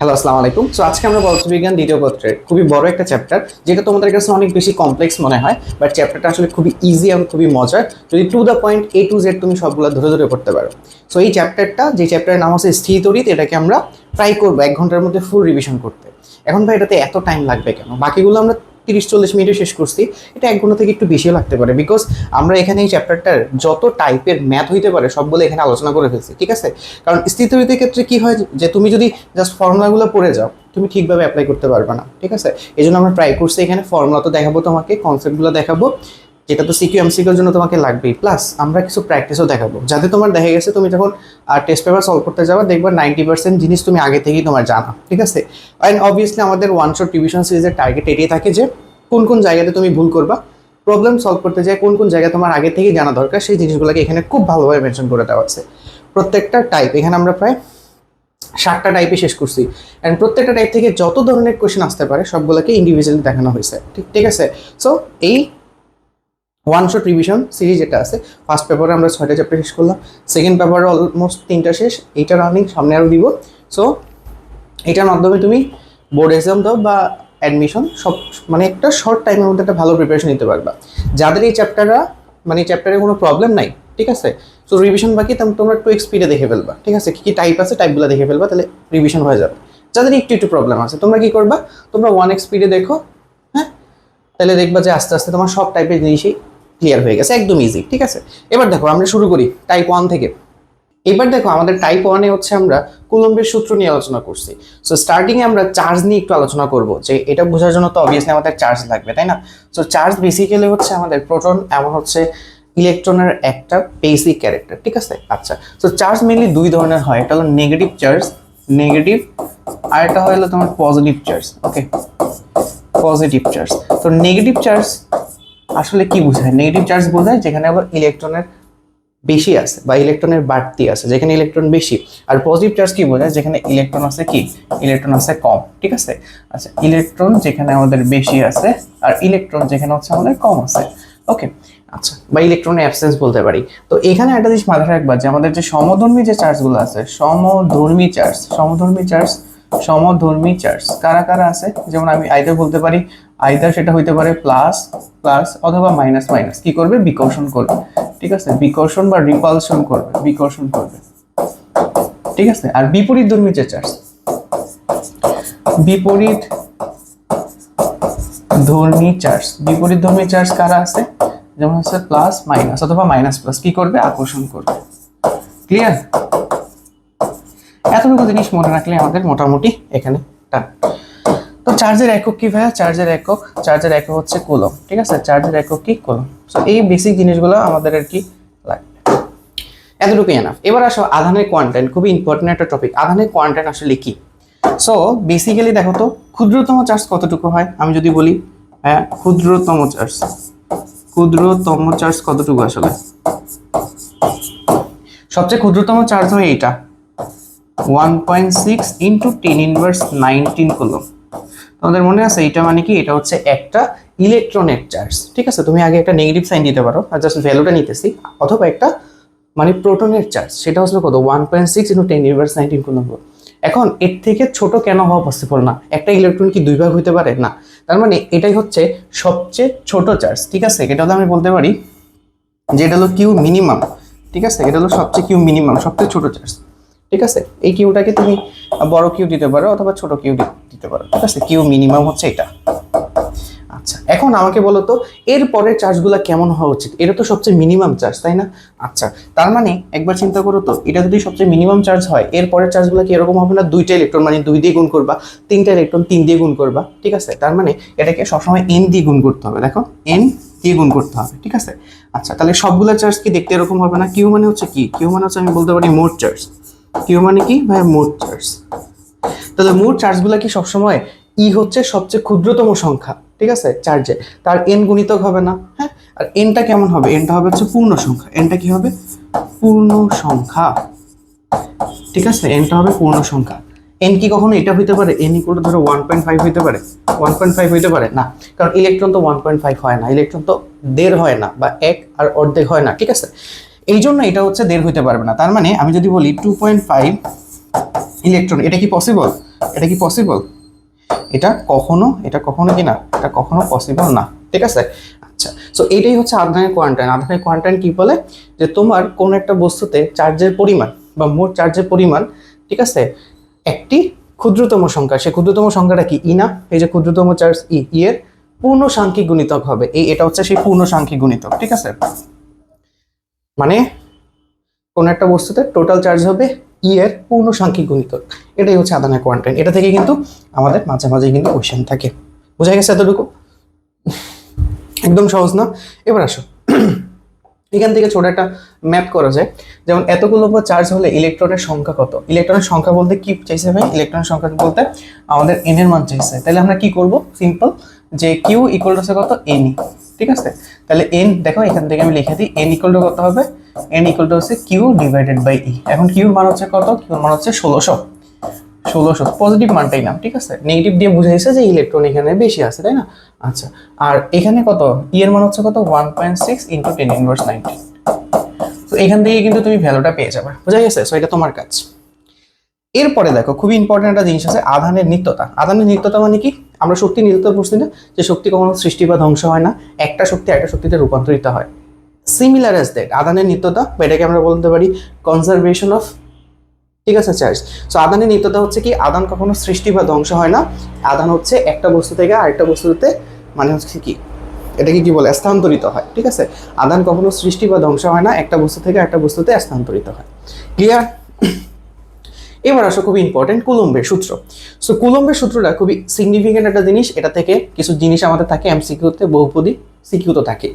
Hello, আসসালামু আলাইকুম। So আজকে আমরা পদার্থবিজ্ঞান দ্বিতীয় পত্রের খুবই বড় একটা চ্যাপ্টার, যেটা তোমাদের কাছে অনেক বেশি কমপ্লেক্স মনে হয়, বাট চ্যাপ্টারটা আসলে খুবই ইজি এবং খুবই মজার যদি to the point A to Z তুমি সবগুলো ধরে ধরে পড়তে পারো। সো এই চ্যাপ্টারটা, যে চ্যাপ্টারের নাম হচ্ছে স্থির তড়িৎ, এটাকে আমরা ট্রাই করবো 1 ঘন্টার মধ্যে ফুল রিভিশন করতে। এখন ভাই এটাতে এত টাইম লাগবে কেন? বাকিগুলো আমরা 30-40 মিনিটে শেষ করছি, এটা 1 ঘন্টা থেকে একটু বেশিও লাগতে পারে, বিকজ আমরা এখানে এই চ্যাপ্টারটার যত টাইপের ম্যাথ হইতে পারে সবগুলো এখানে আলোচনা করে ফেলছি, ঠিক আছে? কারণ স্থির তড়িতের ক্ষেত্রে কি হয় যে তুমি যদি জাস্ট ফর্মুলাগুলো পড়ে যাও, তুমি ঠিকভাবে অ্যাপ্লাই করতে পারবে না, ঠিক আছে? এই জন্য আমরা ট্রাই করছি এখানে ফর্মুলা তো দেখাবো, তোমাকে কনসেপ্টগুলো দেখাবো, যেটা তো সিকিউ এমসিকিউর জন্য তোমাকে লাগবেই, প্লাস আমরা কিছু প্র্যাকটিসও দেখাবো, যাতে তোমার দেখা গেছে তুমি যখন টেস্ট পেপার সলভ করতে যাবা দেখবা 90% জিনিস তুমি আগে থেকেই তোমার জানা, ঠিক আছে? অ্যান্ড অবভিয়াসলি আমাদের ওয়ান শট রিভিশন সিরিজের টার্গেট এটাই থাকে যে কোন কোন জায়গাতে তুমি ভুল করবা, প্রবলেম সলভ করতে যায় কোন কোন জায়গায় তোমার আগে থেকেই জানা দরকার, সেই জিনিসগুলোকে এখানে খুব ভালোভাবে মেনশন করে দেওয়া আছে। প্রত্যেকটা টাইপ এখানে আমরা প্রায় 7টা টাইপে শেষ করছি, অ্যান্ড প্রত্যেকটা টাইপ থেকে যত ধরনের কোয়েশ্চেন আসতে পারে সবগুলোকে ইন্ডিভিজুয়ালি দেখানো হয়েছে, ঠিক আছে? সো এই ওয়ান শট রিভিশন সিরিজ যেটা আছে, ফার্স্ট পেপারে আমরা 6টা চ্যাপ্টার শেষ করলাম, সেকেন্ড পেপারে অলমোস্ট 3টা শেষ, এইটা রানিং, সামনে আরও দিব। সো এটার মাধ্যমে তুমি বোর্ড এক্সাম দাও বা অ্যাডমিশন সব, মানে একটা শর্ট টাইমের মধ্যে একটা ভালো প্রিপারেশন নিতে পারবা। যাদের এই চ্যাপ্টারটা, মানে এই চ্যাপ্টারে কোনো প্রবলেম নাই, ঠিক আছে, সো রিভিশন বাকি তোমরা একটু স্পিডে দেখে ফেলবা, ঠিক আছে? কী টাইপ আছে টাইপগুলো দেখে ফেলবা, তাহলে রিভিশন হয়ে যাবে। যাদের একটু একটু প্রবলেম আছে তোমরা কী করবা, তোমরা 1x স্পিডে দেখো, হ্যাঁ, তাহলে দেখবা যে আস্তে আস্তে তোমার সব টাইপের জিনিসই ক্লিয়ার হয়ে গেছে, একদম ইজি, ঠিক আছে? এবার দেখো আমরা শুরু করি টাইপ 1 থেকে। এবার দেখো আমাদের টাইপ 1-এ হচ্ছে আমরা কুলম্বের সূত্র নিয়ে আলোচনা করছি। সো স্টার্টিংয়ে আমরা চার্জ নিয়ে একটু আলোচনা করব, যে এটা বোঝার জন্য তো অবভিয়াসলি আমাদের চার্জ লাগবে, তাই না? সো চার্জ বেসিক্যালি হচ্ছে আমাদের প্রোটন এবং হচ্ছে ইলেকট্রনের একটা বেসিক ক্যারেক্টার, ঠিক আছে? আচ্ছা, সো চার্জ মেনলি দুই ধরনের হয়, একটা হলো নেগেটিভ চার্জ, নেগেটিভ, আর একটা হলো তোমার পজিটিভ চার্জ। ওকে, পজিটিভ চার্জ। তো নেগেটিভ চার্জ আসলে কি বোঝায়? নেগেটিভ চার্জ বোঝায় যেখানে আবার ইলেকট্রনের বেশি আছে বা ইলেকট্রনের বাড়তি আছে, যেখানে ইলেকট্রন বেশি। আর পজিটিভ চার্জ কি বোঝায়? যেখানে ইলেকট্রন আছে কি, ইলেকট্রন আছে কম, ঠিক আছে? আচ্ছা, ইলেকট্রন যেখানে আমাদের বেশি আছে আর ইলেকট্রন যেখানে হচ্ছে আমাদের কম আছে। ওকে, আচ্ছা, বা ইলেকট্রনের অ্যাবসেন্স বলতে পারি। তো এখানে একটা জিনিস মাথায় রাখবা যে আমাদের যে সমধর্মী যে চার্জগুলো আছে, সমধর্মী চার্জ, সমধর্মী চার্জ, সমধর্মী চার্জ কারা কারা আছে? যেমন আমি আইদার বলতে পারি, আইদার সেটা হইতে পারে প্লাস প্লাস অথবা মাইনাস মাইনাস, কি করবে? বিকর্ষণ করবে, ঠিক আছে? বিকর্ষণ বা রিপালশন করবে, বিকর্ষণ করবে, ঠিক আছে? আর বিপরীত ধর্মী যে চার্জ, বিপরীত ধর্মী চার্জ, বিপরীত ধর্মী চার্জ কারা আছে? যেমন হচ্ছে প্লাস মাইনাস অথবা মাইনাস প্লাস, কি করবে? আকর্ষণ করবে। ক্লিয়ার? এতটুকু জিনিস মনে রাখলে আমাদের মোটামুটি এখানে টান। তো চার্জের একক কি ভাইয়া? চার্জের একক হচ্ছে কুলম্ব, ঠিক আছে? চার্জের একক কি? কুলম্ব। সো এই বেসিক জিনিসগুলো আমাদের আর কি লাগবে, এতটুকুই এনাফ। এবার আসো আধানের কোয়ান্টাইন, খুবই ইম্পর্টেন্ট একটা টপিক। আধানের কোয়ান্টাইন আসলে কি? সো বেসিক্যালি দেখো তো, ক্ষুদ্রতম চার্জ কতটুকু হয়? আমি যদি বলি হ্যাঁ, ক্ষুদ্রতম চার্জ কতটুকু আসলে? সবচেয়ে ক্ষুদ্রতম চার্জ হয় এইটা, 1.6 × 10⁻19 কুলম্ব। তোমাদের মনে আছে এটা মানে কি? এটা হচ্ছে একটা ইলেকট্রনের চার্জ, ঠিক আছে? তুমি আগে একটা নেগেটিভ সাইন দিতে পারো, আর জাস্ট ভ্যালুটা নিতেছি, অথবা একটা মানে প্রোটনের চার্জ, সেটা হচ্ছে কত? 1.6 × 10⁻19 কুলম্ব। এখন এর থেকে ছোট কেন হওয়া পসিবল না? একটা ইলেকট্রন কি দুই ভাগ হইতে পারে না? তার মানে এটাই হচ্ছে সবচেয়ে ছোট চার্জ, ঠিক আছে? এটা হলো আমি বলতে পারি যে এটা হলো কিউ মিনিমাম, ঠিক আছে? এটা হলো সবচেয়ে কিউ মিনিমাম, সবচেয়ে ছোট চার্জ, ঠিক আছে? এই কিউটাকে তুমি বড় কিউ দিতে পারো অথবা ছোট কিউ দিতে পারো, ঠিক আছে? কিউ মিনিমাম হচ্ছে এটা। আচ্ছা, এখন আমাকে বলো তো এর পরের চার্জগুলো কেমন হওয়া উচিত? এটা তো সবচেয়ে মিনিমাম চার্জ, তাই না? আচ্ছা, তার মানে একবার চিন্তা করো তো, এটা যদি সবচেয়ে মিনিমাম চার্জ হয়, এর পরের চার্জগুলো কি এরকম হবে না? 2টা ইলেকট্রন মানে 2 দিয়ে গুণ করবা, 3টা ইলেকট্রন 3 দিয়ে গুণ করবা, ঠিক আছে? তার মানে এটাকে সবসময় n দিয়ে গুণ করতে হবে, দেখো n দিয়ে গুণ করতে হবে, ঠিক আছে? আচ্ছা, তাহলে সবগুলা চার্জ কি দেখতে এরকম হবে না? কিউ মানে হচ্ছে কি? কিউ মানে হচ্ছে আমি বলতে পারি মোট চার্জ। কিউ মানে কি ভাই? মোট চার্জ। তাহলে মোট চার্জগুলো কি সবসময় ই হচ্ছে সবচেয়ে ক্ষুদ্রতম সংখ্যা, ঠিক আছে? চার্জে তার এন গুণিতক হবে না? হ্যাঁ, আর এনটা কেমন হবে? এনটা হবে হচ্ছে পূর্ণ সংখ্যা। এনটা কি হবে? পূর্ণ সংখ্যা, ঠিক আছে? এনটা হবে পূর্ণ সংখ্যা। এন কি কখনো এটা হইতে পারে? এন ইকুয়াল টু ধরো 1.5 হইতে পারে? 1.5 হইতে পারে না, কারণ ইলেকট্রন তো 1.5 হয় না, ইলেকট্রন তো 1.5 হয় না, বা 1 আর অর্ধেক হয় না, ঠিক আছে? এই জন্য এটা হচ্ছে 1.5 হইতে পারবে না। তার মানে আমি যদি বলি 2.5 ইলেকট্রন, এটা কি পসিবল? এটা কি পসিবল? এটা কখনো কি না, এটা কখনো পসিবল না, ঠিক আছে। আচ্ছা, সো এটাই হচ্ছে আধানের কোয়ান্টাইন। আধানের কোয়ান্টাইন কি বলে, যে তোমার কোন একটা বস্তুতে চার্জের পরিমাণ বা মোট চার্জের পরিমাণ, ঠিক আছে, একটি ক্ষুদ্রতম সংখ্যা, সে ক্ষুদ্রতম সংখ্যাটা কি ই না, এই যে ক্ষুদ্রতম চার্জ ই এর পূর্ণ সাংখ্যিক গুণিতক হবে, এটা হচ্ছে সেই পূর্ণ সাংখ্যিক গুণিতক, ঠিক আছে। মানে কোন একটা বস্তুতে টোটাল চার্জ হবে ই এর পূর্ণ সাংখ্যিক গুণিতক, এটাই হচ্ছে আধানের কোয়ান্টাইন। এটা থেকে কিন্তু আমাদের মাঝে মাঝে কিন্তু কোশ্চেন থাকে। বোঝা গেছে এতটুকু? একদম সহজ না? এবার আসো, এখান থেকে ছোট একটা ম্যাথ করা যায়। যেমন এত কুলম্ব চার্জ হলে ইলেকট্রনের সংখ্যা কত? ইলেকট্রনের সংখ্যা বলতে কি চাইছে ভাই? ইলেকট্রনের সংখ্যা বলতে আমাদের এন এর মান চাইছে। তাহলে আমরা কি করব? সিম্পল, যে কিউ ইকুয়াল টু কত? এন ই, ঠিক আছে। তাহলে এন দেখো এখান থেকে আমি লিখে দিই, এন ইকুয়াল টু কত হবে? এন ইকুয়াল টু হচ্ছে কিউ ডিভাইডেড বাই ই। এখন কিউর মান হচ্ছে কত? কিউর মান হচ্ছে 1600। পজিটিভ মানটাই নাম, ঠিক আছে। নেগেটিভ দিয়ে বুঝাইছে যে ইলেকট্রন এখানে বেশি আছে, তাই না? আচ্ছা, আর এখানে কত? ই এর মান হচ্ছে কত? 1.6 ইন্টু 10⁻90। তো এখান থেকে কিন্তু তুমি ভ্যালুটা পেয়ে যাবে। বোঝা গেছে? সো এটা তোমার কাজ। এরপরে দেখো, খুবই ইম্পর্টেন্ট একটা জিনিস আছে, আধানের নিত্যতা। আধানের নিত্যতা মানে কি? আমরা শক্তি নিত্যতা পড়ছি না, যে শক্তি কখনো সৃষ্টি বা ধ্বংস হয় না, একটা শক্তি একটা শক্তিতে রূপান্তরিত হয়। সিমিলার অ্যাজ দ্যাট আধানের নিত্যতা, বা এটাকে আমরা বলতে পারি কনজারভেশন অফ, ঠিক আছে, চার্জ। সো আধানের নিত্যতা হচ্ছে কি? আধান কখনো সৃষ্টি বা ধ্বংস হয় না, আধান হচ্ছে একটা বস্তু থেকে আরেকটা বস্তুতে, মানে হচ্ছে কি, এটাকে কি বলে, স্থানান্তরিত হয়, ঠিক আছে। আধান কখনো সৃষ্টি বা ধ্বংস হয় না, একটা বস্তু থেকে একটা বস্তুতে স্থানান্তরিত হয়। ক্লিয়ার? এবার আসো খুবই ইম্পর্টেন্ট, কুলম্বের সূত্র। সো কুলম্বের সূত্রটা খুবই সিগনিফিকেন্ট একটা জিনিস। এটা থেকে কিছু জিনিস আমাদের থাকে এমসিকিউতে, বহুপদী সিকিউতে থাকে।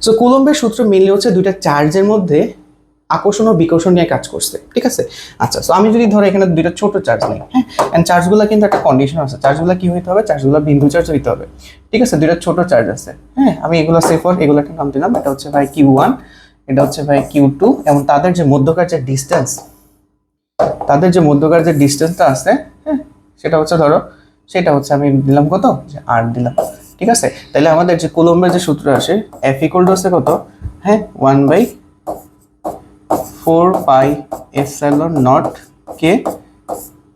সো কুলম্বের সূত্র মেনলি হচ্ছে দুইটা চার্জের মধ্যে আকর্ষণ ও বিকর্ষণ নিয়ে কাজ করছে, ঠিক আছে। আচ্ছা, সো আমি যদি ধরো এখানে দুইটা ছোট চার্জ নিই, হ্যাঁ, এন্ড চার্জগুলো কিন্তু একটা কন্ডিশন আছে, চার্জগুলো কি হইতে হবে? চার্জগুলো বিন্দু চার্জ হইতে হবে, ঠিক আছে। দুইটা ছোট চার্জ আছে, হ্যাঁ, আমি এগুলো সেফর, এগুলো একটা নাম দিলাম, এটা হচ্ছে ভাই Q1, এটা হচ্ছে ভাই Q2, এবং তাদের যে মধ্যকার যে ডিস্টেন্স, ডিস্টেন্সটা আছে, হ্যাঁ, সেটা হচ্ছে ধরো, সেটা হচ্ছে আমি দিলাম কত? যে R দিলাম, ঠিক আছে। তাহলে আমাদের যে কুলম্বের যে সূত্র আসে, F ইকুয়াল টু হচ্ছে কত? হ্যাঁ, 1/4πε0 কে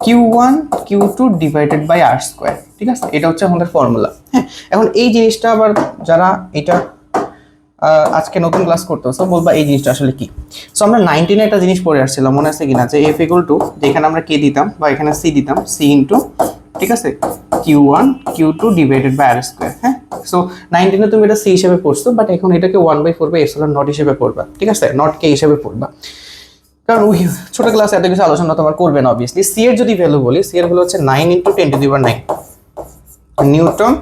Q1 Q2 divided by R square, ঠিক আছে। এটা হচ্ছে আমাদের ফর্মুলা। হ্যাঁ, এখন এই জিনিসটা আবার যারা এটা আজকে নতুন ক্লাস করতেছো বলবা এই জিনিসটা আসলে কি। সো আমরা 19 একটা জিনিস পড়ে আসছিলাম, মনে আছে কিনা, যে F ইকুয়াল টু, যেখানে আমরা কে দিতাম বা এখানে সি দিতাম, সি ইন্টু, ঠিক আছে, Q1 Q2 divided by R square. হ্যাঁ, সো 19 তুমি এটা সি হিসেবে পড়ছো, বাট এখন এটাকে 1/4 হিসেবে পড়বা, ঠিক আছে, নট কে হিসেবে পড়বা, কারণ ওই ছোট ক্লাসে এত কিছু আলোচনা তোমার করবে না অবভিয়াসলি। সি এর যদি ভ্যালু বলি, সি এর ভ্যালু হচ্ছে 9 × 10⁹ newton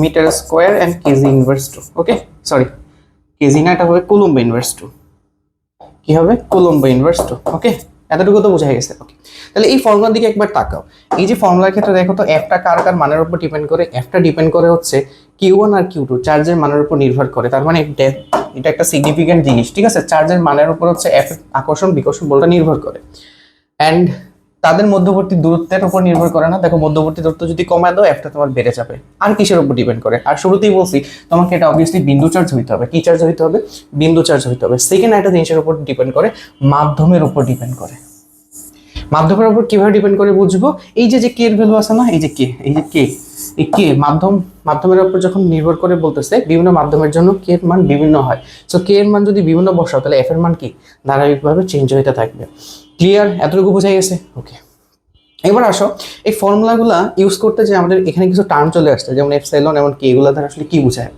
metre square and KG inverse 2। Okay, sorry, KG না, এটা হবে কুলম্ব ইনভার্স 2। কি হবে? Coulomb inverse 2। ওকে, এতটুকু তো বোঝা গেছে। ওকে, তাহলে এই ফর্মুলার দিকে একবার তাকাও। এই যে ফর্মুলার ক্ষেত্রে দেখো তো, এফটা কার কার মানের উপর ডিপেন্ড করে? এফটা ডিপেন্ড করে হচ্ছে Q1 আর Q2 চার্জের মানের উপর নির্ভর করে। তার মানে এটা একটা সিগনিফিকেন্ট জিনিস, ঠিক আছে। চার্জের মানের উপর হচ্ছে এফ আকর্ষণ বিকর্ষণ বলটা নির্ভর করে, অ্যান্ড তাদের মধ্যবর্তী দূরত্বের উপর নির্ভর করে না। দেখো, মধ্যবর্তী দূরত্ব যদি কমায় দাও, এফটা তোমার বেড়ে যাবে। আর কিসের উপর ডিপেন্ড করে? আর শুরুতেই বলছি তোমাকে, এটা অবভিয়াসলি বিন্দু চার্জ হইতে হবে। কি চার্জ হইতে হবে? বিন্দু চার্জ হইতে হবে। সেকেন্ড একটা জিনিসের উপর ডিপেন্ড করে, মাধ্যমের উপর ডিপেন্ড করে। মাধ্যমের উপর কিভাবে ডিপেন্ড করে বুঝবো? এই যে কে এর ভ্যালু আছে না, এই যে কে, এই কে মাধ্যমের উপর যখন নির্ভর করে বলতেছে, বিভিন্ন মাধ্যমের জন্য কে এর মান বিভিন্ন হয়। সো কে এর মান যদি বিভিন্ন বসাও, তাহলে এফ এর মান কি ধারাবাহিকভাবে চেঞ্জ হতে থাকবে। ক্লিয়ার? এতটুকু বোঝা গেছে? ওকে, এবার আসো এই ফর্মুলাগুলা ইউজ করতে, যে আমাদের এখানে কিছু টার্ম চলে আসছে, যেমন এপসাইলন এবং কে, এগুলো দ্বারা আসলে কি বোঝায়,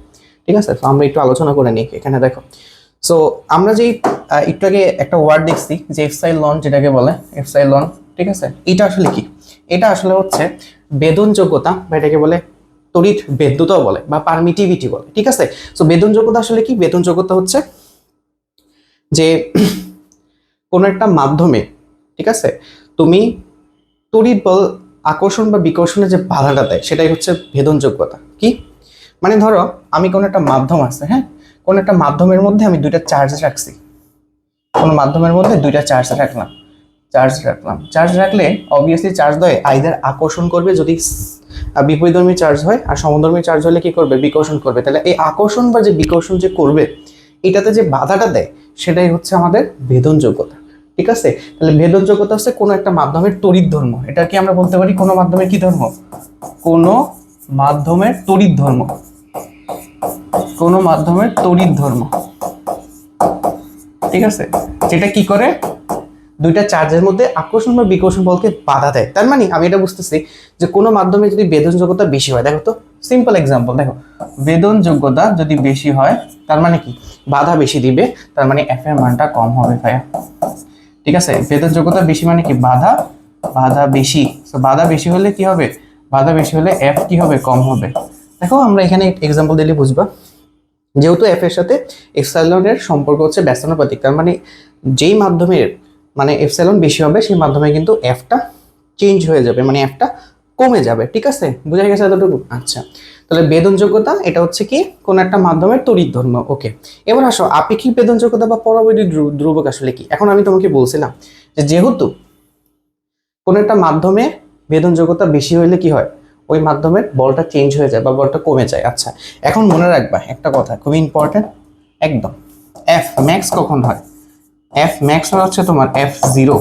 ঠিক আছে। তো আমরা একটু আলোচনা করে নিই। এখানে দেখো, সো আমরা যেই একটু আগে একটা ওয়ার্ড দেখছি, যে এপসাইলন যেটাকে বলে, এপসাইলন, ঠিক আছে। এটা আসলে কি? এটা আসলে হচ্ছে বেদনযোগ্যতা, বা এটাকে বলে তড়িৎ বেদ্যুতাও বলে, বা পারমিটিভিটি বলে, ঠিক আছে। সো বেদনযোগ্যতা আসলে কি? বেদনযোগ্যতা হচ্ছে যে কোনো একটা মাধ্যমে, ঠিক আছে, তুমি তড়িৎ বল আকর্ষণ বা বিকর্ষণের যে বাধাটা দেয়, সেটাই হচ্ছে ভেদনযোগ্যতা। কি মানে? ধরো আমি কোনো একটা মাধ্যম আছে, হ্যাঁ, কোনো একটা মাধ্যমের মধ্যে আমি দুইটা চার্জ রাখছি, কোনো মাধ্যমের মধ্যে দুইটা চার্জ রাখলাম, চার্জ রাখলে অবভিয়াসলি চার্জ দ্বয় আইদার আকর্ষণ করবে যদি বিপরীতধর্মী চার্জ হয়, আর সমধর্মী চার্জ হলে কি করবে? বিকর্ষণ করবে। তাহলে এই আকর্ষণ বা যে বিকর্ষণ যে করবে, এটাতে যে বাধাটা দেয়, সেটাই হচ্ছে আমাদের ভেদনযোগ্যতা, ঠিক আছে, তাহলে ভেদনযোগ্যতা হচ্ছে কোনো একটা মাধ্যমের তড়িৎ ধর্ম, এটা কি আমরা বলতে পারি কোনো মাধ্যমের কি ধর্ম, কোনো মাধ্যমের তড়িৎ ধর্ম, কোনো মাধ্যমের তড়িৎ ধর্ম। ঠিক আছে, যেটা কি করে দুইটা চার্জের মধ্যে আকর্ষণ বা বিকর্ষণ বলকে বাধা দেয়। তার মানে আমি এটা বুঝতেছি যে কোনো মাধ্যমে যদি বেদনযোগ্যতা বেশি হয়, দেখো তো সিম্পল এক্সাম্পল, দেখো বেদনযোগ্যতা যদি বেশি হয় তার মানে কি বাধা বেশি দিবে, তার মানে এফ এর মানটা কম হবে ভাইয়া। ঠিক আছে, বেদনযোগ্যতা বেশি মানে কি বাধা, বাধা বেশি, তো বাধা বেশি হলে কি হবে, বাধা বেশি হলে এফ কি হবে, কম হবে। দেখো আমরা এখানে এক্সাম্পল দিলে বুঝবা, যেহেতু এফ এর সাথে এপসাইলনের সম্পর্ক হচ্ছে ব্যস্তানুপাতিক, তার মানে যেই মাধ্যমের মানে এপসাইলন বেশি হবে সেই মাধ্যমে কিন্তু এফটা চেঞ্জ হয়ে যাবে, মানে এফটা কমে যাবে। ঠিক আছে, বোঝা গেছে এতটুকু? আচ্ছা, তাহলে বেদনযোগ্যতা এটা হচ্ছে কি কোন একটা মাধ্যমের তড়িৎ ধর্ম। ওকে, এবার আসো আপেক্ষিক বেদনযোগ্যতা বা পরবৈদ্যুতিক ধ্রুবক আসলে কি। এখন আমি তোমাকে বলছিলাম যে যেহেতু কোন একটা মাধ্যমে বেদনযোগ্যতা বেশি হইলে কি হয়, ওই মাধ্যমের বলটা চেঞ্জ হয়ে যায় বা বলটা কমে যায়। আচ্ছা, এখন মনে রাখবা একটা কথা খুবই ইম্পর্টেন্ট একদম, এফ ম্যাক্স কখন হয়, এফ ম্যাক্স হচ্ছে তোমার এফ জিরো,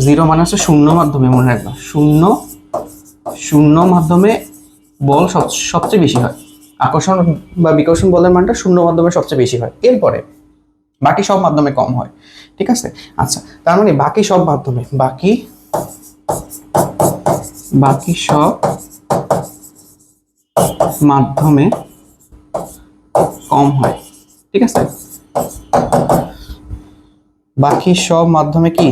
জিরো মানে হচ্ছে শূন্য মাধ্যমে, মনে রাখবা শূন্য, শূন্য মাধ্যমে বল সবচেয়ে বেশি হয়, আকর্ষণ বা বিকর্ষণ বলের মানটা শূন্য মাধ্যমে সবচেয়ে বেশি হয়, এরপরে বাকি সব মাধ্যমে কম হয়। ঠিক আছে, আচ্ছা তার মানে বাকি সব মাধ্যমে, বাকি বাকি সব মাধ্যমে কম হয়। ঠিক আছে, বাকি সব মাধ্যমে কি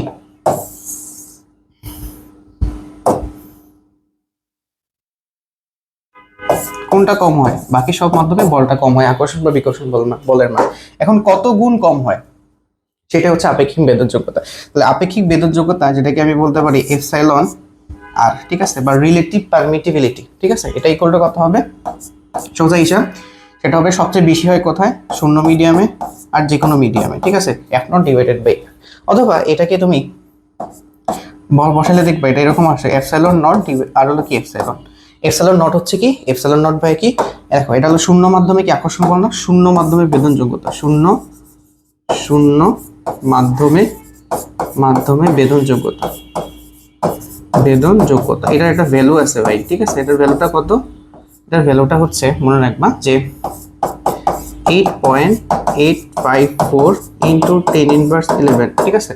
কোনটা কম হয়, বাকি সব মাধ্যমে বলটা কম হয়, আকর্ষণ বা বিকর্ষণ বলের মান। এখন কত গুণ কম হয় সেটা হচ্ছে আপেক্ষিক বেদনযোগ্যতা। তাহলে আপেক্ষিক বেদনযোগ্যতা যেটাকে আমি বলতে পারি এপসাইলন আর, ঠিক আছে, বা রিলেটিভ পারমিটিভিলিটি। ঠিক আছে, এটা ইকুয়াল টু কত হবে, সোজা হিসাব সেটা হবে সবচেয়ে বেশি হয় কোথায়, শূন্য মিডিয়ামে আর যে কোনো মিডিয়ামে। ঠিক আছে, এফ নট ডিভাইডেড বাই, অথবা এটাকে তুমি বল বসালে দেখবে এটা এরকম আসে এপসাইলন নট আর হলো কি এপসাইলন, এপসাইলন নট হচ্ছে কি এপসাইলন নট বাই কি, দেখো এটা হলো শূন্য মাধ্যমে কি আকর্ষণ বল না, শূন্য মাধ্যমে বেদনযোগ্যতা, শূন্য শূন্য মাধ্যমে মাধ্যমে বেদনযোগ্যতা, বেদনযোগ্যতা এটার একটা ভ্যালু আছে ভাই। ঠিক আছে, এটার ভ্যালুটা কত, এটার ভ্যালুটা হচ্ছে মনে রাখবা যে 8.854 ইন্টু 10⁻11। ঠিক আছে,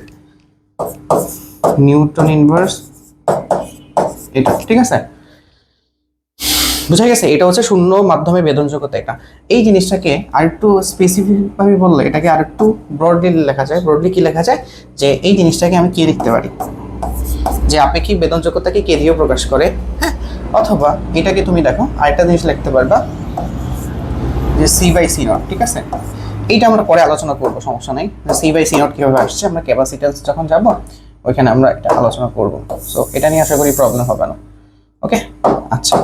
নিউটন ইনভার্স এটা। ঠিক আছে, বুঝা গেছে, এটা হচ্ছে শূন্য মাধ্যমে বেদনযোগ্যতা। এটা এই জিনিসটাকে আরেকটু স্পেসিফিক ভাবে বললে এটাকে আরেকটু ব্রডলি লেখা যায়। ব্রডলি কি লেখা যায়, যে এই জিনিসটাকে আমি কে লিখতে পারি, যে আপেক্ষিক বেদনযোগ্যতাকে কে দিয়েও প্রকাশ করে, হ্যাঁ, অথবা এটাকে তুমি দেখো আরেকটা জিনিস লিখতে পারবা যে সি বাই সি নট। ঠিক আছে, এইটা আমরা পরে আলোচনা করবো, সমস্যা নেই, সি বাই সি নট কিভাবে আসছে, আমরা ক্যাপাসিট্যান্স যখন যাবো ওইখানে আমরা এটা আলোচনা করবো। সো এটা নিয়ে আশা করি প্রবলেম হবে না। ওকে, আচ্ছা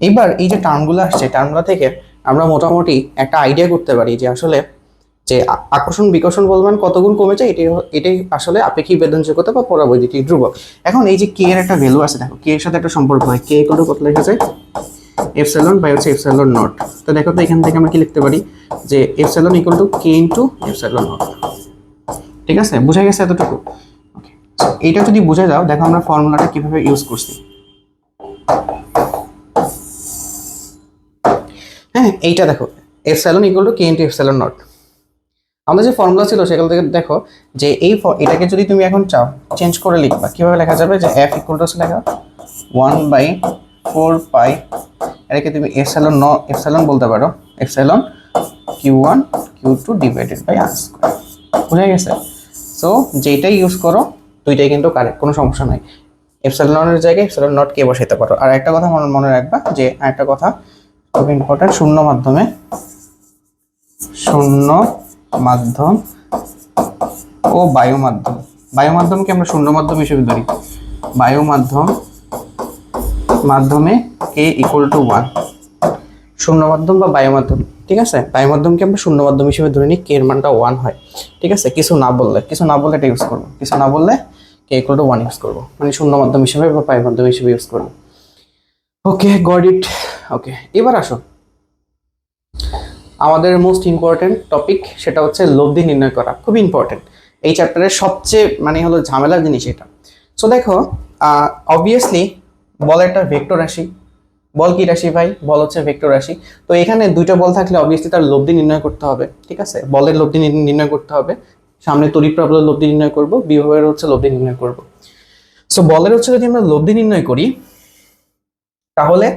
এবার এই যে টার্মগুলো আসছে, টার্মগুলো থেকে আমরা মোটামুটি একটা আইডিয়া করতে পারি যে আসলে যে আকর্ষণ বিকর্ষণ বলমান কত গুণ কমেছে, এটাই আসলে আপেক্ষিক বেদনযোগ্যতা বা পরাবৈদ্যুতিক ধ্রুবক। এখন এই যে কে এর একটা ভ্যালু আছে, দেখো কে এর সাথে একটা সম্পর্ক হয়, কে ইকুয়াল টু কত লেখা যায়, এপসাইলন বাই হচ্ছে এপসাইলন নট। তো দেখো তো এখান থেকে আমরা কি লিখতে পারি, যে epsilon equal to K into epsilon not. ঠিক আছে, বুঝা গেছে এতটুকু? ওকে, এইটা যদি বুঝে যাও, দেখো আমরা ফর্মুলাটা কিভাবে ইউজ করছি। হ্যাঁ, এইটা দেখো epsilon equal to K into epsilon not. আমাদের যে ফর্মুলা ছিল সেখান থেকে দেখো যে এটাকে যদি তুমি এখন চাও চেঞ্জ করে লিখবা, কিভাবে লেখা যাবে, যে এফ ইকুয়াল টু লেখা 1/4 পাই, এটাকে তুমি এপসাইলন বলতে পারো, epsilon Q1 Q2 divided by R square. বুঝা গেছে? সো যেটাই ইউজ করো দুইটাই কিন্তু কারেক্ট, কোনো সমস্যা নাই। এপসাইলনের জায়গায় এপসাইলন নট কে বসাইতে পারো। আর একটা কথা মনে রাখবা, যে আরেকটা কথা খুব ইম্পর্টেন্ট, শূন্য মাধ্যম ও বায়ু মাধ্যম। বায়ু মাধ্যমকে আমরা শূন্য মাধ্যম হিসেবে ধরি, বায়ু মাধ্যমে কে ইকুয়াল টু 1, শূন্য মাধ্যম বা বায়ু মাধ্যম। ঠিক আছে, বায়ু মাধ্যমকে আমরা শূন্য মাধ্যম হিসেবে ধরে নিই, কে এর মানটা 1 হয়। ঠিক আছে, কিছু না বললে এটা ইউজ করবো, কিছু না বললে কে ইকুয়াল টু 1 ইউজ করবো, মানে শূন্য মাধ্যম হিসেবে বা বায়ু মাধ্যম হিসেবে ইউজ করবো। ওকে, গট ইট। ওকে, এবার আসো আমাদের মোস্ট ইম্পর্টেন্ট টপিক, সেটা হচ্ছে লব্ধি নির্ণয় করা, খুবই ইম্পর্টেন্ট। এই চ্যাপ্টারের সবচেয়ে মানে হলো ঝামেলার জিনিস এটা। সো দেখো অবভিয়াসলি বল একটা ভেক্টর রাশি। বল কি রাশি ভাই? বল হচ্ছে ভেক্টর রাশি। তো এখানে দুইটা বল থাকলে অবভিয়াসলি তার লব্ধি নির্ণয় করতে হবে, ঠিক আছে? বলের লব্ধি নির্ণয় করতে হবে, সামনে তড়িৎ প্রবাহের লব্ধি নির্ণয় করব, বিভবের হচ্ছে লব্ধি নির্ণয় করব। সো বলের হচ্ছে যদি আমরা লব্ধি নির্ণয় করি তাহলে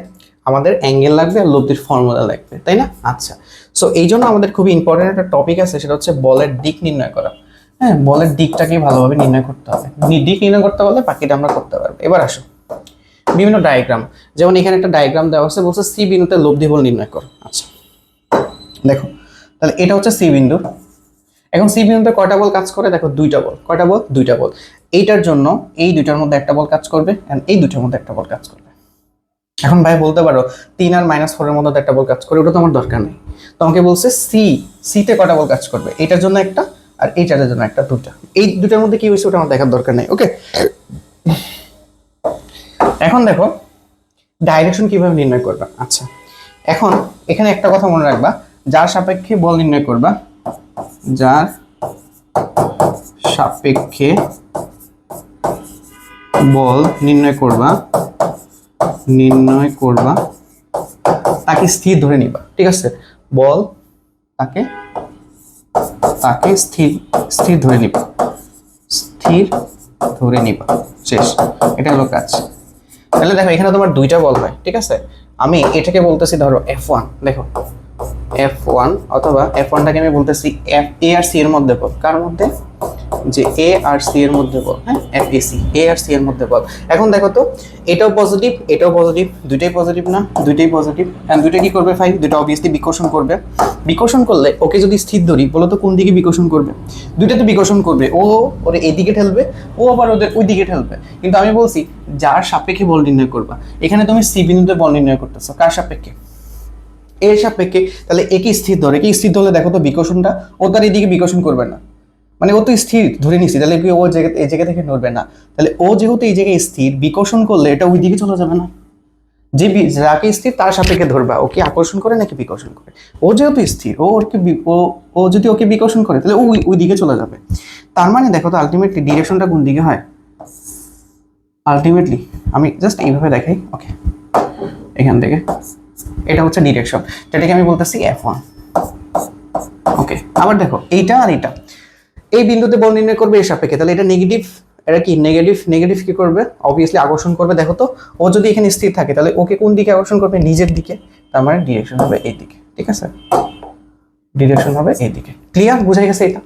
আমাদের অ্যাঙ্গেল লাগবে আর লব্ধির ফর্মুলা লাগবে, তাই না? আচ্ছা, সো এই জন্য আমাদের খুবই ইম্পর্টেন্ট একটা টপিক আছে, সেটা হচ্ছে বলের দিক নির্ণয় করা। হ্যাঁ, বলের দিকটাকে ভালোভাবে নির্ণয় করতে হবে। দিক নির্ণয় করতে পারলে বাকিটা আমরা করতে পারবো। এবার আসো বিভিন্ন ডায়াগ্রাম, যেমন এখানে একটা ডায়াগ্রাম দেওয়া আছে, বলছে সি বিন্দুতে লব্ধি বল নির্ণয় করো। আচ্ছা দেখো, তাহলে এটা হচ্ছে সি বিন্দু। এখন সি বিন্দুতে কয়টা বল কাজ করে? দেখো দুইটা বল। কয়টা বল? দুইটা বল। এইটার জন্য এই দুইটার মধ্যে একটা বল কাজ করবে, এন্ড এই দুইটার মধ্যে একটা বল কাজ করবে। এখন ভাই বলতে পারো 3 আর -4 এর মধ্যে একটা বল কাজ করে, ওটা তো আমার দরকার নেই। তোমাকে বলছে সিতে কয়টা বল কাজ করবে, এইটার জন্য একটা আর এইটার জন্য একটা, দুটা। এই দুটার মধ্যে কি হয়েছে ওটা আমার দেখার দরকার নেই। ওকে, এখন দেখো ডাইরেকশন কিভাবে নির্ণয় করবা। আচ্ছা, এখন এখানে একটা কথা মনে রাখবা, যার সাপেক্ষে বল নির্ণয় করবা, যার সাপেক্ষে বল নির্ণয় করবা তাকে স্থির ধরে নিবা, ঠিক আছে? বল তাকে স্থির ধরে নিবা, শেষ। এটা হলো কাজ। তাহলে দেখো এখানে তোমার দুইটা বল হয়, ঠিক আছে? আমি এটাকে বলতেছি ধরো F1, দেখো F1, অথবা F1টাকে আমি বলতেছি A আর C এর মধ্যে বল। কার মধ্যে? যে A আর C এর মধ্যে বল। হ্যাঁ, FAC, A আর C এর মধ্যে বল। এখন দেখো তো, এটাও পজিটিভ এটাও পজিটিভ, দুইটাই পজিটিভ না? দুইটাই পজিটিভ। এন্ড দুইটা কি করবে ভাই? দুইটা অবভিয়াসলি বিকর্ষণ করবে। বিকর্ষণ করলে ওকে যদি স্থির ধরি, বলো তো কোন দিকে বিকর্ষণ করবে? দুইটা তো বিকর্ষণ করবে, ও ওরে এদিকে ঠেলবে, ও আবার ওদের ওই দিকে ঠেলবে। কিন্তু আমি বলছি যার সাপেক্ষে বল নির্ণয় করবা। এখানে তুমি সি বিন্দুতে বল নির্ণয় করতেছো কার সাপেক্ষে? এর সাপেক্ষে। তাহলে একই স্থির ধরে, কি স্থির ধরলে দেখো তো বিকর্ষণটা, ও তার এদিকে বিকর্ষণ করবে না, মানে ও তো স্থির ধরে নিছি, তাহলে কি ও এই জায়গা থেকে নড়বে না। তাহলে ও যেহেতু এই জায়গায় স্থির, বিকর্ষণ করলে এটা ওই দিকে চলে যাবে না। যে যাকে স্থির তার সাপেক্ষে ধরবা, ওকে আকর্ষণ করে নাকি বিকর্ষণ করে? ও যেহেতু স্থির, ও যদি ওকে বিকর্ষণ করে তাহলে ওই দিকে চলে যাবে। তার মানে দেখো তো আলটিমেটলি ডিরেকশনটা কোন দিকে হয়? আলটিমেটলি আমি জাস্ট এইভাবে দেখাই। ওকে, এখান থেকে এটা হচ্ছে ডিরেকশন, যেটাকে আমি বলতেছি F1। ওকে, আবার দেখো এইটা আর এটা, এই বিন্দুতে বল নির্ণয় করবে এর সাপেক্ষে, তাহলে এটা নেগেটিভ। এটা কি নেগেটিভ কি করবে? অবভিয়াসলি আকর্ষণ করবে। দেখো তো, ও যদি এখানে স্থির থাকে তাহলে ওকে কোন দিকে আকর্ষণ করবে? নিজের দিকে। তার মানে ডিরেকশন হবে এই দিকে, ঠিক আছে? ডিরেকশন হবে এই দিকে। ক্লিয়ার? বুঝা গেছে এটা?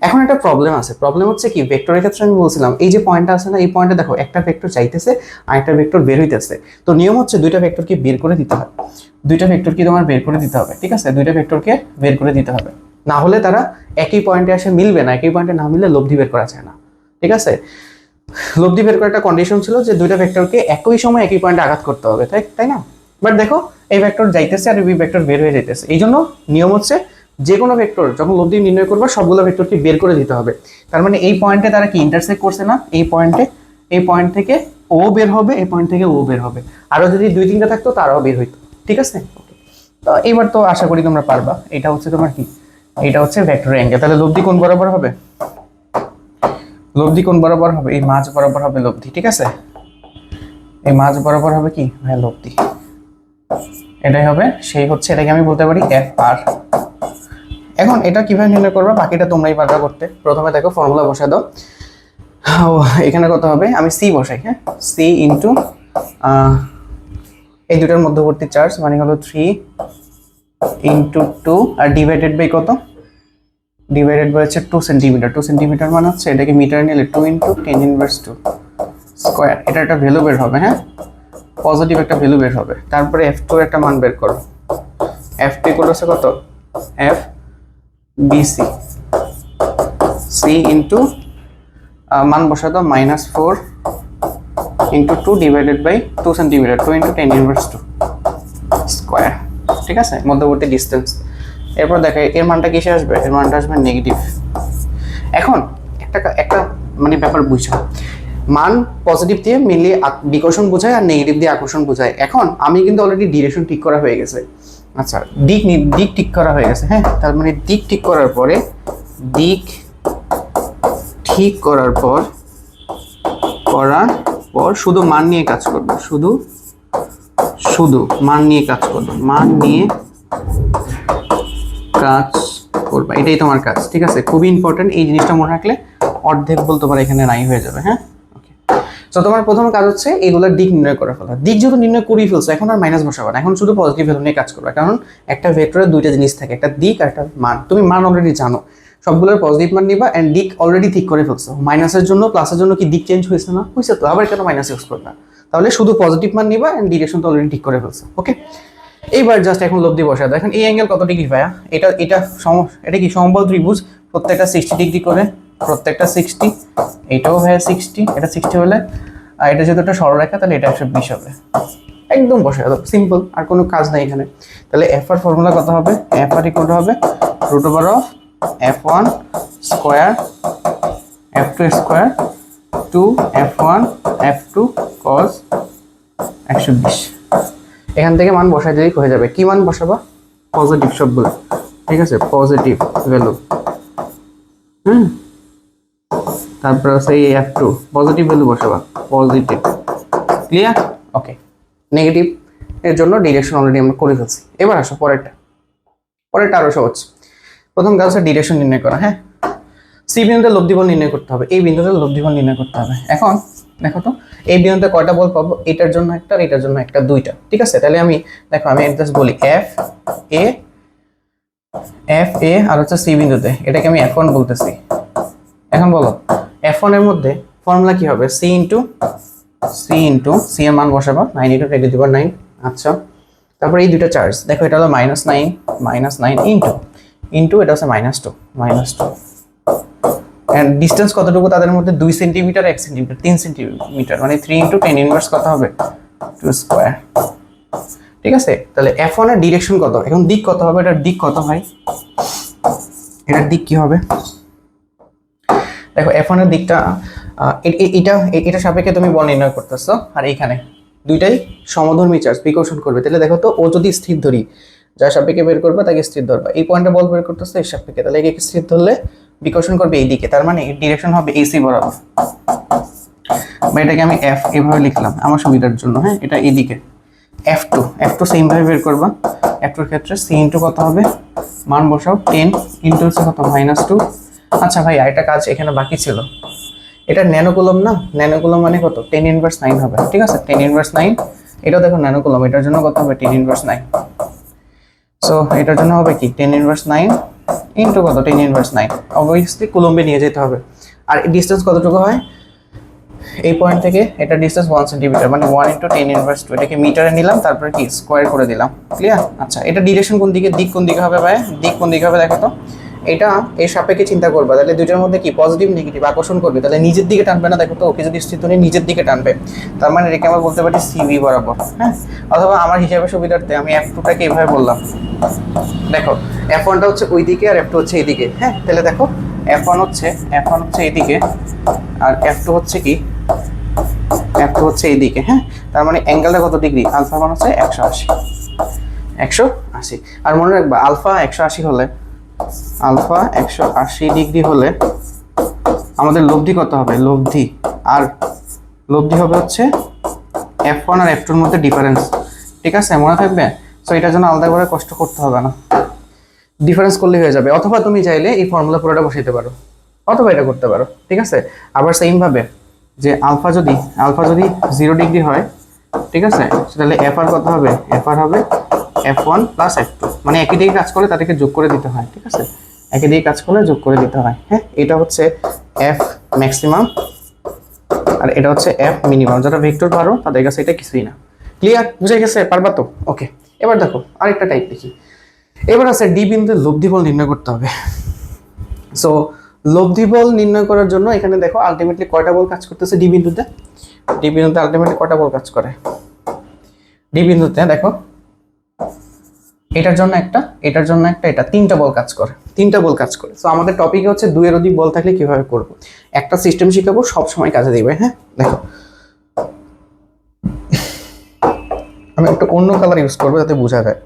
এখন একটা প্রবলেম আছে। প্রবলেম হচ্ছে কি, ভেক্টরের ক্ষেত্রে আমি বলছিলাম এই যে পয়েন্টটা আছে না, এই পয়েন্টে দেখো একটা ভেক্টর চাইতেছে আর একটা ভেক্টর বের হইতেছে। তো নিয়ম হচ্ছে দুইটা ভেক্টরকে বের করে দিতে হবে। দুইটা ভেক্টর কি তোমার বের করে দিতে হবে, ঠিক আছে? দুইটা ভেক্টরকে বের করে দিতে হবে, না হলে তারা একই পয়েন্টে এসে মিলবে না। একই পয়েন্টে না মিললে লব্ধি বের করা যায় না, ঠিক আছে? লব্ধি বের করার একটা কন্ডিশন ছিল যে দুইটা ভেক্টরকে একই সময় একই পয়েন্টে আঘাত করতে হবে, তাই না? বাট দেখো এই ভেক্টর যাইতেছে আর এই ভেক্টর বের হয়ে যাইতেছে। এই জন্য নিয়ম হচ্ছে যে কোনো ভেক্টর যখন লব্ধি নির্ণয় করবে সবগুলো ভেক্টরকে বের করে দিতে হবে। তার মানে এই পয়েন্টে তারা কি ইন্টারসেক্ট করছে না? এই পয়েন্ট থেকে ও বের হবে, এই পয়েন্ট থেকে ও বের হবে। আরো যদি 2-3টা থাকতো তারাও বের হইতো, ঠিক আছে? তো এবার তো আশা করি তোমরা পারবা। এটা হচ্ছে তোমার কি, এটা হচ্ছে ভেক্টর অ্যাঙ্গেল। তাহলে লব্ধি কোণ বরাবর হবে? লব্ধি কোণ বরাবর হবে? এই মাঝ বরাবর হবে লব্ধি, ঠিক আছে? এই মাঝ বরাবর হবে কি ভাই? লব্ধি। এটাই হবে, সেই হচ্ছে এটাকে আমি বলতে পারি FR। এখন এটা কিভাবে নির্ণয় করবে বাকিটা তোমরাই পারবা করতে। প্রথমে দেখো ফর্মুলা বসায় দাও। এখানে কত হবে? আমি C বসাই। হ্যাঁ, C ইন্টু এই দুটার মধ্যবর্তী চার্জ মানে হলো 3 ইন্টু 2 আর ডিভাইডেড বাই কত? ডিভাইডেড বাই হচ্ছে 2 সেন্টিমিটার। 2 সেন্টিমিটার মানে হচ্ছে এটাকে মিটার নিলে 2 ইন্টু 10 ইনভার্স 2 স্কোয়ার। এটা একটা ভ্যালু বের হবে। হ্যাঁ, পজিটিভ একটা ভ্যালু বের হবে। তারপরে F2 এর একটা মান বের করো। F2 হচ্ছে কত? FBC। C ইন্টু মান বসা দাও -4 into 2 divided by 2 centimetre, 2 into 10 inverse 2 square, ঠিক আছে? মধ্যবর্তী ডিস্টেন্স। এরপর দেখো এর মানটা কিসে আসবে? এর মানটা আসবে নেগেটিভ। এখন একটা মানে ব্যাপার বুঝছো, মান পজিটিভ দিয়ে মিলিয়ে বিকর্ষণ বোঝায় আর নেগেটিভ দিয়ে আকর্ষণ বোঝায়। এখন আমি কিন্তু অলরেডি ডিরেকশন ঠিক করা হয়ে গেছে। আচ্ছা, দিক ঠিক করা হয়ে গেছে। হ্যাঁ, তার মানে দিক ঠিক করার পরে দিক ঠিক করার পর শুধু মান নিয়ে কাজ করবে, শুধু মান নিয়ে কাজ করবে, মান নিয়ে কাজ করবে, এটাই তোমার কাজ। ঠিক আছে, খুবই ইম্পর্টেন্ট, এই জিনিসটা মনে রাখলে অর্ধেক বল তোমার এখানে নাই হয়ে যাবে। হ্যাঁ, ওকে। তো তোমার প্রথম কাজ হচ্ছে এইগুলোর দিক নির্ণয় করে ফেলা। দিক যেহেতু নির্ণয় করেই ফেলছো, এখন আর মাইনাস বসাবে না, এখন শুধু পজিটিভ ভ্যালু নিয়ে কাজ করবে। কারণ একটা ভেক্টরের দুইটা জিনিস থাকে, একটা দিক আর একটা মান। তুমি মান অলরেডি জানো, সবগুলোর পজিটিভ মান নিবা, এন্ড দিক অলরেডি ঠিক করে ফেলছো। মাইনাসের জন্য প্লাসের জন্য কি দিক চেঞ্জ হয়েছে না? হয়েছে তো, আবার কেন মাইনাস ইউজ করবে? তাহলে শুধু পজিটিভ মান নিবা, এন্ড ডিরেকশন তো অলরেডি ঠিক করে ফেলছো। ওকে, এইবার জাস্ট এখন লব্ধি বসা দাও। এখন এই অ্যাঙ্গেল কত ডিগ্রি ভাইয়া? এটা কি সমবাহু ত্রিভুজ, প্রত্যেকটা 60 ডিগ্রি করে, প্রত্যেকটা 60, এটাও ভাইয়া 60, এটা 60 হলে, আর এটা যেহেতু একটা সরলরেখা তাহলে এটা 120 হবে। একদম বসে দাও, সিম্পল, আর কোনো কাজ নাই এখানে। তাহলে এফ আর ফর্মুলা কত হবে? এফ আর ইকুয়াল টু হবে √f1 square f2 square 2 f1 f2 cos 120। এখান থেকে মান বসাই দিলেই হয়ে যাবে। কি মান বসাবা? পজিটিভ সবগুলো। ঠিক আছে, পজিটিভ ভ্যালু। তারপর আছে এই f2 পজিটিভ ভ্যালু বসাবা, পজিটিভ। ক্লিয়ার? ওকে। নেগেটিভ এর জন্য ডিরেকশন অলরেডি আমরা করে ফেলছি। এবার আসো পরেরটা আরো সহজ। প্রথম কাজ হচ্ছে ডিরেকশন নির্ণয় করা। হ্যাঁ, সি বিন্দুতে লব্ধি বল নির্ণয় করতে হবে, এই বিন্দুতে লব্ধি বল নির্ণয় করতে হবে। এখন দেখো তো এই বিন্দুতে কয়টা বল পাবো? এটার জন্য একটা আর এটার জন্য একটা, দুইটা। ঠিক আছে, তাহলে আমি দেখো আমি জাস্ট বলি এফ এ আর হচ্ছে সি বিন্দুতে, এটাকে আমি F1 বলতেছি। এখন বলো F1 এর মধ্যে ফর্মুলা কি হবে? সি এর মান বসাবা 9 × 10⁹। আচ্ছা, তারপর এই দুইটা চার্জ দেখো, এটা হলো -9 ইনটু এটা হচ্ছে -2 এন্ড ডিসটেন্স কতটুকু তাদের মধ্যে? 2 সেন্টিমিটার 1 সেন্টিমিটার 3 সেন্টিমিটার, মানে 3 × 10⁻⁻ কত হবে? 2 স্কয়ার। ঠিক আছে, তাহলে F1 এর ডিরেকশন কত? এখন দিক কত হবে? এটার দিক কত ভাই? এটার দিক কি হবে? দেখো F1 এর দিকটা এটা সাপেক্ষে তুমি বল নির্ণয় করতেছো, আর এইখানে দুইটাই সমধর্মী চার্জ বিকর্ষণ করবে। তাহলে দেখো তো, ও যদি স্থির ধরি, যার সাপেক্ষে বের করবা তাকে স্থির ধরবা। এই পয়েন্টে বল বের করতেছো এর সাপেক্ষে, তাহলে একে স্থির ধরলে বিকর্ষণ করবে এই দিকে, তার মানে এর ডিরেকশন হবে AC বরাবর। বা এটাকে আমি F এভাবে লিখলাম আমার সুবিধার জন্য। হ্যাঁ, এটা এদিকে। F2 সেম ভাবে বের করবা। F2 এর ক্ষেত্রে C ইনটু কত হবে? মান বসাও, 10 ইনটু হচ্ছে কত? -2। আচ্ছা ভাই, আরেকটা কাজ এখানে বাকি ছিল, এটা ন্যানোকুলম না? ন্যানোকুলম মানে কত? 10⁻9 হবে। ঠিক আছে, 10⁻9, এটাও দেখো ন্যানোকুলম, এটার জন্য কত হবে? 10⁻9। সো এটার জন্য হবে কি? 10⁻9 ইনটু কত? 10⁻9। অবভিয়াসলি কুলম্বে নিয়ে যেতে হবে। আর ডিসটেন্স কতটুকু হয়? এই পয়েন্ট থেকে এটা ডিসটেন্স 1 সেন্টিমিটার, মানে 1 × 10⁻²। এটাকে মিটারে নিলাম, তারপরে কি স্কয়ার করে দিলাম। ক্লিয়ার? আচ্ছা, এটা ডিরেকশন কোন দিকে? দিক কোন দিকে হবে ভাই? দিক কোন দিকে হবে দেখো তো। এটা এর সাপেক্ষে চিন্তা করবা, তাহলে দুইটার মধ্যে কি পজিটিভ নেগেটিভ আকর্ষণ করবে, তাহলে নিজের দিকে টানবে না। দেখো তো, ওকে যদি স্থির ধরি নিজের দিকে টানবে, তার মানে এটাকে আমরা বলতে পারি CV বরাবর। হ্যাঁ, অথবা আমার হিসাবে সুবিধার্থে আমি F2টাকে এইভাবে বললাম। দেখো F1টা হচ্ছে ওই দিকে আর F2 হচ্ছে এইদিকে। হ্যাঁ, তাহলে দেখো F1 হচ্ছে এইদিকে, আর F2 হচ্ছে কি? F2 হচ্ছে এইদিকে। হ্যাঁ, তার মানে অ্যাঙ্গেলটা কত ডিগ্রি? আলফা মান হচ্ছে 180। আর মনে রাখবা, আলফা 180 ডিগ্রি হলে আমাদের লব্ধি কত হবে? লব্ধি হবে হচ্ছে F1 আর F2 এর মধ্যে ডিফারেন্স। ঠিক আছে, মনে থাকবে। সো এটার জন্য আলাদা করে কষ্ট করতে হবে না, ডিফারেন্স করলে হয়ে যাবে। অথবা তুমি চাইলে এই ফর্মুলা পুরোটা বসাইতে পারো, অথবা এটা করতে পারো। ঠিক আছে, আবার সেম ভাবে যে আলফা যদি 0 ডিগ্রি হয়, ঠিক আছে, তাহলে FR কত হবে? FR হবে F1 + F2, মানে একই দিকে কাজ করলে তাদেরকে যোগ করে দিতে হয়। ঠিক আছে, একই দিকে কাজ করলে যোগ করে দিতে হয়। হ্যাঁ, এটা হচ্ছে F ম্যাক্সিমাম আর এটা হচ্ছে F মিনিমাম। যারা ভেক্টর পারো তাদের কাছে এটা কিছুই না। ক্লিয়ার? বুঝে গেছে? পারবা তো? ওকে। এবার দেখো আরেকটা টাইপ দেখি। এবার আছে ডি বিন্দুতে লব্ধি বল নির্ণয় করতে হবে। সো লব্ধি বল নির্ণয় করার জন্য এখানে দেখো আলটিমেটলি কয়টা বল কাজ করতেছে ডি বিন্দুতে? আলটিমেটলি কয়টা বল কাজ করে ডি বিন্দুতে? দেখো এটার জন্য একটা, এটার জন্য একটা, এটা তিনটা বল কাজ করে। সো আমাদের টপিকে হচ্ছে 2 এর অধিক বল থাকলে কিভাবে করব, একটা সিস্টেম শিখাবো, সব সময় কাজে দিবে। হ্যাঁ, দেখো আমি একটা অন্য কালার ইউজ করবো যাতে বোঝা যায়।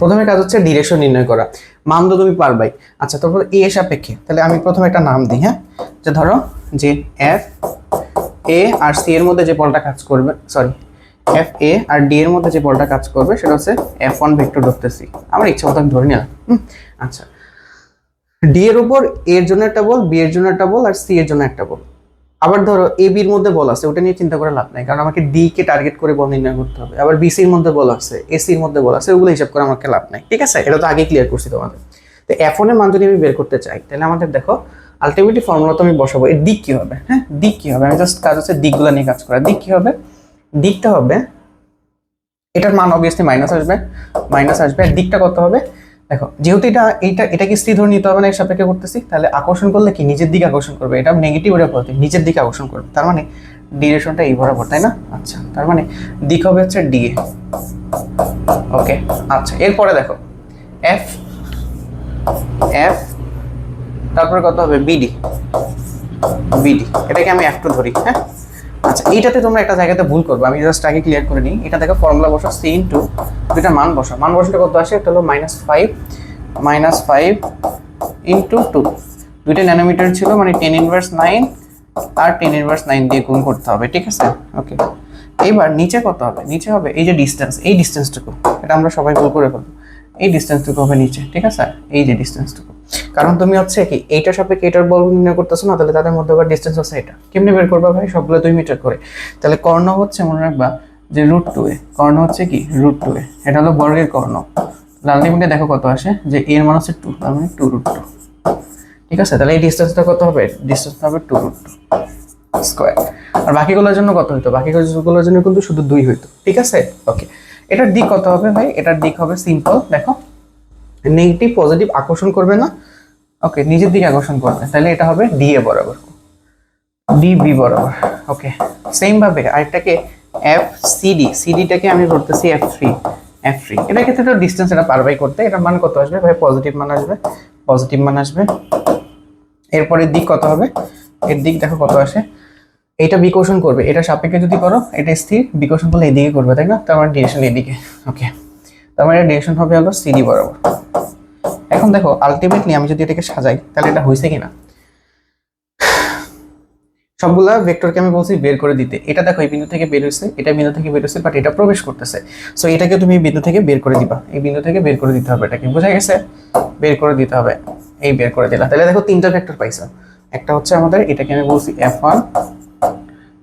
প্রথমে কাজ হচ্ছে ডিরেকশন নির্ণয় করা, মান তো তুমি পারবাই। আচ্ছা, তারপর এ সাপেক্ষে তাহলে আমি প্রথমে একটা নাম দিই, হ্যাঁ, যে ধরো যে এফ এ আর সি এর মধ্যে যে বলটা কাজ করবে, sorry F A R D এর মধ্যে যে বলটা কাজ করবে সেটা হচ্ছে F1 ভেক্টর ধরতেছি, আমার ইচ্ছা মতো আমি ধরে নিলাম। আচ্ছা, ডি এর উপর এর জন্য একটা বল, বি এর জন্য একটা বল আর সি এর জন্য একটা বল। আবার ধরো এ বির মধ্যে বল আছে, ওটা নিয়ে চিন্তা করে লাভ নাই, কারণ আমাকে ডি কে টার্গেট করে বল নির্ণয় করতে হবে। আবার বি সির মধ্যে বল আছে, এ সির মধ্যে বল আছে, ওগুলো হিসাব করে আমাকে লাভ নাই। ঠিক আছে, এটা তো আগে ক্লিয়ার করছি তোমাদের। তো F1 এর মান যদি আমি বের করতে চাই তাহলে আমাদের দেখো আলটিমেটলি ফর্মুলা তো আমি বসাবো, এর দিক কি হবে, হ্যাঁ দিক কি হবে, আমি জাস্ট কাজ হচ্ছে দিকগুলো নিয়ে কাজ করা। দিক কি হবে, দিকটা হবে এটার মান অবভিয়াসলি মাইনাস আসবে, আর দিকটা কত হবে দেখো, যেহেতু এটাকে স্থির ধরে নিতে হবে না, এর সাপেক্ষে করতেছি, তাহলে আকর্ষণ করলে কি নিচের দিকে আকর্ষণ করবে, এটা নেগেটিভ, ওটা পজিটিভ, নিচের দিকে আকর্ষণ করবে, তার মানে ডিরেকশনটা এই বরাবর, তাই না? আচ্ছা, তার মানে দিক হবে হচ্ছে ডিএ। ওকে, আচ্ছা, এরপরে দেখো এফ এফ তারপরে কত হবে বিডি, এটাকে আমি F2 ধরি, হ্যাঁ। আচ্ছা, এইটাতে তোমরা একটা জায়গাতে ভুল করবে, আমি জাস্ট আগে ক্লিয়ার করে নিই। এটা দেখো ফর্মুলা বসো, সি ইন্টু দুইটা মান বসো, মান বসলে কত আসে, এটা হলো -5 ইন্টু 2, দুইটা ন্যানোমিটার ছিল, মানে 10⁻9 আর 10⁻9 দিয়ে গুণ করতে হবে। ঠিক আছে, ওকে। এইবার নিচে কত হবে, নিচে হবে এই যে ডিস্টেন্স, এই ডিস্টেন্সটুকু, এটা আমরা সবাই ভুল করে ফেলবো, এই ডিস্টেন্সটুকু হবে নিচে। ঠিক আছে, এই যে ডিস্টেন্সটুকু, কারণ তুমি হচ্ছে কি এইটার সাপেক্ষে এটার বল নির্ণয় করতেছো না, তাহলে তাদের মধ্যে ডিস্টেন্স হচ্ছে এটা, কেমনে বের করবা ভাই, সবগুলো 2 মিটার করে। তাহলে কর্ণ হচ্ছে মনে রাখবা যে √2a, কর্ণ হচ্ছে কি √2a, এটা হলো বর্গের কর্ণ। আলটিমেটলি দেখো কত আসে, যে a এর মান হচ্ছে 2, তার মানে 2√2। ঠিক আছে, তাহলে এই ডিস্টেন্সটা কত হবে, ডিস্টেন্সটা হবে 2√2 স্কয়ার। আর বাকিগুলোর জন্য কত হইতো, বাকিগুলোর জন্য কিন্তু শুধু 2 হইতো। ঠিক আছে, ওকে। এটার দিক কত হবে ভাই, এটার দিক হবে সিম্পল, দেখো নেগেটিভ পজিটিভ আকর্ষণ করবে না, ওকে, নিজের দিকে আকর্ষণ করবে, তাহলে এটা হবে ডিএ বরাবর, ডিবি বরাবর। ওকে, সেম ভাবে আরেকটাকে সিডিটাকে আমি ধরতেছি F3, এটার ক্ষেত্রে তো ডিসটেন্স এটা পারবাই করতে, এটার মান কত আসবে ভাই, পজিটিভ মান আসবে। এরপরে দিক কত হবে, এর দিক দেখো কত আসে, এটা বিকর্ষণ করবে, এটা সাপেক্ষে যদি করো এটা স্থির, বিকর্ষণ করলে এদিকে করবে, তাই না? তার মানে ডিরেকশন এদিকে। ওকে, তার মানে ডিরেকশন হবে হলো সিডি বরাবর। এখন দেখো আলটিমেটলি আমি যদি এটাকে সাজাই তাহলে এটা হয়েছে কিনা, সবগুলা ভেক্টরকে আমি বলছি বের করে দিতে। এটা দেখো এই বিন্দু থেকে বের হয়েছে, এটা বিন্দু থেকে বের হয়েছে, বাট এটা প্রবেশ করতেছে, সো এটাকে তুমি বিন্দু থেকে বের করে দিবা, এই বিন্দু থেকে বের করে দিতে হবে, এটাকে বোঝা গেছে, বের করে দিতে হবে, এই বের করে দিলা। তাহলে দেখো তিনটা ভেক্টর পাইছো, একটা হচ্ছে আমাদের এটাকে আমি বলছি F1,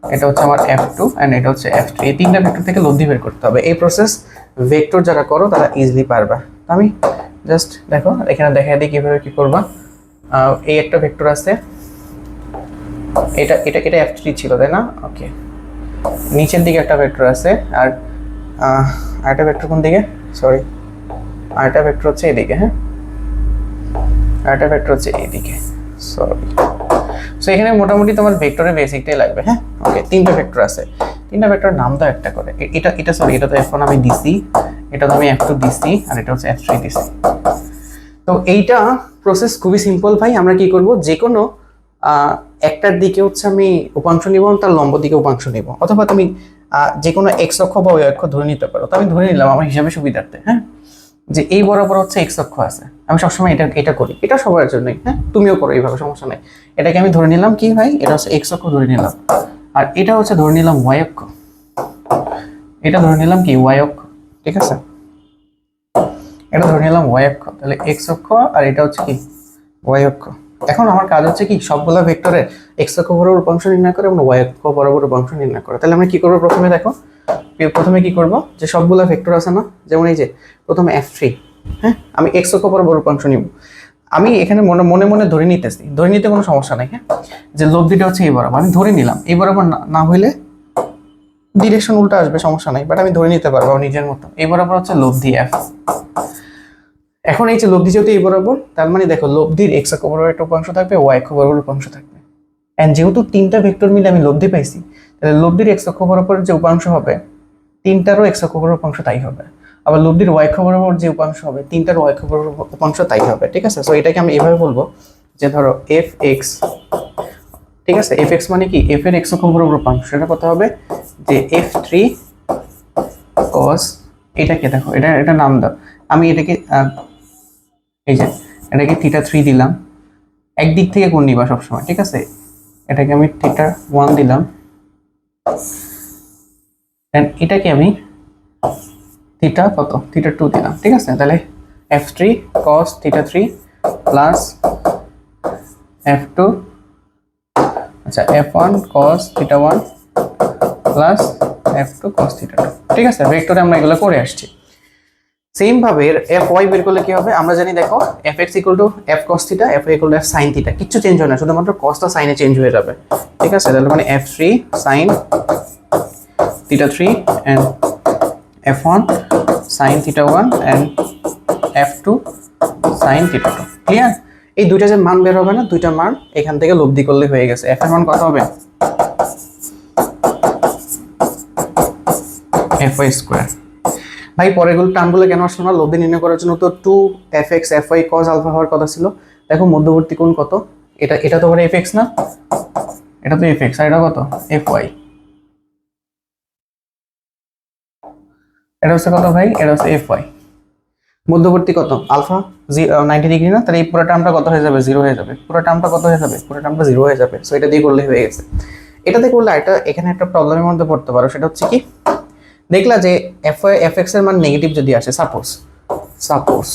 এটা হচ্ছে আমার F2 এন্ড এটা হচ্ছে F3, এই তিনটা ভেক্টর থেকে লব্ধি বের করতে হবে। এই প্রসেস ভেক্টর যারা করো তারা ইজিলি পারবা। আমি জাস্ট দেখো এখানে দেখাই দিই কিভাবে কি করবা। এই একটা ভেক্টর আছে, এটা এটা এটা F3 ছিল, তাই না? ওকে, নিচের দিকে একটা ভেক্টর আছে, আর আরেকটা ভেক্টর কোন দিকে, সরি, আরেকটা ভেক্টর হচ্ছে এদিকে, হ্যাঁ, আরেকটা ভেক্টর হচ্ছে এইদিকে, সরি। সো এখানে মোটামুটি তোমার ভেক্টরের বেসিকটাই লাগবে, হ্যাঁ। ওকে, তিনটা ভেক্টর আছে, তিনটা ভেক্টর নাম দাও একটা করে। এটা সরি, এটা তো F1 আমি দিছি, এটা তো আমি F2 দিছি, আর এটা হচ্ছে F3 দিছি। তো এইটা প্রসেস খুবই সিম্পল ভাই। আমরা কি করব, যে কোনো একটার দিকে হচ্ছে আমি উপাংশ নিব, তার লম্ব দিকে উপাংশ নিব, অথবা তুমি যে কোনো x অক্ষ বা y অক্ষ ধরে নিতে পারো। তো আমি ধরে নিলাম আমার হিসাবে সুবিধার্থে, হ্যাঁ, যে এই বরাবর হচ্ছে x অক্ষ আছে। আমি সবসময় এটা করি, এটা সবার জন্যই, হ্যাঁ, তুমিও করো এইভাবে, সমস্যা নাই। এটাকে আমি ধরে নিলাম কি ভাই, এটা হচ্ছে x অক্ষ ধরে নিলাম, আর এটা হচ্ছে ধরে নিলাম y অক্ষ, এটা ধরে নিলাম কি y অক্ষ। ঠিক আছে, এটা ধরে নিলাম y অক্ষ, তাহলে x অক্ষ, আর এটা হচ্ছে কি y অক্ষ। এখন আমার কাজ হচ্ছে কি সবগুলা ভেক্টরের x অক্ষ বরাবর উপাংশ নির্ণয় করে এবং y অক্ষ বরাবর উপাংশ নির্ণয় করে। তাহলে আমরা কি করব, প্রথমে কি করব, যে সবগুলা ভেক্টর আছে না, যেমন এই যে প্রথমে F3, হ্যাঁ, আমি x অক্ষ বরাবর উপাংশ নিব। আমি এখানে মনে মনে ধরে নিতেছি, ধরে নিতে কোনো সমস্যা নাই, হ্যাঁ, যে লব্ধিটা হচ্ছে এই বরাবর, আমি ধরে নিলাম। এই বরাবর না হইলে ডিরেকশন উল্টা আসবে, সমস্যা নাই, বাট আমি ধরে নিতে পারবো নিজের মতো। এই বরাবর হচ্ছে লব্ধি F। এখন এই যে লব্ধি যেহেতু এই বরাবর, তার মানে দেখো লব্ধির x অক্ষ বরাবর একটা উপাংশ থাকবে, y অক্ষ বরাবর উপাংশ থাকবে। এন্ড যেহেতু তিনটা ভেক্টর মিলে আমি লব্ধি পাইছি, তাহলে লব্ধির x অক্ষ বরাবর যে উপাংশ হবে, তিনটারও x অক্ষ বরাবর উপাংশ তাই হবে। আবার লব্ধির y অক্ষ বরাবর যে উপাংশ হবে, তিনটারও y অক্ষ বরাবর উপাংশ তাই হবে। ঠিক আছে, সো এটাকে আমি এভাবে বলবো যে ধরো fx, ঠিক আছে, fx মানে কি, f এর x অক্ষ বরাবর উপাংশ, সেটা কত হবে যে f3 cos এটাকে দেখো, এটা নাম দাও। আমি এটাকে এই যে এটাকে θ3 দিলাম। একদিক থেকে কোণ নিবা সবসময়, ঠিক আছে? এটাকে আমি θ1 দিলাম, দেন এটাকে আমি কত θ2 দিলাম, ঠিক আছে? তাহলে f3 cos θ3 প্লাস f2, আচ্ছা f1 cos θ1 plus f2 cos θ2, ঠিক আছে? ভেক্টরে আমরা এগুলো করে আসছি। সেম ভাবে fy বের করলে কি হবে আমরা জানি, দেখো fx f cos θ, fy f sin θ, কিছু চেঞ্জ হয় না, শুধুমাত্র cosটা সাইনে চেঞ্জ হয়ে যাবে, ঠিক আছে? তাহলে মানে f3 sin θ3 and f1 sin θ1 and f2 sin θ2, clear? এই দুইটা যে মান বের হবে না, দুইটা মান এখান থেকে লব্ধি করলে হয়ে গেছে। f এর মান কত হবে? fy square. ভাই পরেরগুলো টার্মগুলো কেন আসলো না? লব্ধি নির্ণয় করার জন্য তো 2fx fy cos আলফা হওয়ার কথা ছিল। দেখো মধ্যবর্তী কোণ কত? এটা তো আবার fx না, এটা তো fx, আর এটা কত? fy। এটা হচ্ছে কত ভাই? এটা হচ্ছে fy। মধ্যবর্তী কত? আলফা 90 ডিগ্রি না? তাহলে এই পুরো টার্মটা কত হয়ে যাবে? 0 হয়ে যাবে। পুরো টার্মটা কত হয়ে যাবে? পুরো টার্মটা 0 হয়ে যাবে। সো এটা দিয়ে করলে হয়ে গেছে। এটাতে করলে এটা এখানে একটা প্রবলেমের মধ্যে পড়তে পারো, সেটা হচ্ছে কি, দেখলা যে fy fx এর মান নেগেটিভ যদি আসে, সাপোজ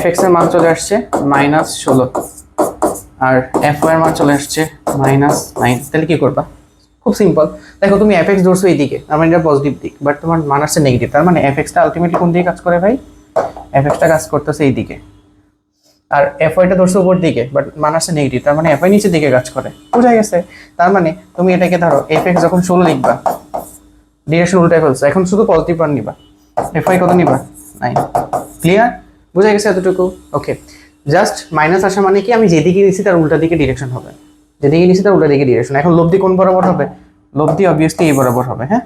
fx এর মান চলে আসছে -16 আর fy এর মান চলে আসছে -9, তাহলে কি করবা? খুব সিম্পল। দেখো তুমি fx ধরছো এইদিকে, তার মানে এটা পজিটিভ দিক, বাট তোমার মান আসছে নেগেটিভ, তার মানে fx টা আলটিমেটলি কোন দিকে কাজ করে ভাই? fx টা কাজ করতেছে এইদিকে। আর fy টা ধরছো উপর দিকে, বাট মান আসছে নেগেটিভ, তার মানে fy নিচের দিকে কাজ করে। বোঝা গেছে? তার মানে তুমি এটাকে ধরো fx যখন 16 লিখবা, ডিরেকশন উল্টায় ফেলছো, এখন শুধু পজিটিভ মান নিবা, fy কত নিবা? 9। ক্লিয়ার? বোঝা গেছে এতটুকু? ওকে। জাস্ট মাইনাস আসা মানে কি, আমি যেদিকে নিছি তার উল্টা দিকে ডিরেকশন হবে, যেদিকে নিছি তার উল্টা দিকে ডিরেকশন। এখন লব্ধি কোন বরাবর হবে? লব্ধি অবভিয়াসলি এই বরাবর হবে, হ্যাঁ?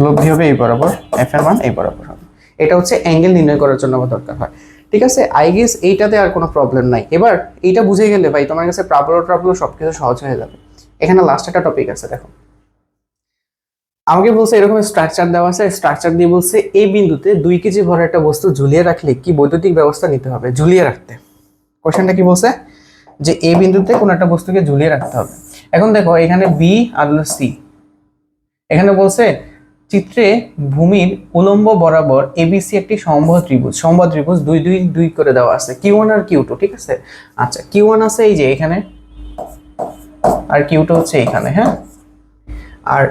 লব্ধি হবে এই বরাবর, f এর মান এই বরাবর হবে। এটা হচ্ছে অ্যাঙ্গেল নির্ণয় করার জন্য আমার দরকার হয়, ঠিক আছে? আই গেস এইটাতে আর কোনো প্রবলেম নাই। এবার এইটা বুঝে গেলে ভাই তোমার কাছে প্রাবলো সবকিছু সহজ হয়ে যাবে। এখানে লাস্ট একটা টপিক আছে, দেখো আমাকে বলছে এরকম স্ট্রাকচার দেওয়া আছে, স্ট্রাকচার দিয়ে বলছে এই বিন্দুতে 2 কেজি ভরের একটা বস্তু ঝুলিয়ে রাখলে কি বৈদ্যুতিক ব্যবস্থা নিতে হবে? ঝুলিয়ে রাখতে কোশ্চেনটা কি বলছে, যে এই বিন্দুতে কোন একটা বস্তুকে ঝুলিয়ে রাখতে হবে। এখন দেখো এখানে বি আর সি, এখানে বলছে চিত্রে ভূমির উলম্ব বরাবর এবিসি একটি সমবাহু ত্রিভুজ 2 2 2 করে দেওয়া আছে, Q1 আর Q2, ঠিক আছে? আচ্ছা Q1 আছে এই যে এখানে, আর Q2 হচ্ছে এখানে, হ্যাঁ? আর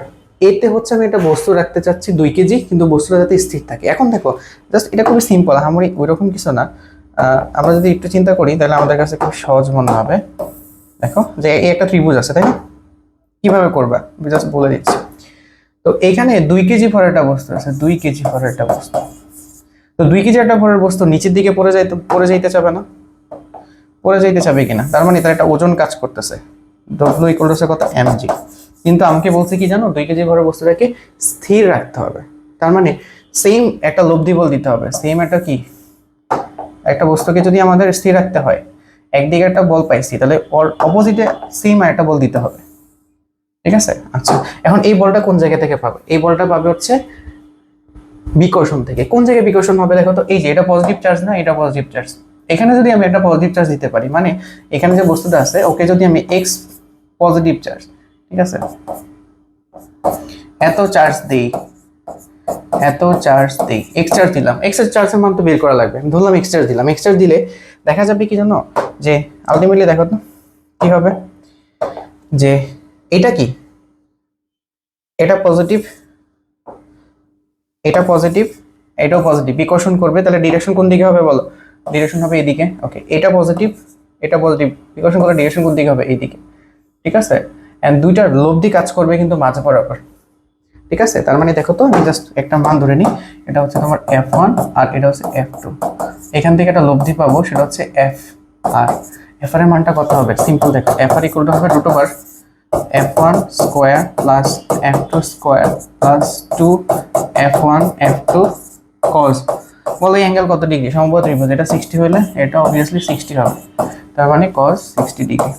এতে হচ্ছে আমি একটা বস্তু রাখতে চাচ্ছি 2 কেজি, কিন্তু বস্তুটা যাতে স্থির থাকে। এখন দেখো জাস্ট এটা খুবই সিম্পল, আমার ওইরকম কিছু না। আমরা যদি একটু চিন্তা করি তাহলে আমাদের কাছে খুব সহজ মনে হবে। দেখো যে এই একটা ত্রিভুজ আছে, তাই না? কিভাবে করবা জাস্ট বলে দিচ্ছি। তো এখানে 2 কেজি ভরের একটা বস্তু আছে, 2 কেজি ভরের একটা বস্তু। তো 2 কেজি একটা ভরের বস্তু নিচের দিকে পড়ে যাইতে চাবে না? পড়ে যাইতে চাবে কিনা? তার মানে তার একটা ওজন কাজ করতেছে, W = কত? mg। কিন্তু আমাকে বলছে কি জানো, 2 কেজি ভরের বস্তুটাকে স্থির রাখতে হবে। তার মানে সেম একটা লব্ধি বল দিতে হবে, সেম একটা কি, একটা বস্তুকে যদি আমাদের স্থির রাখতে হয়, একদিকে একটা বল পাইছি, তাহলে অপোজিটে সেম একটা বল দিতে হবে, ঠিক আছে? আচ্ছা এখন এই বলটা কোন জায়গা থেকে পাবে? এই বলটা পাবে হচ্ছে বিকর্ষণ থেকে। কোন জায়গায় বিকর্ষণ হবে দেখো তো, এই যে এটা পজিটিভ চার্জ না, এটা পজিটিভ চার্জ। এখানে যদি আমি একটা পজিটিভ চার্জ দিতে পারি, মানে এখানে যে বস্তুটা আছে ওকে যদি আমি এক্স পজিটিভ চার্জ, ঠিক আছে, এত চার্জ দেই, এক্স চার্জ দিলাম, এক্স এর চার্জের মান তো বের করা লাগবে, আমি ধরলাম এক্স চার্জ দিলাম। এক্স চার্জ দিলে দেখা যাবে কি জানো, যে আলটিমেটলি দেখো তো কি হবে, যে এটা কি, এটা পজিটিভ, এটা পজিটিভ, এটাও পজিটিভ, বিকর্ষণ করবে, তাহলে ডিরেকশন কোন দিকে হবে বলো? ডিরেকশন হবে এইদিকে। ওকে, এটা পজিটিভ, এটা পজিটিভ, বিকর্ষণ করলে ডিরেকশন কোন দিকে হবে? এইদিকে, ঠিক আছে? এন্ড দুইটার লব্ধি কাজ করবে কিন্তু মাঝ বরাবর, ঠিক আছে? তার মানে দেখো তো আমি জাস্ট একটা মান ধরে নিই, এটা হচ্ছে তোমার f1 আর এটা হচ্ছে f2, এখান থেকে একটা লব্ধি পাবো, সেটা হচ্ছে f। আর f এর মানটা কত হবে? সিম্পল দেখো, f r = হবে √f1 square plus f2 square plus 2 f1 f2 cos। বলো এই অ্যাঙ্গেল কত ডিগ্রি? সমবাহু ত্রিভুজ, এটা 60 হলে এটা অবভিয়াসলি 60 হবে, তার মানে cos 60 ডিগ্রি,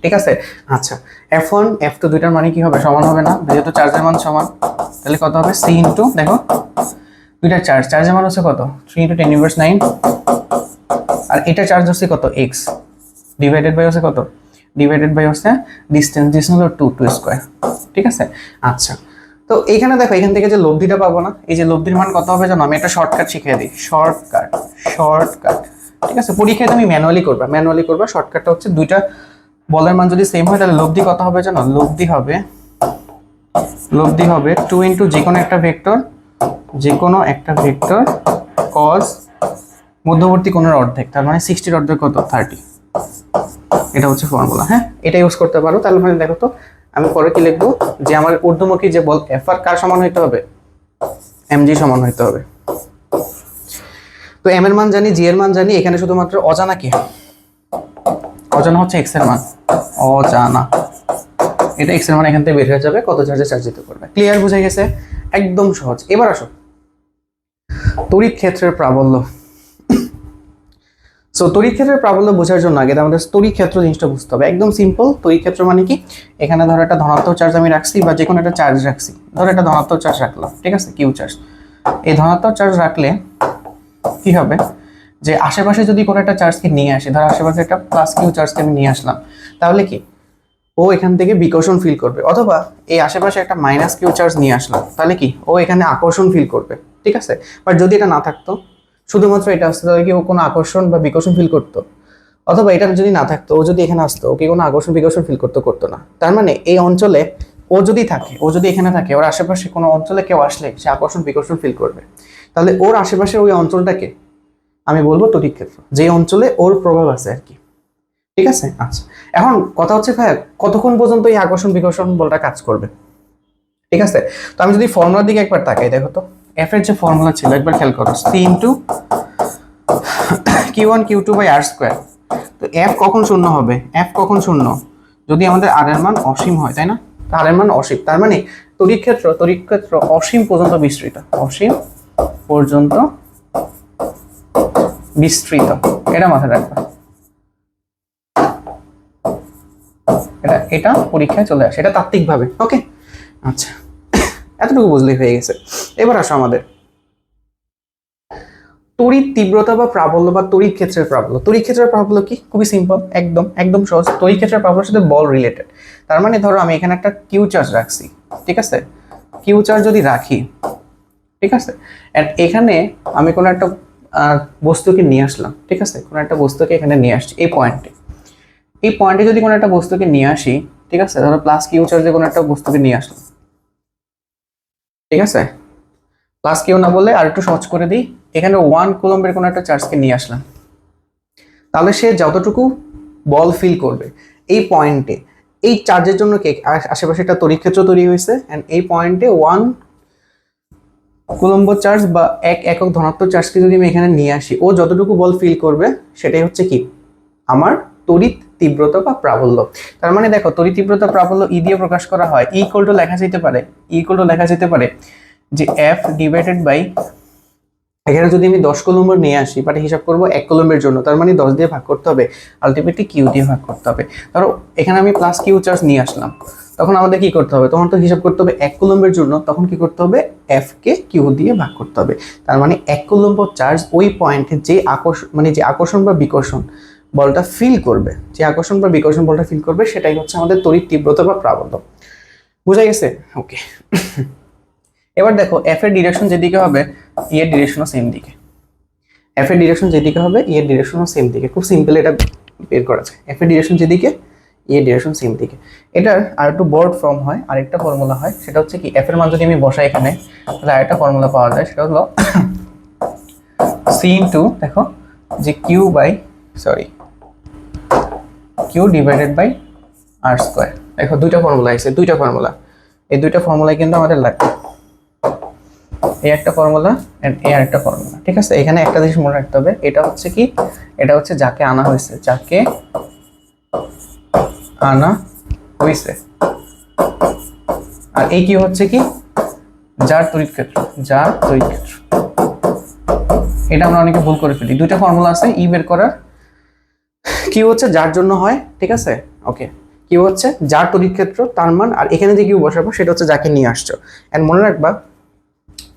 ঠিক আছে। আচ্ছা, F1 F2 দুইটার মানে কি হবে, সমান হবে না? যেহেতু চার্জের মান সমান, তাহলে কত হবে? C ইন্টু, দেখো দুইটার চার্জের মান হচ্ছে কত? 3 × 10⁹, আর এটা চার্জ হচ্ছে কত? x ডিভাইডেড বাই হচ্ছে কত? ডিভাইডেড বাই হচ্ছে ডিসটেন্স হলো 2 স্কয়ার, ঠিক আছে। আচ্ছা, তো এইখানে দেখো, এখান থেকে যে লব্ধিটা পাবো না, এই যে লব্ধির মান কত হবে জানো? আমি একটা শর্টকাট শিখিয়ে দিই, শর্টকাট। ঠিক আছে, পরীক্ষায় তুমি ম্যানুয়ালি করবা। শর্টকাটটা হচ্ছে দুইটা বলের মান যদি সেম হয় তাহলে লব্ধি কত হবে জানো? লব্ধি হবে 2 ইন্টু যে কোনো একটা ভেক্টর cos মধ্যবর্তী কোণের অর্ধেক, তার মানে 60 অর্ধেক কত? 30। এটা হচ্ছে ফর্মুলা। হ্যাঁ, এটা ইউজ করতে পারো। তাহলে মানে দেখো তো, আমি পরে কি লিখবো, যে আমার ঊর্ধ্বমুখী যে বল Fr কার সমান হইতে হবে? mg সমান হইতে হবে। তো m এর মান জানি, g এর মান জানি, এখানে শুধুমাত্র অজানা কি? অজানা হচ্ছে x এর মান, অজানা। এটা x এর মান এখান থেকে বের হয়ে যাবে, কত চার্জে চার্জ দিতে পারবে। ক্লিয়ার, বুঝে গেছে? একদম সহজ। এবার আসো তড়িৎ ক্ষেত্রের প্রাবল্য। সো তড়িৎ ক্ষেত্রের প্রাবল্য বোঝার জন্য আগে আমাদের তড়িৎ ক্ষেত্র জিনিসটা বুঝতে হবে। একদম সিম্পল। তড়িৎ ক্ষেত্র মানে কি? এখানে ধরো একটা ধনাত্মক চার্জ আমি রাখছি, বা যে কোনো একটা চার্জ রাখছি, ধরো একটা ধনাত্মক চার্জ রাখলাম, ঠিক আছে, কিউ চার্জ। এই ধনাত্মক চার্জ রাখলে কি হবে, যে আশেপাশে যদি কোনো একটা চার্জকে নিয়ে আসি, ধরো আশেপাশে একটা প্লাস কিউ চার্জকে আমি নিয়ে আসলাম, তাহলে কি ও এখান থেকে বিকর্ষণ ফিল করবে। অথবা এই আশেপাশে একটা মাইনাস কিউ চার্জ নিয়ে আসলাম, তাহলে কি ও এখানে আকর্ষণ ফিল করবে, ঠিক আছে। বাট যদি এটা না থাকতো, শুধুমাত্র এটা আসতো, তাহলে কি ও কোনো আকর্ষণ বা বিকর্ষণ ফিল করতো? অথবা এটা যদি না থাকতো, ও যদি এখানে আসতো, ও কি কোনো আকর্ষণ বিকর্ষণ ফিল করতো না। তার মানে এই অঞ্চলে ও যদি এখানে থাকে, ওর আশেপাশে কোনো অঞ্চলে কেউ আসলে সে আকর্ষণ বিকর্ষণ ফিল করবে। তাহলে ওর আশেপাশের ওই অঞ্চলটাকে আমি বলবো তড়িৎ ক্ষেত্র, যে অঞ্চলে ওর প্রভাব আছে আর কি, ঠিক আছে। আচ্ছা, এখন কথা হচ্ছে ভাই, কতক্ষণ পর্যন্ত এই আকর্ষণ বিকর্ষণ বলটা কাজ করবে, ঠিক আছে। তো আমি যদি ফর্মুলার দিকে একবার তাকাই, দেখো তো এফ এর যে ফর্মুলা ছিল, একবার খেয়াল করো, c into q1 q2 by r square. তো f কখন শূন্য হবে? f কখন শূন্য? যদি আমাদের r এর মান অসীম হয়, তাই না? r এর মান অসীম, তার মানে তড়িৎ ক্ষেত্র অসীম পর্যন্ত বিস্তৃত, এটা মাথায় রাখবা। এটা পরীক্ষায় চলে আসে, এটা তাত্ত্বিকভাবে। ওকে, আচ্ছা, এতটুকু বুঝলেই হয়ে গেছে। এবার আসো আমাদের তড়িৎ তীব্রতা বা প্রাবল্য, বা তড়িৎ ক্ষেত্রের প্রাবল্য। তড়িৎ ক্ষেত্রের প্রাবল্য কি? খুবই সিম্পল, একদম সহজ। তড়িৎ ক্ষেত্রের প্রাবল্যের সাথে বল রিলেটেড। তার মানে ধরো আমি এখানে একটা কিউ চার্জ রাখছি, ঠিক আছে, কিউ চার্জ যদি রাখি, ঠিক আছে, এন্ড এখানে আমি কোনো একটা বস্তুকে নিয়ে আসলাম, ঠিক আছে, কোনো একটা বস্তুকে এখানে নিয়ে আসছি এই পয়েন্টে যদি কোনো একটা বস্তুকে নিয়ে আসি, ঠিক আছে, ধরো প্লাস কিউ চার্জে কোনো একটা বস্তুকে নিয়ে আসলাম, ঠিক আছে, প্লাস কিউ না বলে আর একটু সহজ করে দিই, এখানে 1 কুলম্বের কোনো একটা চার্জকে নিয়ে আসলাম, তাহলে সে যতটুকু বল ফিল করবে এই পয়েন্টে, এই চার্জের জন্য কে আশেপাশে একটা তড়িৎ ক্ষেত্র তৈরি হয়েছে, এন্ড এই পয়েন্টে 1 কুলম্ব চার্জ বা এক একক ধনাত্মক চার্জকে যদি আমি এখানে নিয়ে আসি, ও যতটুকু বল ফিল করবে সেটাই হচ্ছে কি আমার তড়িৎ তীব্রতা বা প্রাবল্য। তার মানে দেখো, তড়িৎ তীব্রতা প্রাবল্য ই দিয়ে প্রকাশ করা হয়। ই ইকুয়াল টু লেখা যেতে পারে যে এফ ডিভাইডেড বাই, এখানে যদি আমি 10 কুলম্ব নিয়ে আসি, বাট হিসাব করবো 1 কুলম্বের জন্য, তার মানে 10 দিয়ে ভাগ করতে হবে, আলটিমেটলি কিউ দিয়ে ভাগ করতে হবে। ধরো এখানে আমি প্লাস কিউ চার্জ নিয়ে আসলাম, তখন আমাদের কি করতে হবে? তখন তো হিসাব করতে হবে 1 কুলম্বের জন্য, তখন কি করতে হবে? এফ কে কিউ দিয়ে ভাগ করতে হবে। তার মানে 1 কুলম্ব চার্জ ওই পয়েন্টে যে আকর্ষণ বা বিকর্ষণ বলটা ফিল করবে, সেটাই হচ্ছে আমাদের তড়িৎ তীব্রতা বা প্রাবল্য। বুঝা গেছে? ওকে। এবার দেখো, এফ এর ডিরেকশন যেদিকে হবে, ই এর ডিরেকশনও সেম দিকে। খুব সিম্পল, এটা বের করা যায়। এফ এর ডিরেকশন যেদিকে, ই এর ডিরেকশন সেম দিকে। এটার আর একটু বড় ফর্ম হয়, আরেকটা ফর্মুলা হয়, সেটা হচ্ছে কি, এফ এর মান যদি আমি বসাই এখানে, তাহলে আরেকটা ফর্মুলা পাওয়া যায়, সেটা হলো সি ইন্টু, দেখো যে Q divided by R square. দেখো দুইটা ফর্মুলা আছে, এই দুইটা ফর্মুলাই কিন্তু আমাদের লাগবে। এই একটা ফর্মুলা এন্ড এই আরেকটা ফর্মুলা, ঠিক আছে। এখানে একটা জিনিস মনে রাখতে হবে, এটা হচ্ছে কি, এটা হচ্ছে যাকে আনা হয়েছে, আর এই কি হচ্ছে কি, যার তড়িৎ ক্ষেত্র। এটা আমরা অনেকে ভুল করে ফেলি। দুইটা ফর্মুলা আছে ই বের করার, কি হচ্ছে যার জন্য হয়, ঠিক আছে, ওকে। কিউ হচ্ছে যার তড়িৎ ক্ষেত্র তার মান, আর এখানে যে কিউ বসাবো সেটা হচ্ছে যাকে নিয়ে আসছো। এন্ড মনে রাখবা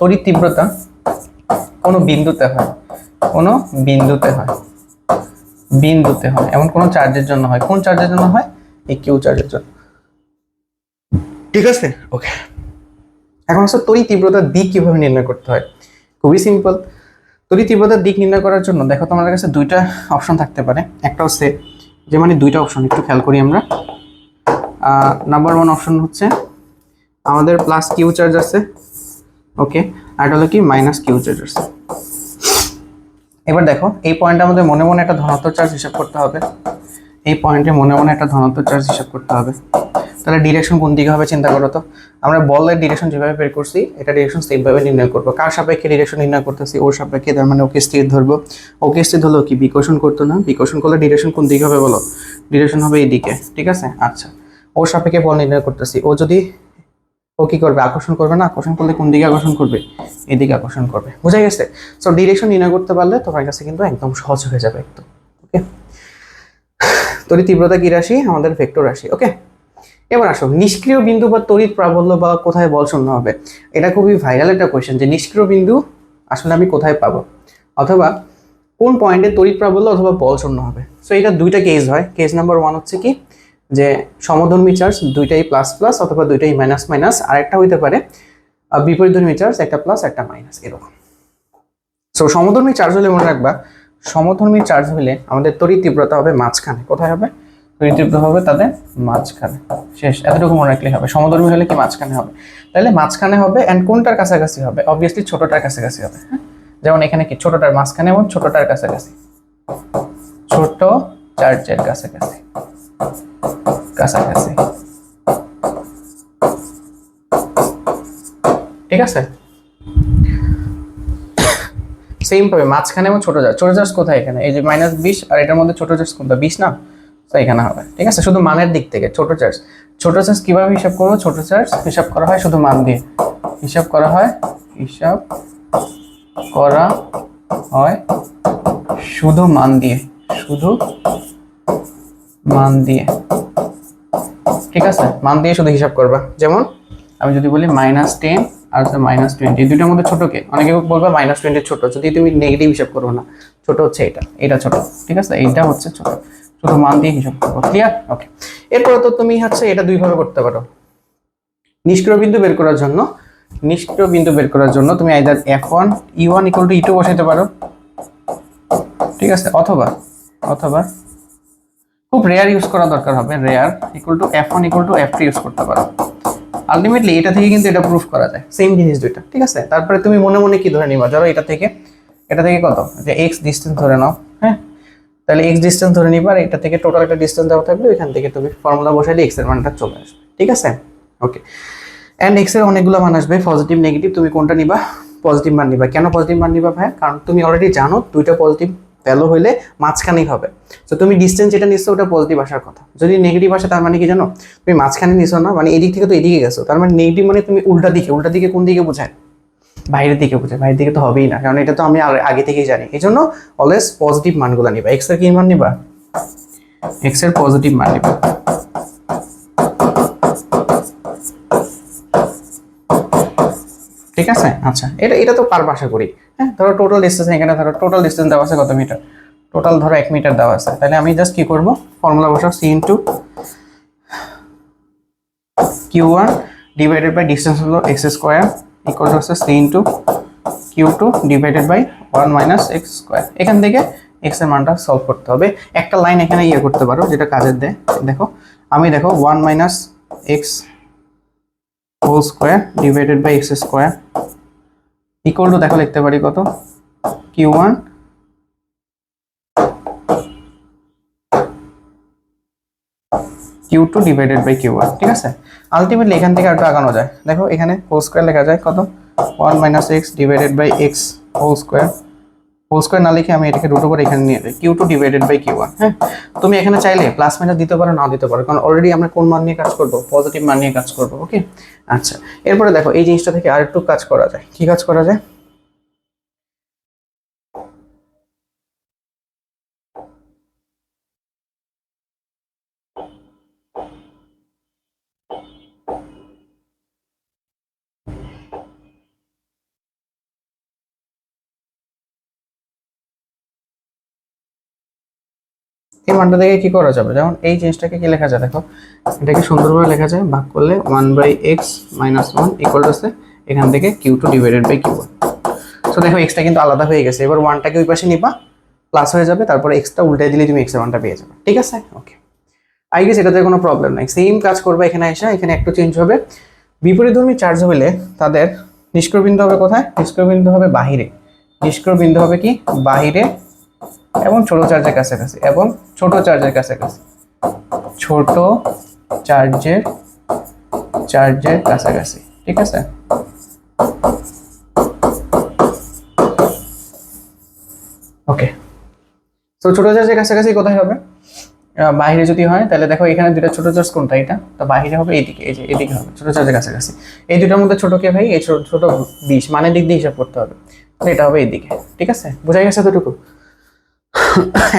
তড়িৎ তীব্রতা কোনো বিন্দুতে হয়, কোনো বিন্দুতে হয়, বিন্দুতে হয়, এমন কোনো চার্জের জন্য হয়। কোন চার্জের জন্য হয়? এই কিউ চার্জের জন্য। ঠিক আছে, ওকে। এখন হচ্ছে তড়িৎ তীব্রতার দিক কিভাবে নির্ণয় করতে হয়, খুবই সিম্পল। তড়িৎ তীব্রতার দিক নির্ণয় করার জন্য দেখো তোমাদের কাছে দুইটা অপশন থাকতে পারে। একটা হচ্ছে যে মানে দুইটা অপশন একটু খেয়াল করি আমরা। নাম্বার ওয়ান অপশন হচ্ছে আমাদের প্লাস কিউ চার্জ আছে, ওকে, আর এটা হলো কি মাইনাস কিউ চার্জ আছে। এবার দেখো এই পয়েন্টে আমাদের মনে মনে একটা ধনাত্মক চার্জ হিসাব করতে হবে, এই পয়েন্টে মনে মনে একটা ধনাত্মক চার্জ হিসাব করতে হবে। তাহলে ডিরেকশন কোন দিকে হবে চিন্তা করো তো। আমরা বলের ডিরেকশন যেভাবে বের করছি এটা ডিরেকশন সেমভাবে নির্ণয় করবো। কার সাপেক্ষে ডিরেকশন নির্ণয় করতেছি? ওর সাপেক্ষে, তার মানে ওকে স্থির ধরবো। ওকে স্থির ধরলো কি বিকর্ষণ করতো না? বিকর্ষণ করলে ডিরেকশন কোন দিকে হবে বলো? ডিরেকশন হবে এই দিকে, ঠিক আছে। আচ্ছা, ওর সাপেক্ষে বল নির্ণয় করতেছি। ও যদি ও কি করবে? আকর্ষণ করবে না? আকর্ষণ করলে কোন দিকে আকর্ষণ করবে? এদিকে আকর্ষণ করবে। বোঝা গেছে? সো ডিরেকশন নির্ণয় করতে পারলে তোমার কাছে কিন্তু একদম সহজ হয়ে যাবে একদম। ওকে, তড়িৎ তীব্রতা কি রাশি? আমাদের ভেক্টর রাশি। ওকে, এবার আসো নিষ্ক্রিয় বিন্দু বা তড়িৎ প্রাবল্য বা কোথায় বল শূন্য হবে। এটা খুবই ভাইরাল একটা কোয়েশ্চেন যে নিষ্ক্রিয় বিন্দু আসলে আমি কোথায় পাবো, অথবা কোন পয়েন্টে তড়িৎ প্রাবল্য অথবা বল শূন্য হবে। সো এটা দুইটা কেস হয়। কেস নাম্বার ওয়ান হচ্ছে কি যে সমধর্মী চার্জ দুইটাই প্লাস প্লাস অথবা দুইটাই মাইনাস মাইনাস, আর একটা হইতে পারে বিপরীতধর্মী চার্জ একটা প্লাস একটা মাইনাস এরকম। সো সমধর্মী চার্জ হলে মনে রাখবা, সমধর্মী চার্জ হলে আমাদের তড়িৎ তীব্রতা হবে মাঝখানে। কোথায় হবে? তড়িৎ তীব্রতা হবে তাদের মাঝখানে। শেষ, এতটুকু মনে রাখলেই হবে। সমধর্মী হলে কি মাঝখানে হবে? তাহলে মাঝখানে হবে, এন্ড কোনটার কাছাকাছি হবে? অবভিয়াসলি ছোটটার কাছাকাছি হবে। হ্যাঁ, যেমন এখানে কি ছোটটার মাঝখানে এবং ছোটটার কাছাকাছি, ছোট চার্জের কাছাকাছি, কাছাকাছি। ঠিক আছে, সেম পাবে মাঝখানে এবং ছোট চার্জ। ছোট চার্জ কোথায়? এখানে এই যে -20, আর এটার মধ্যে ছোট চার্জ কোনটা? 20 না? তো এখানে হবে। ঠিক আছে, শুধু মানের দিক থেকে ছোট চার্জ। ছোট চার্জ কিভাবে হিসাব করবো? ছোট চার্জ হিসাব করা হয় শুধু মান দিয়ে, হিসাব করা হয়, হিসাব করা হয় শুধু মান দিয়ে, শুধু মান দিয়ে। ঠিক আছে, মান দিয়ে শুধু হিসাব করবা। যেমন আমি যদি বলি -10 আর -20, এই দুইটার মধ্যে ছোট কে? অনেকে বলবে -20 ছোট, যদি তুমি নেগেটিভ হিসাব করবো না। ছোট হচ্ছে এটা, এটা ছোট। ঠিক আছে, এইটা হচ্ছে ছোট, শুধু মান দিয়ে হিসাব করবো। ক্লিয়ার? ওকে। এরপরে তো তুমি হচ্ছে এটা দুইভাবে করতে পারো। নিষ্ক্রিয় বিন্দু বের করার জন্য, নিষ্ক্রিয় বিন্দু বের করার জন্য তুমি আইদার f1 e1 = e2 বসাইতে পারো। ঠিক আছে, অথবা অথবা খুব রেয়ার ইউজ করা দরকার হবে, রেয়ার f1 = f2 ইউজ করতে পারো। আলটিমেটলি এটা থেকে কিন্তু এটা প্রুফ করা যায়, সেম জিনিস দুইটা। ঠিক আছে, তারপরে তুমি মনে মনে কি ধরে নিবা? ধরো এটা থেকে কত, যে x ডিসটেন্স ধরে নাও। হ্যাঁ, তাহলে x ডিসটেন্স ধরে নিবা, আর এটা থেকে টোটাল একটা ডিসটেন্স দেওয়া থাকলে এখান থেকে তুমি ফর্মুলা বসাইলে x এর মানটা চলে আসবে। ঠিক আছে, ওকে। এন্ড x এর অনেকগুলো মান আসবে, পজিটিভ নেগেটিভ। তুমি কোনটা নিবা? পজিটিভ মান নিবা। কেন পজিটিভ মান নিবা ভাই? কারণ তুমি অলরেডি জানো দুইটা পজিটিভ ভ্যালু হইলে মাঝখানেই হবে। তো তুমি ডিসটেন্স যেটা নিচ্ছ ওটা পজিটিভ আসার কথা। যদি নেগেটিভ আসে তার মানে কি জানো? তুমি মাঝখানে নিছো না, মানে এদিক থেকে তো এদিকে গেছো, তার মানে নেগেটিভ মানে তুমি উল্টা দিকে। উল্টা দিকে কোন দিকে বোঝায়? বাইরের দিকে বোঝায়। বাইরের দিকে তো হবেই না, কারণ এটা তো আমি আগে থেকেই জানি। এই জন্য অলওয়েজ পজিটিভ মানগুলো নিবা। এক্স এর কি মান নিবা? এক্স এর পজিটিভ মান নিবা। ঠিক আছে, আচ্ছা, এটা তো পারবা আশা করি। হ্যাঁ, ধরো টোটাল ডিসটেন্স, এখানে ধরো টোটাল ডিসটেন্স দেওয়া আছে কত মিটার? টোটাল ধরো 1 মিটার দেওয়া আছে। তাহলে আমি জাস্ট কি করব? ফর্মুলা বসাও, c into q1 divided by distance হলো x² ইকুয়াল টু হচ্ছে c into q2 divided by 1 minus x square. এখান থেকে x এর মানটা সলভ করতে হবে। একটা লাইন এখানে ইয়ে করতে পারো যেটা কাজের দেয়। দেখো আমি 1 minus x whole square divided by x square equal to, দেখো লিখতে পারি কত? q1 q2 divided by q1। ঠিক আছে, আলটিমেটলি এখান থেকে একটু আগানো যায়। দেখো এখানে হোল স্কয়ার লেখা যায় কত? 1 minus x divided by x whole square. Whole square না লিখে আমি এটাকে রুট ওভার এখানে নিয়ে যাই, q2 ডিভাইডেড বাই q1। হ্যাঁ, তুমি এখানে চাইলে প্লাস মাইনাস দিতে পারো, না দিতে পারো, কারণ অলরেডি আমরা কোন মান নিয়ে কাজ করব? পজিটিভ মান নিয়ে কাজ করব। ওকে, আচ্ছা। এরপরে দেখো এই জিনিসটা থেকে আরেকটু কাজ করা যায়। কি কাজ করা যায়? এই মানটা থেকে কি করা যাবে, যেমন এই জিনিসটাকে কি লেখা যায় দেখো, এটাকে সুন্দরভাবে লেখা যায় ভাগ করলে 1/x - 1 ইকুয়াল টু আছে এখান থেকে q2 divided by q1। So দেখো এক্সটা কিন্তু আলাদা হয়ে গেছে, এবার ওয়ানটাকে ওই পাশে নিবা প্লাস হয়ে যাবে, তারপরে এক্সটা উল্টে দিলে তুমি এক্স এর মানটা পেয়ে যাবে। ঠিক আছে, ওকে, আই গেস এটাতে কোনো প্রবলেম নাই। সেম কাজ করবে এখানে এসে, এখানে একটু চেঞ্জ হবে। বিপরীতধর্মী চার্জ হলে তাদের নিষ্ক্রিয় বিন্দু হবে কোথায়, নিষ্ক্রিয় বিন্দু হবে বাহিরে, নিষ্ক্রিয় বিন্দু হবে কি বাহিরে এবং ছোট চার্জের কাছাকাছি, এবং ছোট চার্জের কাছাকাছি, ছোট চার্জের কাছাকাছি। ঠিক আছে, ওকে। তো ছোট চার্জের কাছাকাছি কোথায় হবে, বাইরে যদি হয় তাহলে দেখো এখানে দুইটা ছোট চার্জ কোনটা, এটা তো বাইরে হবে এইদিকে, এই যে এদিকে হবে ছোট চার্জের কাছাকাছি। এই দুটার মধ্যে ছোট কে ভাই, এই ছোট ছোট 20 মানের দিক দিয়ে হিসাব করতে হবে, তো এটা হবে এইদিকে। ঠিক আছে, বোঝা গেছে এতটুকু?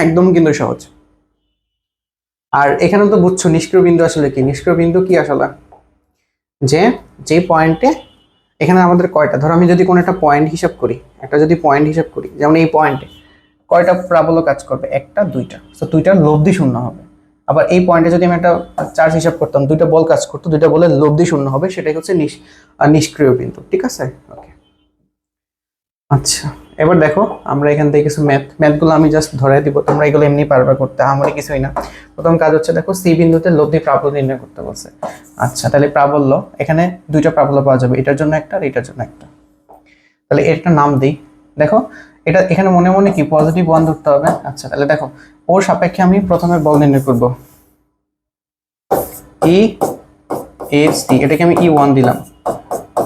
একদম কিন্তু সহজ। আর এখানে তো বুঝছো নিষ্ক্রিয় বিন্দু আসলে কি, নিষ্ক্রিয় বিন্দু কি আসলে, যে পয়েন্টে এখানে আমাদের কয়টা, ধরো আমি যদি কোনো একটা পয়েন্ট হিসাব করি, যেমন এই পয়েন্টে কয়টা প্রাবল্য কাজ করবে, একটা দুইটা, তো দুইটার লব্ধি শূন্য হবে। আবার এই পয়েন্টে যদি আমি একটা চার্জ হিসাব করতাম, দুইটা বল কাজ করতো, দুইটা বলের লব্ধি শূন্য হবে, সেটাই হচ্ছে নিষ্ক্রিয় বিন্দু। ঠিক আছে, ওকে। আচ্ছা, এবার দেখো আমরা এখান থেকে কিছু ম্যাথগুলো আমি জাস্ট ধরে দিব, তোমরা এগুলো এমনি পারবে করতে, আমারই কিছুই না। প্রথম কাজ হচ্ছে দেখো সি বিন্দুতে লব্ধি প্রাবল্য নির্ণয় করতে বলছে। আচ্ছা, তাহলে প্রাবল্য এখানে দুইটা প্রাবল্য পাওয়া যাবে, এটার জন্য একটা আর এটার জন্য একটা। তাহলে এর একটা নাম দিই, দেখো এটা এখানে মনে মনে কি পজিটিভ 1 ধরতে হবে। আচ্ছা, তাহলে দেখো ওর সাপেক্ষে আমি প্রথমে বল নির্ণয় করব, ই এ সি, এটাকে আমি E1 দিলাম,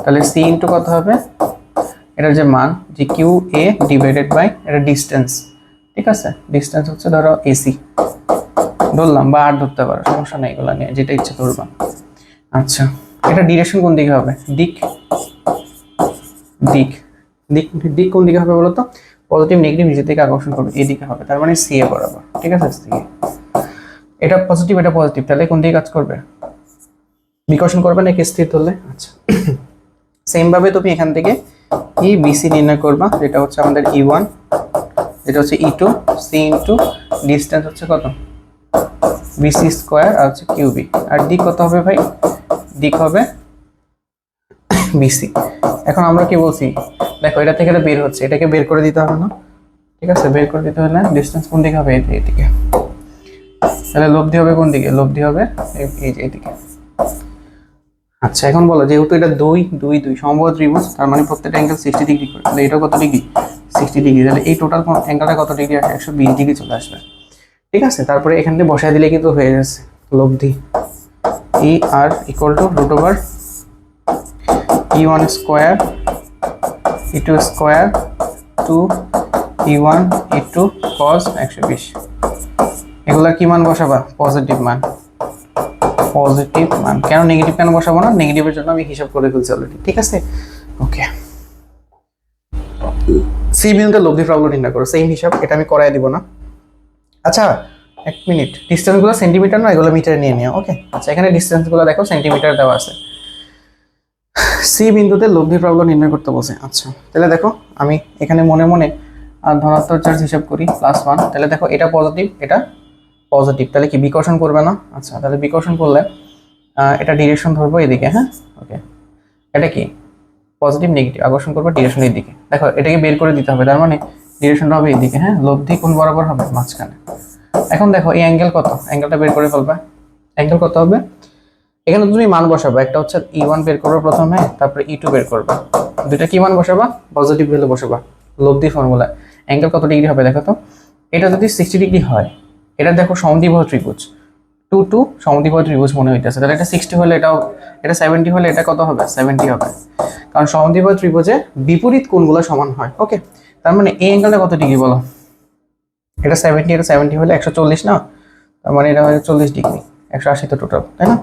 তাহলে সি ইন্টু কত হবে, এটার যে মান যে কিউ এ ডিভাইডেড বাই এটা ডিস্টেন্স। ঠিক আছে, ডিস্টেন্স হচ্ছে ধরো এসি ধরলাম, বা আর ধরতে পারো, সমস্যা নেই, এগুলো নিয়ে যেটা ইচ্ছে ধরবা। আচ্ছা, এটা ডিরেকশন কোন দিকে হবে, দিক দিক দিক দিক কোন দিকে হবে বলো তো, পজিটিভ নেগেটিভ নিচের দিকে আকর্ষণ করবে, এদিকে হবে, তার মানে সি এ বরাবর। ঠিক আছে, সি এটা পজিটিভ এটা পজিটিভ, তাহলে কোন দিকে কাজ করবে, বিকর্ষণ করবে নাকি স্থির ধরলে। আচ্ছা, সেম ভাবে তুমি এখান থেকে ই বিসি নির্ণয় করবা, যেটা হচ্ছে আমাদের E1, যেটা হচ্ছে E2, সি ইন্টু ডিস্টেন্স হচ্ছে কত বিসি স্কোয়ার, আর হচ্ছে কিউবি, আর দিক কত হবে ভাই, দিক হবে বিসি। এখন আমরা কি বলছি, দেখো এটা থেকে এটা বের হচ্ছে, এটাকে বের করে দিতে হবে না। ঠিক আছে, বের করে দিতে হলে ডিস্টেন্স কোন দিকে হবে, এইদিকে, তাহলে লব্ধি হবে কোন দিকে, লব্ধি হবে এই যে এইদিকে। আচ্ছা, এখন বলো যেহেতু এটা 2 2 2 সমবাহু ত্রিভুজ, তার মানে প্রত্যেকটা অ্যাঙ্গেল 60 ডিগ্রি করে, তাহলে এটা কত ডিগ্রি, 60 ডিগ্রি, তাহলে এই টোটাল অ্যাঙ্গেলটা কত ডিগ্রি আসে, 120 ডিগ্রি চলে আসবে। ঠিক আছে, তারপরে এখান থেকে বসায় দিলে কিন্তু হয়ে যাচ্ছে লব্ধি E R equal to root over E1 square E2 square 2 E1 E2 cos 120। এগুলার কি মান বসাবা, পজিটিভ মান, পজিটিভ মান। কেন নেগেটিভ কেন বসাবো না, নেগেটিভের জন্য আমি হিসাব করে ফেলছি অলরেডি। ঠিক আছে, ওকে। সি বিন্দুতে লব্ধি প্রাবল্য নির্ণয় করো, সেম হিসাব, এটা আমি করাই দিব না। আচ্ছা, এক মিনিট, ডিস্টেন্সগুলো সেন্টিমিটার না, এগুলো মিটারে নিয়ে নিও। ওকে, আচ্ছা, এখানে ডিস্টেন্সগুলো দেখো সেন্টিমিটার দেওয়া আছে। সি বিন্দুতে লব্ধি প্রাবল্য নির্ণয় করতে বলছে। আচ্ছা, তাহলে দেখো আমি এখানে মনে মনে ধনাত্মক চার্জ হিসাব করি +1, তাহলে দেখো এটা পজিটিভ এটা পজিটিভ, তাহলে কি বিকর্ষণ করবে না। আচ্ছা, তাহলে বিকর্ষণ করলে এটা ডিরেকশন ধরবো এদিকে। হ্যাঁ, ওকে, এটা কি পজিটিভ নেগেটিভ আকর্ষণ করবো ডিরেকশনের দিকে। দেখো এটাকে বের করে দিতে হবে, তার মানে ডিরেকশনটা হবে এদিকে। হ্যাঁ, লব্ধি কোন বরাবর হবে, মাঝখানে। এখন দেখো এই অ্যাঙ্গেল কত, অ্যাঙ্গেলটা বের করে ফেলবা, অ্যাঙ্গেল কত হবে, এখানে তুমি মান বসাবা, একটা হচ্ছে E1 বের করবো প্রথমে, তারপরে E2 বের করবা, দুইটা কি মান বসাবা, পজিটিভ ভ্যালু বসাবা, লব্ধি ফর্মুলা। অ্যাঙ্গেল কত ডিগ্রি হবে দেখো তো, এটা যদি 60 ডিগ্রি হয়, এটা দেখো সমদ্বিবাহু ত্রিভুজ 2 2 সমদ্বিবাহু ত্রিভুজ মনে হইতেছে, তাহলে এটা 60 হলে এটা 70 হলে এটা কত হবে, 70 হবে, কারণ সমদ্বিবাহু ত্রিভুজে বিপরীত কোণগুলো সমান হয়। ওকে, তার মানে এই অ্যাঙ্গেলটা কত ডিগ্রি বলো, এটা 70 এটা 70 হলে 140 না, তার মানে এটা হয় 40 ডিগ্রি, 180 তো টোটাল, তাই না,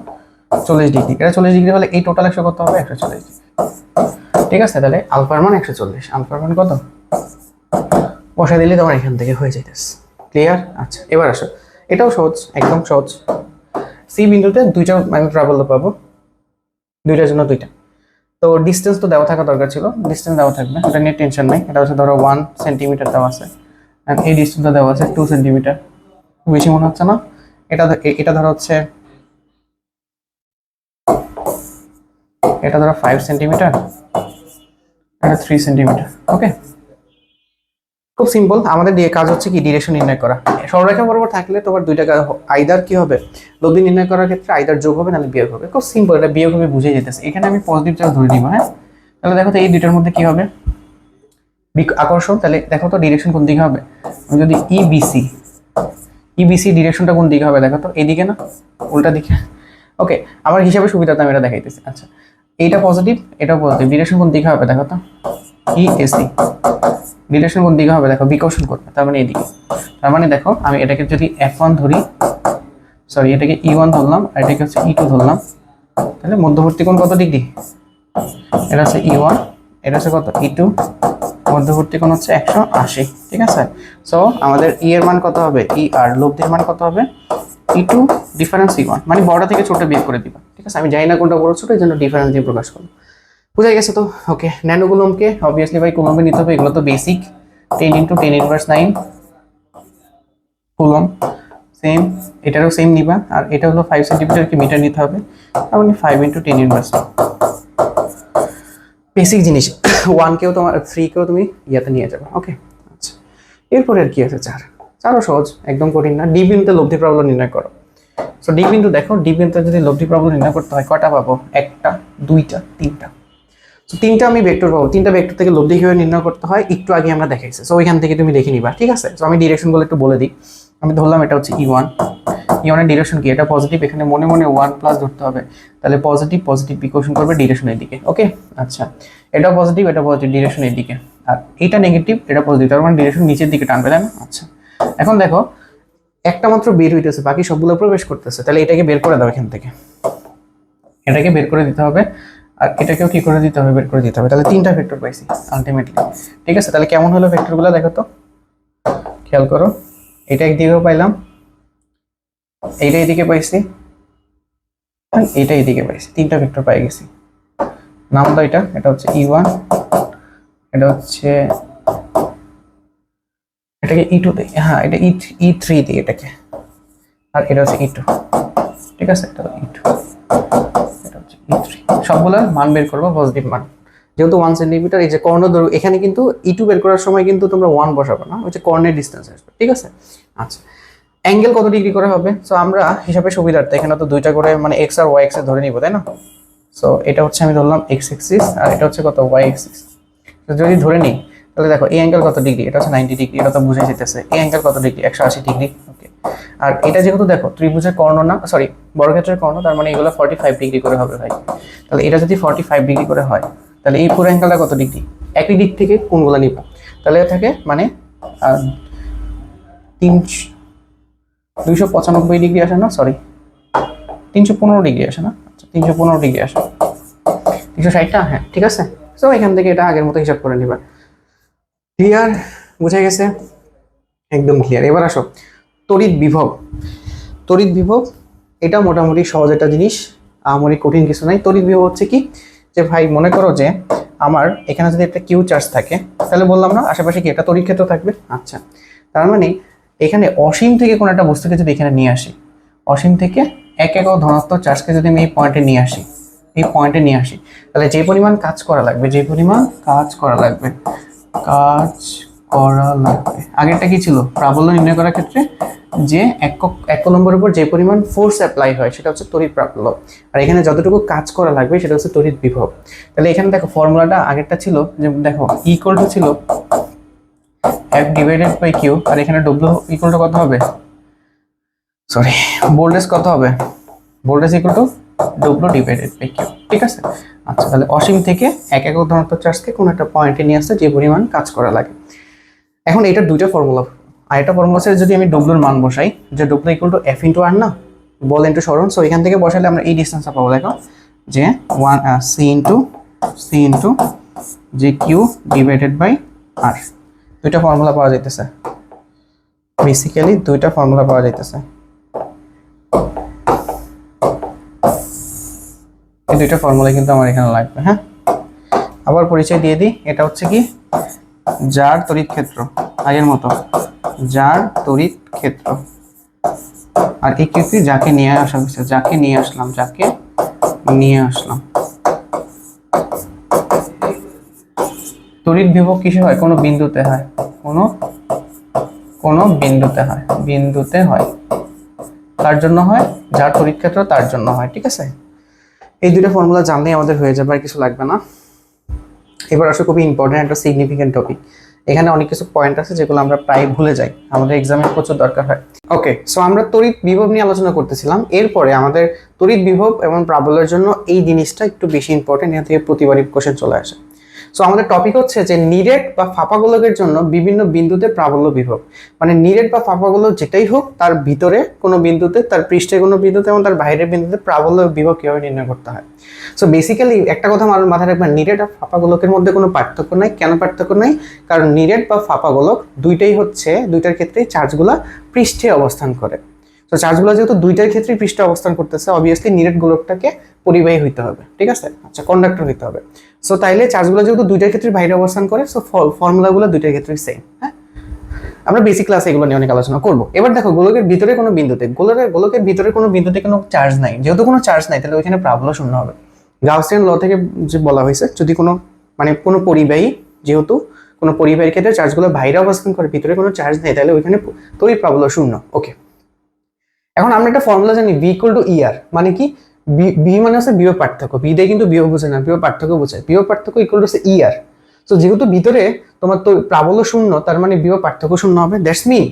40 ডিগ্রি, এটা 40 ডিগ্রি হলে এই টোটাল 100 কত হবে, 140 ডিগ্রি। ঠিক আছে, তাহলে আলফার মান 140, আলফার মান কত বসাই দিলে তোমার এখান থেকে হয়ে যাইতেছে। ক্লিয়ার? আচ্ছা, এবার আসো, এটাও সহজ, একদম সহজ। সি বিন্দুতে দুইটা আমি প্রাবল্য পাবো, দুইটার জন্য দুইটা, তো ডিস্টেন্স তো দেওয়া থাকা দরকার ছিল, ডিস্টেন্স দেওয়া থাকবে, এটা নিয়ে টেনশন নাই। এটা হচ্ছে ধরো 1 সেন্টিমিটার দেওয়া আছে, আর এই ডিস্টেন্সটা দেওয়া আছে 2 সেন্টিমিটার, বেশি মনে হচ্ছে না? এটা ধরো হচ্ছে, এটা ধরো 5 সেন্টিমিটার, এটা 3 সেন্টিমিটার। ওকে, খুব সিম্পল। আমাদের দিয়ে কাজ হচ্ছে কি ডিরেকশন নির্ণয় করা। সরলরেখা বরাবর থাকলে তোমার দুইটা আইদার কি হবে, লব্ধি নির্ণয় করার ক্ষেত্রে আইদার যোগ হবে নাহলে বিয়োগ হবে। খুব সিম্পল, এটা বিয়োগ হবে বুঝে যেতেছে। এখানে আমি পজিটিভ চার্জ ধরে নিব। হ্যাঁ, তাহলে দেখো তো এই দুইটার মধ্যে কি হবে, আকর্ষণ। তাহলে দেখো তো ডিরেকশন কোন দিকে হবে, আমি যদি ইবিসি ডিরেকশনটা কোন দিকে হবে দেখো তো, এইদিকে না উল্টা দিকে। ওকে, আমার হিসাবে সুবিধাতে আমি এটা দেখাইতেছি। আচ্ছা, এইটা পজিটিভ, এটাও পজিটিভ, ডিরেকশন কোন দিকে হবে দেখো তো, ইএসি ডিরেকশন কোন দিকে হবে দেখো, বিকর্ষণ করবে, তার মানে এদিকে। তার মানে দেখো আমি এটাকে যদি F1 ধরি, সরি এটাকে E1 ধরলাম আর এটাকে হচ্ছে E2 ধরলাম, তাহলে মধ্যবর্তী কোণ কত ডিগ্রি, এটা হচ্ছে E1, এটা হচ্ছে কত E2, মধ্যবর্তী কোণ হচ্ছে 180। ঠিক আছে, সো আমাদের E এর মান কত হবে, E আর লব্ধির মান কত হবে E2 ডিফারেন্স E1, মানে বড় থেকে ছোট বিয়োগ করে দিবা। ঠিক আছে, আমি জানি না কোনটা বড় ছোট, এই জন্য ডিফারেন্স দিয়ে প্রকাশ করবো। বুঝা গেছে তো? ওকে, ন্যানো কুলম্বকে অবভিয়াসলি ভাই কুলম্বে নিতে হবে, এগুলো তো বেসিক। 10 × 10⁻9 কুলম্ব, সেম এটারও সেম নিবা। আর এটা হলো 5 সেন্টিমিটার কি মিটার নিতে হবে, তার মানে 5 × 10⁻9 বেসিক জিনিস। 1 কেও তোমার 3 কেও তুমি ইয়াতে নিয়ে যাবে। ওকে, আচ্ছা, এরপরে আর কি আছে, 4ও সহজ, একদম কঠিন না। ডি বিন্দুতে লব্ধি প্রাবল্য নির্ণয় করো। সো ডি বিন্দু দেখো, ডি বিন্দুতে যদি লব্ধি প্রাবল্য নির্ণয় করতে হয় কয়টা পাবো, 1টা 2টা 3টা। তো 3টা আমি ভেক্টর পাবো, 3টা ভেক্টর থেকে লব্ধি কিভাবে নির্ণয় করতে হয় একটু আগে আমরা দেখাইছি। সো ওইখান থেকে তুমি দেখে নিবা। ঠিক আছে, সো আমি ডিরেকশনগুলো একটু বলে দিই। আমি ধরলাম এটা হচ্ছে E1, E1 এর ডিরেকশন কি, এটা পজিটিভ, এখানে মনে মনে 1+ ধরতে হবে, তাহলে পজিটিভ পজিটিভ বিকর্ষণ করবে ডিরেকশনের দিকে। ওকে, আচ্ছা, এটা পজিটিভ, এটা পজিটিভ ডিরেকশনের দিকে, আর এটা নেগেটিভ, এটা পজিটিভ, তার মানে ডিরেকশন নিচের দিকে টানবে, তাই না? আচ্ছা, এখন দেখো একটা মাত্র বের হইতেছে, বাকি সবগুলো প্রবেশ করতেছে, তাহলে এটাকে বের করে দাও এখান থেকে, এটাকে বের করে দিতে হবে, আর এটাকেও কি করে দিতে হবে, বের করে দিতে হবে। তাহলে 3টা ভেক্টর পাইছি আলটিমেটলি। ঠিক আছে, তাহলে কেমন হলো ভেক্টরগুলো দেখো তো, খেয়াল করো, এটা একদিকেও পাইলাম, এইটা এদিকে পাইছি, এটা এদিকে পাইছি, 3টা ভেক্টর পাই গেছি। নাম তো এটা হচ্ছে E1, এটা হচ্ছে, এটাকে E2 দিই, হ্যাঁ এটা E3 দিই এটাকে, আর এটা হচ্ছে E2। ঠিক আছে, এটা E2, এটা হচ্ছে E3। সবগুলোর মান বের করবো, পজিটিভ মান, যেহেতু 1 সেন্টিমিটার। এই যে কর্ণ দৈর্ঘ্য, এখানে কিন্তু E2 বের করার সময় কিন্তু তোমরা 1 বসাবে না, ওই যে কর্ণের ডিসটেন্স আসবে। ঠিক আছে, আচ্ছা, অ্যাঙ্গেল কত ডিগ্রি করে হবে, সো আমরা হিসাবে সুবিধার্থে এখানে তো দুইটা করে মানে এক্স আর ওয়াই এক্সিস ধরে নিব, তাই না? সো এটা হচ্ছে আমি ধরলাম এক্স এক্সিস, আর এটা হচ্ছে কত, ওয়াই এক্সিস। যদি ধরে নিই তাহলে দেখো এই অ্যাঙ্গেল কত ডিগ্রি, এটা হচ্ছে 90 ডিগ্রি, এটা তো বুঝে যেতেছে। এই অ্যাঙ্গেল কত ডিগ্রি, 180 ডিগ্রি। ওকে, আর এটা যেহেতু দেখো ত্রিভুজের কর্ণ না, সরি বর্গক্ষেত্রের কর্ণ, তার মানে এগুলো 45 ডিগ্রি করে হবে ভাই। তাহলে এটা যদি 45 ডিগ্রি করে হয়, তাহলে এই পুরো অ্যাঙ্গেলটা কত ডিগ্রি, একই দিক থেকে কোণগুলো নিব, তাহলে থাকে মানে 295 ডিগ্রি আসে না, সরি 315 ডিগ্রি আসে না, আচ্ছা 315 ডিগ্রি আসে, 360টা, হ্যাঁ ঠিক আছে। সো এখান থেকে এটা আগের মতো হিসাব করে নিবা। ক্লিয়ার, বুঝা গেছে, একদম ক্লিয়ার। এবার আসো তড়িৎ বিভব। তড়িৎ বিভব এটা মোটামুটি সহজ একটা জিনিস, আমার কঠিন কিছু নাই। তড়িৎ বিভব হচ্ছে কি, যে ভাই মনে করো যে আমার এখানে যদি একটা কিউ চার্জ থাকে, তাহলে বললাম না আশেপাশে কি একটা তড়িৎ ক্ষেত্র থাকবে। আচ্ছা, তার মানে এখানে অসীম থেকে কোনো একটা বস্তুকে যদি এখানে নিয়ে আসি, অসীম থেকে এক একক ধনাত্মক চার্জকে যদি আমি এই পয়েন্টে নিয়ে আসি, এই পয়েন্টে নিয়ে আসি, তাহলে যে পরিমাণ কাজ করা লাগবে, যে পরিমাণ কাজ করা লাগবে, কাজ করা লাগবে, আগেরটা কি ছিল, প্রাবল্য নির্ণয় করার ক্ষেত্রে যে এক নম্বরের উপর যে পরিমাণ ফোর্স অ্যাপ্লাই হয় সেটা হচ্ছে তড়িৎ প্রাবল্য, আর এখানে যতটুকু কাজ করা লাগবে সেটা হচ্ছে তড়িৎ বিভব। তাহলে এখানে দেখো ফর্মুলাটা আগেরটা ছিল যে দেখো ইকুয়াল টু ছিল F ডিভাইডেড বাই কিউ, আর এখানে ডব্লিউ ইকুয়াল টু কত হবে, সরি ভোল্টেজ কত হবে, voltage equal to W divided by Q. ঠিক আছে, আচ্ছা, তাহলে অসীম থেকে এক একক ধনাত্মক চার্জকে কোনো একটা পয়েন্টে নিয়ে আসতে যে পরিমাণ কাজ করা লাগে। এখন এটার দুইটা ফর্মুলা, আর এটা ফর্মুলা আছে যদি আমি ডব্লিউর মান বসাই, যে W equal to F into R না, বল ইন্টু সরণ। সো এখান থেকে বসালে আমরা এই ডিস্টেন্সটা পাবো, দেখো যে সি ইন্টু যে কিউ ডিভাইডেড বাই আর। দুইটা ফর্মুলা পাওয়া যাইতেছে, বেসিক্যালি দুইটা ফর্মুলা পাওয়া যাইতেছে। এই দুইটা ফর্মুলা কিন্তু আমার এখানে লাগবে। হ্যাঁ, আবার পরিচয় দিয়ে দিই, এটা হচ্ছে কি যার তড়িৎ ক্ষেত্র, আগের মতো যার তড়িৎ ক্ষেত্র, আর এই কিউ কি যাকে নিয়ে আসা হয়েছে, যাকে নিয়ে আসলাম তড়িৎ বিভব কিসে হয়? কোনো বিন্দুতে হয়, কোনো বিন্দুতে হয়, তার জন্য হয়, যার তড়িৎ ক্ষেত্র তার জন্য হয়। ঠিক আছে, এই দুটো ফর্মুলা জানলেই আমাদের হয়ে যাবে, আর কিছু লাগবে না। এবার আসলে খুবই ইম্পর্টেন্ট একটা সিগনিফিকেন্ট টপিক। এখানে অনেক কিছু পয়েন্ট আছে যেগুলো আমরা প্রায় ভুলে যাই, আমাদের এক্সামে প্রচুর দরকার হয়। ওকে, সো আমরা তড়িৎ বিভব নিয়ে আলোচনা করতেছিলাম। এরপরে আমাদের তড়িৎ বিভব এবং প্রাবল্যের জন্য এই জিনিসটা একটু বেশি ইম্পর্টেন্ট, এখান থেকে প্রতিবারই কোশ্চেন চলে আসে। সো আমাদের টপিক হচ্ছে যে নিরেট বা ফাঁপা গোলকের জন্য বিভিন্ন বিন্দুতে প্রাবল্য বিভব, মানে নিরেট বা ফাঁপা গোলক যেটাই হোক তার ভিতরে কোনো বিন্দুতে, তার পৃষ্ঠে কোনো বিন্দুতে এবং তার বাইরের বিন্দুতে প্রাবল্য বিভব কিভাবে নির্ণয় করতে হয়। সো বেসিক্যালি একটা কথা মাথায় রাখবেন, নিরেট আর ফাঁপা গোলকের মধ্যে কোনো পার্থক্য নাই। কেন পার্থক্য নাই? কারণ নিরেট বা ফাঁপা গোলক দুইটাই হচ্ছে, দুইটার ক্ষেত্রেই চার্জগুলো পৃষ্ঠে অবস্থান করে। তো চার্জগুলো যেহেতু দুইটার ক্ষেত্রেই পৃষ্ঠে অবস্থান করতেছে, অবভিয়াসলি নিরেট গোলকটাকে পরিবাহী হইতে হবে। ঠিক আছে, আচ্ছা, কন্ডাক্টর হইতে হবে। সো তাইলে চার্জগুলো যেহেতু দুইটার ক্ষেত্রে বাইরে অবস্থান করে, সো ফর্মুলাগুলো দুইটার ক্ষেত্রেই সেম। হ্যাঁ, আমরা বেসিক ক্লাসে এগুলো নিয়ে অনেক আলোচনা করবো। এবার দেখো, গোলকের ভিতরে কোনো বিন্দুতে, গোলকের ভিতরে কোনো বিন্দুতে কোনো চার্জ নাই, যেহেতু কোনো চার্জ নাই তাহলে ওইখানে প্রাবল্য শূন্য হবে। গাউসিয়ান ল থেকে যে বলা হয়েছে, যদি কোনো কোনো পরিবাহী, যেহেতু কোনো পরিবাহীর ক্ষেত্রে চার্জগুলো বাইরে অবস্থান করে, ভিতরে কোনো চার্জ নেই, তাহলে ওইখানে তড়িৎ প্রাবল্য শূন্য। ওকে, এখন আমরা একটা ফর্মুলা জানি, ভি ইকুয়াল টু ইআর, মানে কি? বি মানে হচ্ছে বিভব পার্থক্য, বি দিয়ে কিন্তু বিভব বোঝে না, বিভব পার্থক্য বোঝায়। বিভব পার্থক্য ইকুয়াল টু ইআর। তো যেহেতু ভিতরে তোমার তো প্রাবল্য শূন্য, তার মানে বিভব পার্থক্য শূন্য হবে। দ্যাটস মিন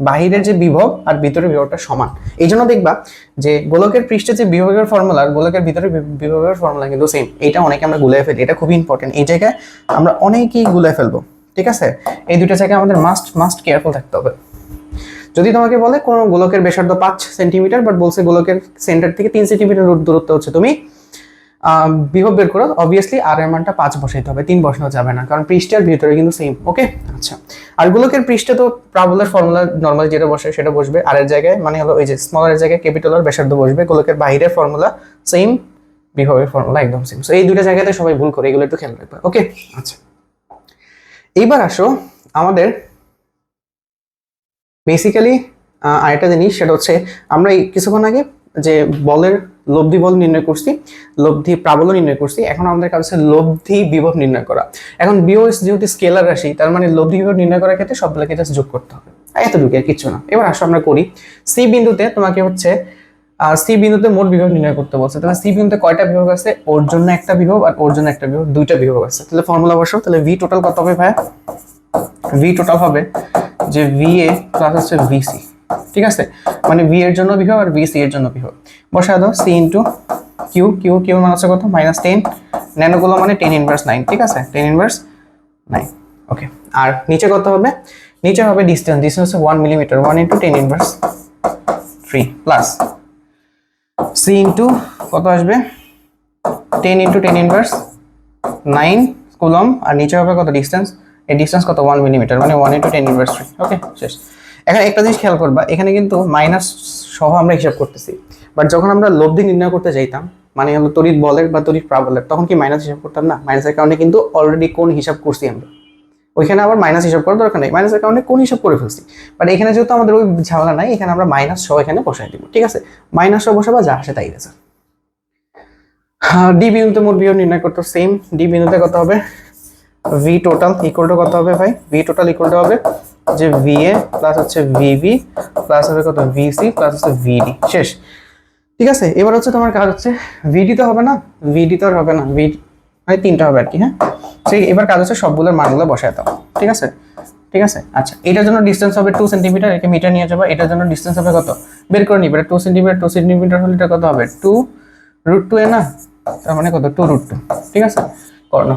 বাহিরের যে বিভব আর ভিতরের বিভবটা সমান। এই জন্য দেখবা যে গোলকের পৃষ্ঠে যে বিভবের ফর্মুলা আর গোলকের ভিতরে বিভবের ফর্মুলা কিন্তু সেম। এইটা অনেকে আমরা গুলিয়ে ফেলি, এটা খুবই ইম্পর্টেন্ট। এই জায়গায় আমরা অনেকেই গুলিয়ে ফেলবো। ঠিক আছে, এই দুটো জায়গায় আমাদের মাস্ট কেয়ারফুল থাকতে হবে। যদি তোমাকে বলে কোনো গোলকের ব্যাসার্ধ 5 সেন্টিমিটার, বাট বলছে গোলকের সেন্টার থেকে 3 সেন্টিমিটার দূরত্ব হচ্ছে, তুমি বিভব বের করো, অবভিয়াসলি আর এর মানটা 5 বসাইতে হবে, 3 বসানো যাবে না, কারণ পৃষ্ঠের ভিতরে কিন্তু সেম। ওকে, আচ্ছা, আর গোলকের পৃষ্ঠে তো প্রাবল্যের ফর্মুলা নর্মালি যেটা বসে সেটা বসবে, আর এর জায়গায় মানে হলো ওই যে স্মলার এর জায়গায় ক্যাপিটাল আর ব্যাসার্ধ বসবে। গোলকের বাইরের ফর্মুলা সেম, বিভবের ফর্মুলা একদম সেম। সো এই দুটো জায়গাতে সবাই ভুল করে, এগুলো একটু খেয়াল রাখবে। ওকে, আচ্ছা, এইবার আসো আমাদের বেসিক্যালি আরেকটা জিনিস, সেটা হচ্ছে আমরা কিছুক্ষণ আগে যে বলের লব্ধি বল নির্ণয় করছি, লব্ধি প্রাবল্য নির্ণয় করছি। এখন আমাদের কাছে লব্ধি বিভব নির্ণয় করা। এখন বিভব যেহেতু স্কেলার রাশি, তার মানে লব্ধি বিভব নির্ণয় করার ক্ষেত্রে সবগুলোকে জাস্ট যোগ করতে হবে, এতটুকু, আর কিছু না। এবার আসো আমরা করি। সি বিন্দুতে তোমাকে হচ্ছে সি বিন্দুতে মোট বিভব নির্ণয় করতে বলছে। তাহলে সি বিন্দুতে কয়টা বিভব আছে? ওর জন্য একটা বিভব আর ওর জন্য একটা বিভব, দুইটা বিভব আছে। তাহলে ফর্মুলা বসাও। তাহলে ভি টোটাল কত হবে ভাইয়া? ভি টোটাল হবে যে ভি এ প্লাস হচ্ছে ভিসি। ঠিক আছে, মানে ভি এর জন্য বিভব আর ভিসি এর জন্য বিভব। বসায় দাও সি ইন্টু কিউ, কিউ মান আছে কত? -10, ন্যানোগুলো মানে 10 ইনভার্স 9। ঠিক আছে, 10 ইনভার্স 9। ওকে, আর নিচে কত হবে? নিচে হবে ডিসটেন্স হচ্ছে 1 millimetre, 1 into 10 inverse 3 plus C into কত আসবে? 10 ইন্টু 10 ইনভার্স 9 কুলম, আর নিচে হবে কত? ডিসটেন্স, এই ডিসটেন্স কত? 1 মিলিমিটার, মানে 1 ইন্টু 10 ইনভার্স 3। ওকে, শেষ। এখন একটা জিনিস খেয়াল করবা, এখানে কিন্তু মাইনাস সহ আমরা হিসাব করতেছি, বাট যখন আমরা লব্ধি নির্ণয় করতে যাইতাম, মানে হলো তড়িৎ বলের বা তড়িৎ প্রাবল্যের, তখন কি মাইনাস হিসাব করতাম না? মাইনাসের কারণে কিন্তু অলরেডি কোন হিসাব করছি আমরা, ওইখানে আবার মাইনাস হিসাব করার দরকার নেই, মাইনাসের কারণে কোন হিসাব করে ফেলছি। বাট এখানে যেহেতু আমাদের ওই ঝামেলা নাই, এখানে আমরা মাইনাস সহ এখানে বসাই দিব। ঠিক আছে, মাইনাস সহ বসাবা, যা আসে তাই আছে। ডি বিন্দুতে মোট বিভব নির্ণয় করতে সেম। ডি বিন্দুতে কত হবে? ভি টোটাল ইকুয়াল টু কত হবে ভাই? ভি টোটাল ইকুয়াল টু হবে যে ভিএ প্লাস হচ্ছে ভিবি প্লাস হবে কত? ভিসি প্লাস হচ্ছে ভিডি। শেষ। ঠিক আছে, এবার হচ্ছে তোমার কাজ হচ্ছে ভিডি তো হবে না, ভিডি তো আর হবে না, ভিডি মানে 3টা হবে আর কি। হ্যাঁ, সেই এবার কাজ হচ্ছে সবগুলোর মানগুলো বসায় দাও। ঠিক আছে, ঠিক আছে। আচ্ছা, এটার জন্য ডিসটেন্স হবে 2 সেন্টিমিটার, একে মিটার নিয়ে যাবো। এটার জন্য ডিসটেন্স হবে কত? বের করে নিবে। 2 সেন্টিমিটার হলে এটা কত হবে? 2√2 এ না, তার মানে কত? 2√2। ঠিক আছে, করো।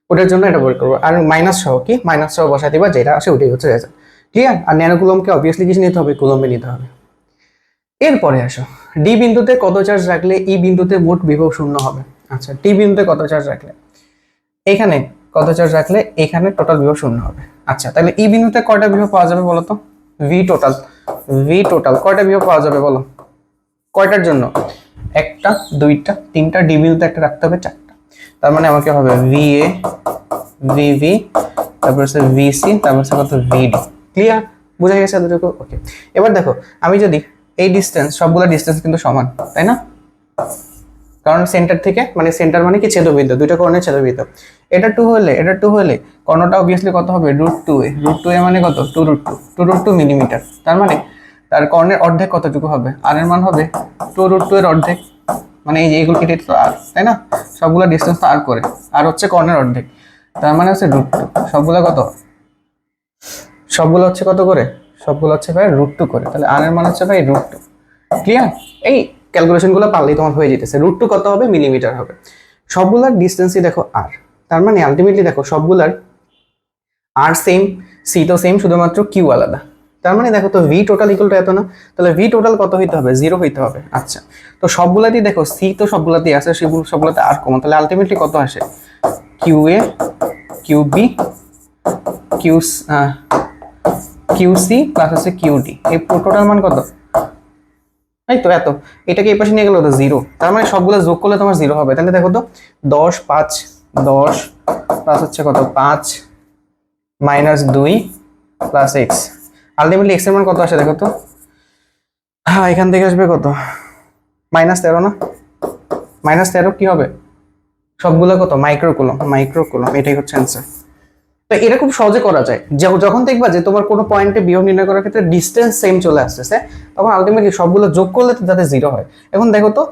ওটার জন্য এটা বের করবো, আর মাইনাস সহ কি? মাইনাস সহ বসাই দিবা, যেটা আসে ওটাই হচ্ছে রেজাল্ট। ক্লিয়ার? আর ন্যানোকুলমকে অবভিয়াসলি কিছু নিতে হবে, কুলম্বে নিতে হবে। এরপরে আসো, ডি বিন্দুতে কত চার্জ রাখলে ই বিন্দুতে মোট বিভব শূন্য হবে? আচ্ছা, ডি বিন্দুতে কত চার্জ রাখলে, এখানে কত চার্জ রাখলে এখানে টোটাল বিভব শূন্য হবে। আচ্ছা, তাহলে ই বিন্দুতে কয়টা বিভব পাওয়া যাবে বলো তো? ভি টোটাল কয়টা বিভব পাওয়া যাবে বলো? কয়টার জন্য? 1টা, 2টা, 3টা, ডি বিন্দুতে একটা রাখতে হবে 4টা। তার মানে আমাকে হবে ভিএ, ভিভি, তারপর হচ্ছে ভিসি, তারপর হচ্ছে কত? ভিডি। ক্লিয়ার? বোঝা গেছে এতটুকু? ওকে, এবার দেখো আমি যদি এই ডিস্টেন্স, সবগুলো ডিস্টেন্স কিন্তু সমান, তাই না? কারণ সেন্টার থেকে, মানে সেন্টার মানে কি ছেদবিন্দু, দুইটা কর্ণের ছেদবিন্দু। এটা 2 হলে এটা 2 হলে কর্ণটা অবভিয়াসলি কত হবে? √2a। √2a মানে কত? 2√2 মিলিমিটার। তার মানে তার কর্ণের অর্ধেক কতটুকু হবে? আর এর মান হবে 2√2 এর অর্ধেক, মানে এই যে এগুলো কেটে তো আর, তাই না? সবগুলো ডিস্টেন্স তো আর করে, আর হচ্ছে কর্ণের অর্ধেক, তার মানে হচ্ছে √2। সবগুলো কত? সবগুলো হচ্ছে কত করে? সবগুলো হচ্ছে ভাই √2 করে। তাহলে আর এর মান হচ্ছে ভাই √2। ক্লিয়ার? এই ক্যালকুলেশনগুলো পারলেই তোমার হয়ে যেতেছে। √2 কত হবে? মিলিমিটার হবে। সবগুলার ডিস্টেন্সই দেখো আর, তার মানে আলটিমেটলি দেখো সবগুলার আর সেম, সি তো সেম, শুধুমাত্র কিউ আলাদা। তার মানে দেখো তো ভি টোটাল ইকুয়াল টু এত না, তাহলে ভি টোটাল কত হইতে হবে? 0 হইতে হবে। আচ্ছা, তো সবগুলাতেই দেখো সি তো সবগুলাতেই আছে, সবগুলাতে আর কমন, তাহলে আলটিমেটলি কত আসে? Q A, Q B, Q Q C plus হচ্ছে কিউ ডি, এই টোটাল মান কত? এই তো এত। এটাকে এই পাশে নিয়ে গেলে তো 0, তার মানে সবগুলো যোগ করলে তোমার 0 হবে। তাহলে দেখো তো 10 5 10 প্লাস হচ্ছে কত? 5 minus 2 plus x. Ultimately x এর মান কত আসে দেখো তো? হ্যাঁ, এখান থেকে আসবে কত? -13 না? -13 কি হবে? সবগুলো কত? মাইক্রোকুলম। মাইক্রোকুলম, এটাই হচ্ছে অ্যান্সার। তো এটা খুব সহজে করা যায়। যখন দেখবা যে তোমার কোনো পয়েন্টে বিভব নির্ণয় করার ক্ষেত্রে ডিস্টেন্স সেম চলে আসতেছে, তখন আলটিমেটলি সবগুলো যোগ করলে তো যাতে 0 হয়। এখন দেখো তো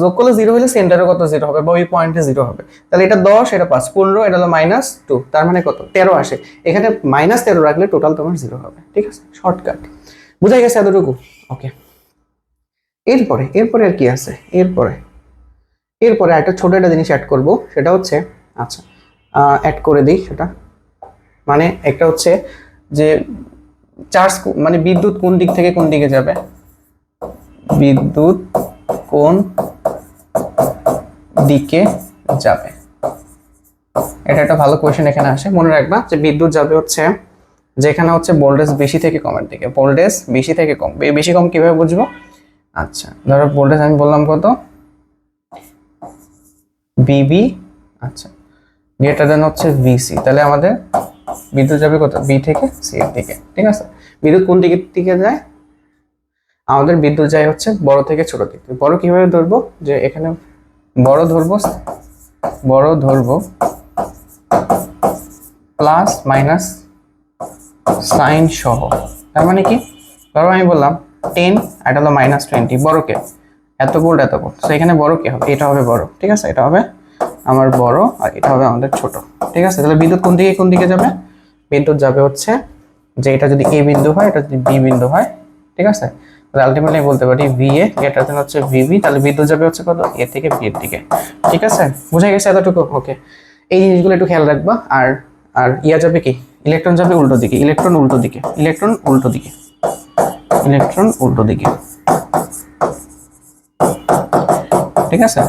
যোগ করলে 0 হলে সেন্টারে কত 0 হবে, বা ওই পয়েন্টে 0 হবে। তাহলে এটা 10, এটা 5, 15, এটা হলো -2, তার মানে কত? 13 আসে। এখানে -13 রাখলে টোটাল তোমার 0 হবে। ঠিক আছে, শর্টকাট। বুঝা গেছে এতটুকু? ওকে, এরপরে আর কি আছে? এরপরে একটা ছোট একটা জিনিস অ্যাড করব, সেটা হচ্ছে, আচ্ছা অ্যাড করে দিই সেটা। মানে একটা হচ্ছে যে চার্জ, মানে বিদ্যুৎ কোন দিক থেকে কোন দিকে যাবে? বিদ্যুৎ কোন দিকে যাবে, এটা একটা ভালো কোয়েশ্চেন এখানে আসে। মনে রাখবা যে বিদ্যুৎ যাবে হচ্ছে যেখানে হচ্ছে ভোল্টেজ বেশি থেকে কমের দিকে। ভোল্টেজ বেশি থেকে কম, বেশি কম কিভাবে বুঝবো? আচ্ছা, ধরো ভোল্টেজ আমি বললাম কত? বিবি, আচ্ছা গ্রেটার দেন হচ্ছে ভিসি, তাহলে আমাদের বিদ্যুৎ যাবে কত? বি থেকে সি এর দিকে। ঠিক আছে, বিদ্যুৎ কোন দিকের দিকে যায়? আমাদের বিদ্যুৎ যায় হচ্ছে বড় থেকে ছোট দিকে। বড় কিভাবে ধরবো? যে এখানে বড় ধরবো প্লাস মাইনাস সাইন সহ। তার মানে কি? ধরো আমি বললাম 10, এটা হলো -20, বড়কে এত ভোল্ট এত ভোল্ট, তো এখানে বড় কি হবে? এটা হবে বড়। ঠিক আছে, এটা হবে আমার বড়, আর এটা হবে আমাদের ছোট। ঠিক আছে, তাহলে বিদ্যুৎ কোন দিকে যাবে? বিদ্যুৎ যাবে হচ্ছে যে এটা যদি এ বিন্দু হয়, এটা যদি বি বিন্দু হয়, ঠিক আছে, তাহলে আলটিমেটলি বলতে পারি ভিএ গ্রেটার দেন হচ্ছে ভিবি, তাহলে বিদ্যুৎ যাবে হচ্ছে কত? এ থেকে বি এর দিকে। ঠিক আছে, বুঝা গেছে এতটুকু? ওকে, এই জিনিসগুলো একটু খেয়াল রাখবা। আর আর ইয়া যাবে কি? ইলেকট্রন যাবে উল্টো দিকে। ইলেকট্রন উল্টো দিকে। ঠিক আছে,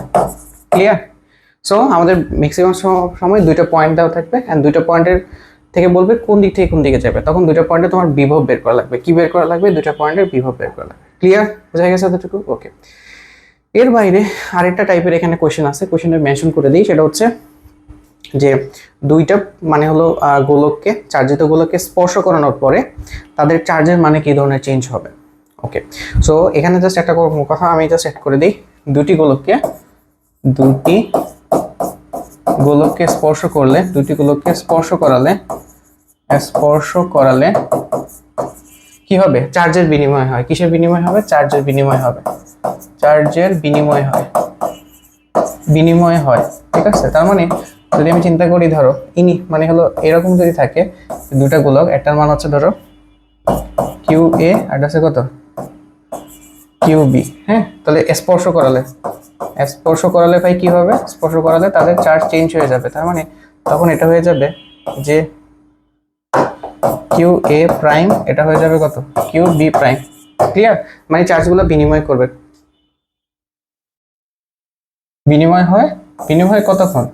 ক্লিয়ার? সো আমাদের ম্যাক্সিমাম সময় দুইটা পয়েন্ট দেওয়া থাকবে, এন্ড দুইটা পয়েন্টের থেকে বলবে কোন দিক থেকে কোন দিকে যাবে। তখন দুইটা পয়েন্টে তোমার বিভব বের করা লাগবে। কি বের করা লাগবে? দুইটা পয়েন্টের বিভব বের করা লাগবে। ক্লিয়ার? বোঝা গেছে এতটুকু? ওকে, এর বাইরে আরেকটা টাইপের এখানে কোশ্চেন আছে, কোশ্চেনে মেনশন করে দিই। সেটা হচ্ছে যে দুইটা মানে হলো গোলককে, চার্জিত গোলককে স্পর্শ করানোর পরে তাদের চার্জের মানে কি ধরনের চেঞ্জ হবে। ওকে, সো এখানে জাস্ট একটা কথা আমি জাস্ট অ্যাড করে দিই। দুটি গোলককে স্পর্শ করালে কি হবে? চার্জের বিনিময় হয়। কিসের বিনিময় হবে? চার্জের বিনিময় হয়। ঠিক আছে, তার মানে যদি আমি চিন্তা করি, ধরো ইনি মানে হলো এরকম যদি থাকে দুটা গোলক, একটার মান হচ্ছে ধরো কিউ এ আর আছে কত? Q B. হ্যাঁ, তাহলে স্পর্শ করালে ভাই কি হবে? স্পর্শ করালে তাদের চার্জ চেঞ্জ হয়ে যাবে। তার মানে তখন এটা হয়ে যাবে যে কিউ এ প্রাইম, এটা হয়ে যাবে কত? Q B prime. ক্লিয়ার? মানে চার্জগুলো বিনিময় করবে। বিনিময় হয় কতক্ষণ?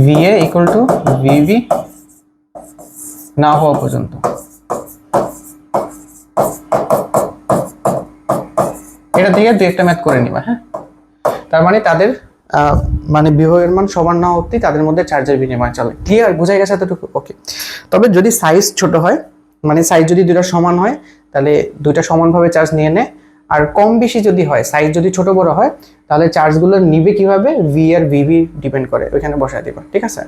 ভিএ ইকুয়াল টু ভিবি না হওয়া পর্যন্ত। এটা থেকে দুই একটা ম্যাথ করে নিবা। হ্যাঁ, তার মানে তাদের মানে বিভবের মান সমান না অবধি তাদের মধ্যে চার্জের বিনিময় চলে। ক্লিয়ার? বোঝা গেছে এতটুকু? ওকে, তবে যদি সাইজ ছোট হয়, মানে সাইজ যদি দুইটা সমান হয়, তাহলে দুইটা সমানভাবে চার্জ নিয়ে নেয়। আর কম বেশি যদি হয়, সাইজ যদি ছোট বড় হয়, তাহলে চার্জগুলো নিবে কিভাবে, ভি আর ভিভি ডিপেন্ড করে, ওইখানে বসায় দিবা। ঠিক আছে,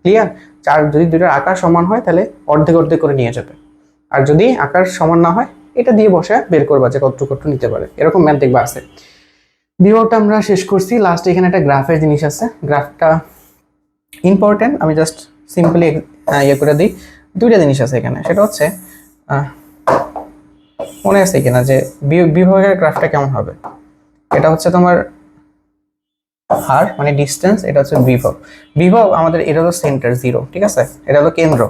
ক্লিয়ার? চার্জ যদি দুইটার আকার সমান হয় তাহলে অর্ধেক অর্ধেক করে নিয়ে যাবে, আর যদি আকার সমান না হয় এটা দিয়ে বসায় বের করবা যে কতটুকু নিতে পারে, এরকম ম্যাথ দেখবা আছে। বিভাগটা আমরা শেষ করছি। লাস্টে এখানে একটা গ্রাফের জিনিস আছে, গ্রাফটা ইম্পর্টেন্ট, আমি জাস্ট সিম্পলি ইয়ে করে দিই। দুইটা জিনিস আছে এখানে, সেটা হচ্ছে মনে আছে কিনা যে বিভাগের গ্রাফটা কেমন হবে। এটা হচ্ছে তোমার আর মানে ডিস্টেন্স, এটা হচ্ছে বিভব। বিভব আমাদের এটা হলো সেন্টার 0, ঠিক আছে, এটা হলো কেন্দ্র।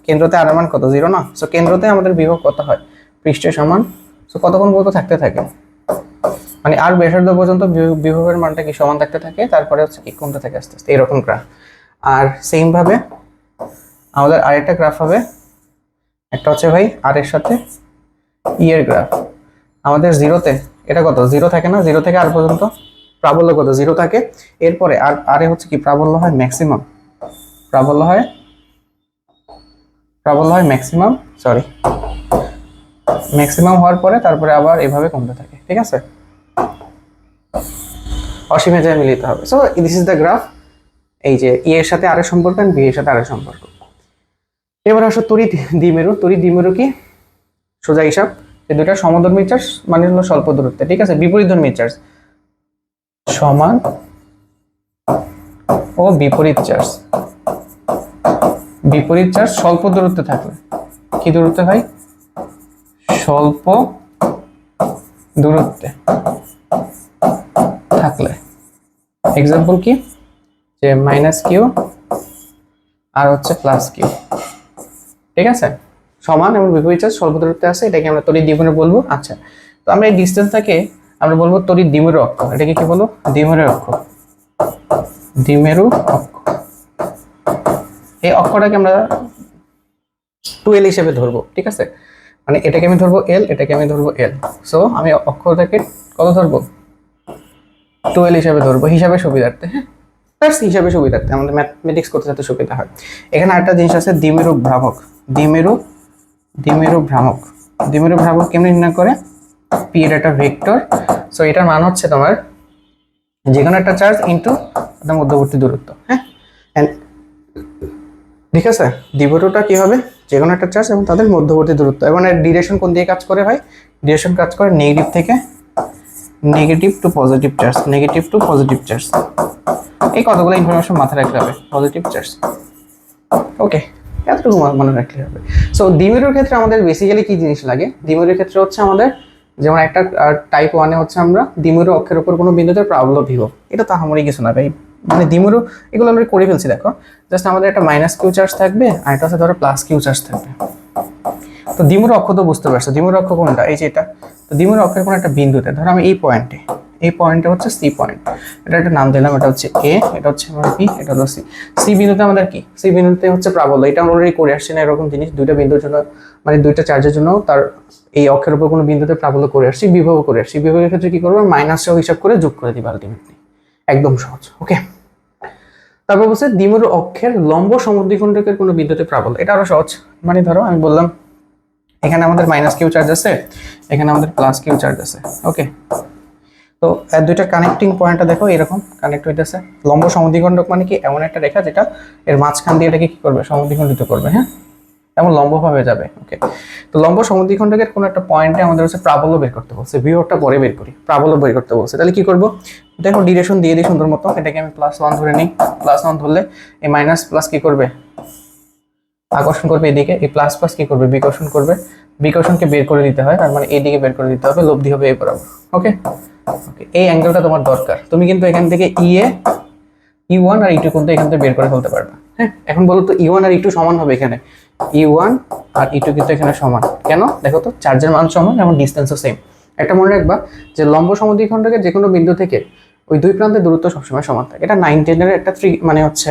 কেন্দ্রতে আর মান কত, 0 না? সো কেন্দ্রতে আমাদের বিভব কত হয়, পৃষ্ঠের সমান। সো কতক্ষণ পর্যন্ত থাকতে থাকে, মানে আর ব্যাসার্ধ পর্যন্ত বিভবের মানটা কি সমান থাকতে থাকে, তারপরে হচ্ছে কি কমতে থাকে আস্তে আস্তে, এরকম গ্রাফ। আর সেম ভাবে আমাদের আরেকটা গ্রাফ হবে, একটা হচ্ছে ভাই আর এর সাথে ই এর গ্রাফ। আমাদের 0তে এটা কত, 0 থাকে না, 0 থেকে আর পর্যন্ত প্রাবল্য কত, 0 থাকে। এরপরে আর আরে হচ্ছে কি প্রাবল্য হয় ম্যাক্সিমাম, প্রাবল্য হয় ম্যাক্সিমাম, সরি ম্যাক্সিমাম হওয়ার পরে তারপরে আবার এভাবে কমতে থাকে। ঠিক আছে, অসীমে যায় মিলিত হবে। So this is the graph. এই যে ই এর সাথে আর এর সম্পর্ক, বি এর সাথে আর এর সম্পর্ক। এবার আসো তড়িৎ দ্বিমেরু। তড়িৎ দ্বিমেরু কি, সোজা হিসাব, এই দুইটা সমধর্মী চার্জ মানে হলো স্বল্প দূরত্বে। ঠিক আছে, বিপরীতধর্মী চার্জ সমান ও বিপরীত চার্জ, বিপরীত চার্জ স্বল্প দূরত্বে থাকলে, কি দূরত্বে ভাই, স্বল্প দূরত্বে থাকলে, এক্সাম্পল কি, যে -q আর হচ্ছে +q। ঠিক আছে, সমান এবং বিপরীত চার্জ স্বল্প দূরত্বে আছে, এটাকে আমরা তড়িৎ দ্বিমেরু বলবো। আচ্ছা, তো আমরা এই ডিসটেন্সটাকে আমরা বলবো তড়িৎ দ্বিমেরু অক্ষ। এটাকে কি বলবো, দ্বিমেরু অক্ষ। দ্বিমেরু অক্ষ, এই অক্ষটাকে আমরা 2l হিসেবে ধরবো। ঠিক আছে, মানে এটাকে আমি ধরবো l, এটাকে আমি ধরবো l। সো আমি অক্ষটাকে কত ধরবো, 2l হিসেবে ধরবো, হিসাবে সুবিধার্থে। হ্যাঁ, হিসাবে সুবিধার্থে, আমাদের ম্যাথমেটিক্স করতে যাতে সুবিধা হয়। এখানে একটা জিনিস আছে, দ্বিমেরু ভ্রামক। দ্বিমেরু ভ্রামক, দ্বিমেরু ভ্রামক কেমনে নির্ণয় করে, পি এর একটা ভেক্টর। সো এটার মান হচ্ছে তোমার যে কোনো একটা চার্জ ইনটু তার মধ্যবর্তী দূরত্ব। হ্যাঁ, ঠিক আছে, দ্বিমেরুটা কি হবে, যে কোনো একটা চার্জ এবং তাদের মধ্যবর্তী দূরত্ব। এবং এর ডিরেকশন কোন দিকে কাজ করে ভাই, ডিরেকশন কাজ করে নেগেটিভ থেকে negative to positive charge, negative to positive charge. এই কতগুলো ইনফরমেশন মাথায় রাখতে হবে, পজিটিভ চার্জ। ওকে, এতটুকু মনে রাখলে হবে। সো দ্বিমেরুর ক্ষেত্রে আমাদের বেসিক্যালি কি জিনিস লাগে, দ্বিমেরুর ক্ষেত্রে হচ্ছে আমাদের যেমন একটা টাইপ 1-এ হচ্ছে আমরা দ্বিমেরু অক্ষের উপর কোনো বিন্দুতে প্রাবল্য বিভব, এটা তো আমারই কিছু না ভাই, মানে দ্বিমেরু এগুলো আমরা করে ফেলছি। দেখো জাস্ট আমাদের একটা -q চার্জ থাকবে আর এটা হচ্ছে ধরো +q চার্জ থাকবে। তো দ্বিমেরু অক্ষ তো বুঝতে পারছো, দ্বিমেরু অক্ষ কোনটা, এই যে এটা। তো দ্বিমেরু অক্ষের কোনো একটা বিন্দুতে ধরো আমি এই পয়েন্টে হচ্ছে সি পয়েন্ট, এটা একটা নাম দিলাম, এটা হচ্ছে এ, এটা হচ্ছে বি, এটা হলো সি। সি বিন্দুতে আমাদের কি, সি বিন্দুতে হচ্ছে প্রাবল্য, এটা আমরা অলরেডি করে আসছি না এরকম জিনিস, দুইটা বিন্দুর জন্য মানে দুইটা চার্জের জন্য তার এই অক্ষের উপর কোনো বিন্দুতে প্রাবল্য করে আসছি, বিভব করে আসছি। বিভবের ক্ষেত্রে কি করবো, মাইনাস সহ হিসাব করে যোগ করে দিবা আলটিমেটলি, একদম সহজ। ওকে, তারপর বলছে দ্বিমেরু অক্ষের লম্ব সমদ্বিখণ্ডকের কোনো বিন্দুতে প্রাবল্য, এটা আরো সহজ। মানে ধরো আমি বললাম এখানে আমাদের -q চার্জ আছে, এখানে আমাদের +q চার্জ আছে। ওকে, তো এর দুইটা কানেক্টিং পয়েন্টটা দেখো এরকম কানেক্ট হইতেছে। লম্ব সমদ্বিখণ্ডক মানে কি, এমন একটা রেখা যেটা এর মাঝখান দিয়ে এটাকে কি করবে, সমদ্বিখণ্ডিত করবে। হ্যাঁ, এমন লম্বভাবে যাবে। ওকে, তো লম্ব সমদ্বিখণ্ডকের কোনো একটা পয়েন্টে আমাদের হচ্ছে প্রাবল্য বের করতে বলছে, বিভবটা পরে বের করি, প্রাবল্য বের করতে বলছে। তাহলে কি করব, দেখো ডিরেকশন দিয়ে দিই সুন্দর মতো, এটাকে আমি +1 ধরে নিই। +1 ধরলে এই মাইনাস প্লাস কি করবে, আকর্ষণ করবে এদিকে, এই প্লাস প্লাস কি করবে, বিকর্ষণ করবে। বিকর্ষণকে বের করে দিতে হয়, তার মানে এইদিকে বের করে দিতে হবে, লব্ধি হবে এই বরাবর। ওকে, ওকে, এই অ্যাঙ্গেলটা তোমার দরকার। তুমি কিন্তু এখান থেকে E1 আর E2 কিন্তু এখান থেকে বের করে ফেলতে পারবে। হ্যাঁ, এখন বলো তো E1 আর E2 সমান হবে এখানে, E1 আর E2 কিন্তু এখানে সমান কেন, দেখো তো চার্জের মান সমান এবং ডিসটেন্সও সেম। একটা মনে রাখবা যে লম্ব সমদ্বিখণ্ডকের যে কোনো বিন্দু থেকে ওই দুই প্রান্তের দূরত্ব সবসময় সমান থাকে। এটা 9-10 একটা মানে হচ্ছে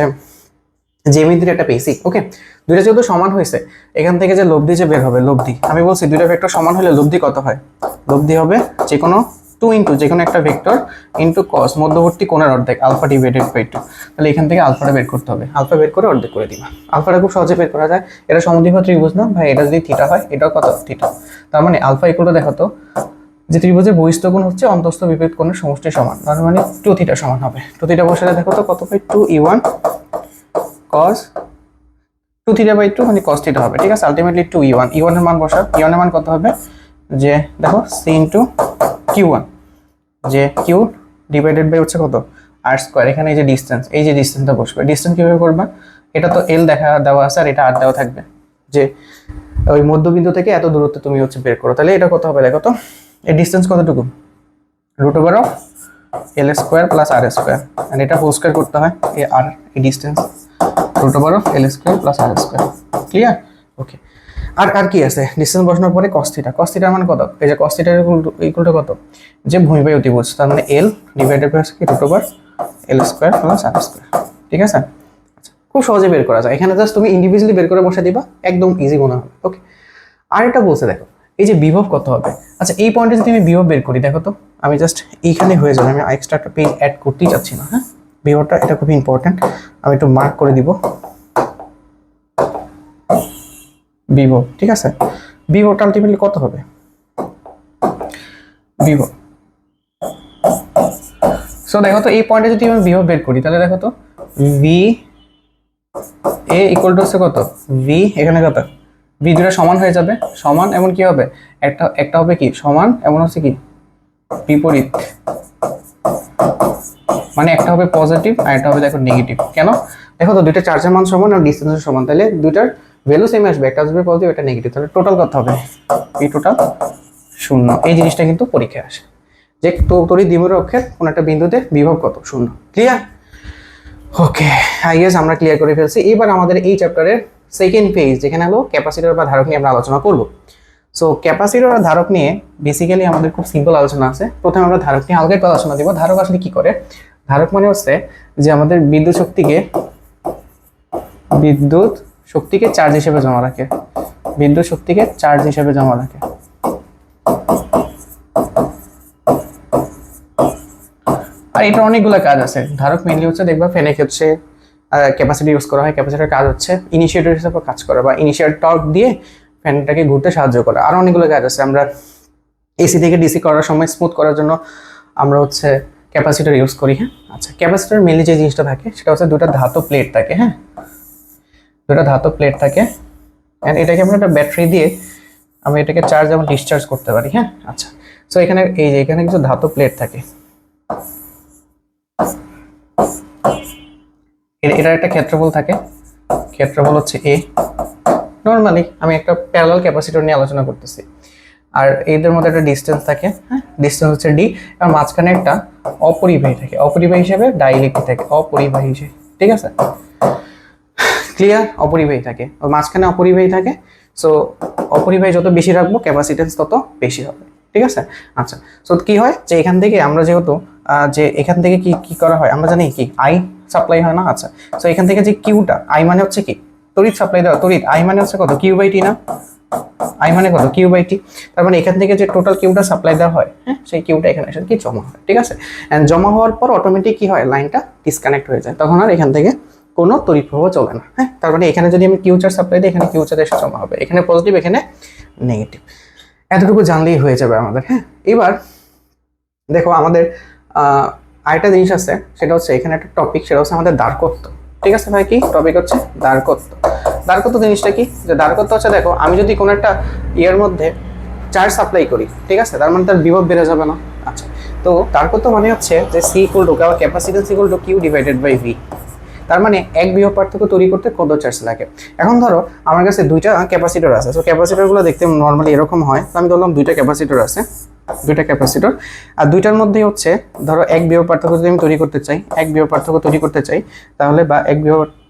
জ্যামিতির একটা বেসিক। ওকে, দুইটা যেহেতু সমান হয়েছে, এখান থেকে যে লব্ধি যে বের হবে, লব্ধি আমি বলছি দুইটা ভেক্টর সমান হলে লব্ধি কত হয়, লব্ধি হবে যে কোনো টু ইন্টু যে কোনো একটা ভেক্টর ইন্টু কস মধ্যবর্তী কোণের অর্ধেক আলফা ডিভাইডেড বাই 2। তাহলে এখান থেকে আলফাটা বের করতে হবে, আলফা বের করে অর্ধেক করে দিবা। আলফাটা খুব সহজে বের করা যায়, এটা সমদ্বিবাহু ত্রিভুজ না ভাই, এটা যদি থিটা হয় এটাও কত থিটা। তার মানে আলফা ইকুয়াল টু দেখো তো যে ত্রিভুজের বহিস্থ কোণ হচ্ছে অন্তস্থ বিপরীত কোণের সমষ্টির সমান, তার মানে 2 থিটা সমান হবে। 2 থিটা বসালে দেখো তো কত পাই 2e1 cos 2 থিটা বাই 2 মানে cos থিটা হবে, ঠিক আছে। আলটিমেটলি 2e1, e1 এর মান বসাও, e1 এর মান কত হবে যে দেখো c ইনটু q1, যে q ডিভাইডেড বাই হচ্ছে কত r স্কয়ার। এখানে এই যে ডিসটেন্স, এই যে ডিসটেন্সটা বসবে, ডিসটেন্স কিভাবে করবা, এটা তো l দেওয়া আছে আর এটা r দেওয়া থাকবে, যে ওই মধ্যবিন্দু থেকে এত দূরত্ব তুমি হচ্ছে বের করো। তাহলে এটা কত হবে দেখো তো, এই ডিসটেন্স কতটুকু √(l² + r স্কয়ার, এন্ড এটা হোল স্কয়ার করতে হয় এই r এই distance √(l² + r square. Clear? Okay. আর কি আছে, ডিসটেন্স বসানোর পরে cos থিটা, cos থিটার মান কত, এই যে cos থিটার ইকুয়াল টু কত, যে ভূমি অতিভুজ, তার মানে l ডিভাইডেড বাই কি √(l² + r স্কয়ার। ঠিক আছে, আচ্ছা খুব সহজে বের করা যায়, এখানে জাস্ট তুমি ইন্ডিভিজুয়ালি বের করে বসে দিবা, একদম ইজি মনে হবে। ওকে, আর এটা বলছে দেখো এই যে বিভব কত হবে। আচ্ছা এই পয়েন্টে যদি আমি বিভব বের করি দেখো তো, আমি জাস্ট এইখানে হয়ে যাবে, আমি এক্সট্রা একটা পেজ অ্যাড করতেই চাচ্ছি না। হ্যাঁ, বিভবটা এটা খুব ইম্পর্টেন্ট, আমি একটু মার্ক করে দিব বিভব। ঠিক আছে, বিভবটা আলটিমেটলি কত হবে, বিভব। সো দেখো তো এই পয়েন্টে যদি আমি বিভব বের করি তাহলে দেখো তো ভি এ ইকুয়াল টু হচ্ছে কত, ভি এখানে কত, ভি দুটো সমান হয়ে যাবে, সমান এমন কি হবে, একটা হবে কি সমান, এমন হচ্ছে কি বিপরীত, মানে একটা হবে পজিটিভ আর একটা হবে দেখো নেগেটিভ। কেন দেখো তো, দুইটা চার্জের মান সমান আর ডিসটেন্সের সমান, তাহলে দুইটার ভ্যালু সেম আসবে, একটা আসবে পজিটিভ একটা নেগেটিভ, তাহলে টোটাল কত হবে, এই টোটাল 0। এই জিনিসটা কিন্তু পরীক্ষায় আসে যে তড়িৎ দ্বিমেরু অক্ষের কোন একটা বিন্দুতে বিভব কত, 0। ক্লিয়ার? ওকে, আই গেস আমরা ক্লিয়ার করে ফেলছি। এবার আমাদের এই চ্যাপ্টারের সেকেন্ড পেজ যেখানে হলো ক্যাপাসিটর বা ধারক নিয়ে আমরা আলোচনা করব। সো ক্যাপাসিটর আর ধারক নিয়ে বেসিক্যালি আমাদের খুব সিম্পল আলোচনা আছে। প্রথমে আমরা ধারক নিয়ে হালকা একটু আলোচনা দিব। ধারক আসলে কি করে, ধারক মানে হচ্ছে যে আমাদের বিদ্যুৎ শক্তিকে চার্জ হিসেবে জমা রাখে, বিদ্যুৎ শক্তিকে চার্জ হিসেবে জমা রাখে। আর এটা অনেকগুলো কাজ আছে। ধারক মেইনলি হচ্ছে দেখবা ফ্যানে হচ্ছে ক্যাপাসিটি ইউজ করা হয়, ক্যাপাসিটর কাজ হচ্ছে ইনিশিয়েটর হিসেবে কাজ করা বা ইনিশিয়াল টর্ক দিয়ে ফ্যানটাকে ঘুরতে সাহায্য করা। আর অনেকগুলো কাজ আছে, আমরা এসি থেকে ডিসি করার সময় স্মুথ করার জন্য আমরা হচ্ছে ক্যাপাসিটর ইউজ করি। হ্যাঁ, আচ্ছা ক্যাপাসিটর মেইনলি যে জিনিসটা থাকে সেটা হচ্ছে দুটো ধাতব প্লেট থাকে। হ্যাঁ, দুটো ধাতব প্লেট থাকে, এন্ড এটাকে আমরা একটা ব্যাটারি দিয়ে আমি এটাকে চার্জ এবং ডিসচার্জ করতে পারি। হ্যাঁ, আচ্ছা সো এখানে এই যে এখানে কিছু ধাতব প্লেট থাকে, এটার একটা ক্ষেত্রফল থাকে, ক্ষেত্রফল হচ্ছে এ। নর্মালি আমি একটা প্যারালাল ক্যাপাসিটর নিয়ে আলোচনা করতেছি, আর এদের মধ্যে একটা ডিসটেন্স থাকে। হ্যাঁ, ডিসটেন্স হচ্ছে ডি, আর মাঝখানে একটা অপরিবাহী থাকে, অপরিবাহী হিসেবে ডাইইলেকট্রিক থাকে, অপরিবাহী হিসেবে। ঠিক আছে, ক্লিয়ার? অপরিবাহী থাকে, ওর মাঝখানে অপরিবাহী থাকে। সো অপরিবাহী যত বেশি রাখবো ক্যাপাসিটেন্স তত বেশি হবে। ঠিক আছে, আচ্ছা সো কি হয় যে এখান থেকে আমরা যেহেতু যে এখান থেকে কি করা হয় আমরা জানি কি আই সাপ্লাই হয় না। আচ্ছা সো এখান থেকে যে কিউটা, আই মানে হচ্ছে কি তড়িৎ সাপ্লাই দেওয়া, তড়িৎ আই মানে হচ্ছে কত কিউ বাই টি না, আই মানে কত কিউ বাই টি। তার মানে এখান থেকে যে টোটাল কিউটা সাপ্লাই দেওয়া হয়, হ্যাঁ সেই কিউটা এখানে এসে কি জমা হয়। ঠিক আছে, এন্ড জমা হওয়ার পর অটোমেটিক কি হয়, লাইনটা ডিসকানেক্ট হয়ে যায়, তখন আর এখান থেকে কোনো তড়িৎ প্রবাহ চলে না। হ্যাঁ, তার মানে এখানে যদি আমি কিউ চার্জ সাপ্লাই দিই, এখানে কিউ চার্জ এসে জমা হবে, এখানে পজিটিভ এখানে নেগেটিভ। এতটুকু জানলেই হয়ে যাবে আমাদের। হ্যাঁ, এবার দেখো আমাদের আরেকটা জিনিস আছে, সেটা হচ্ছে এখানে একটা টপিক, সেটা হচ্ছে আমাদের দ্বারকত্ব। ঠিক আছে ভাই, কি টপিক হচ্ছে দ্বারকত্ব। দ্বারকত্ব জিনিসটা কি, যে দ্বারকত্ব হচ্ছে দেখো আমি যদি কোনো একটা ইয়ের মধ্যে চার্জ সাপ্লাই করি, ঠিক আছে, তার মানে তার বিভব বেড়ে যাবে না। আচ্ছা তো দ্বারকত্ব মানে হচ্ছে যে C equal to capacitance equal to Q divided by V. তার মানে এক বিভব পার্থক্য তৈরি করতে কত চার্জ লাগে। এখন ধরো আমার কাছে দুইটা ক্যাপাসিটর আছে, সো ক্যাপাসিটরগুলো দেখতে নর্মালি এরকম হয়। তো আমি ধরলাম দুইটা ক্যাপাসিটর আছে, দুইটা ক্যাপাসিটর, আর দুইটার মধ্যে হচ্ছে ধরো এক বিভব পার্থক্য যদি আমি তৈরি করতে চাই, এক বিভব পার্থক্য তৈরি করতে চাই, তাহলে বা এক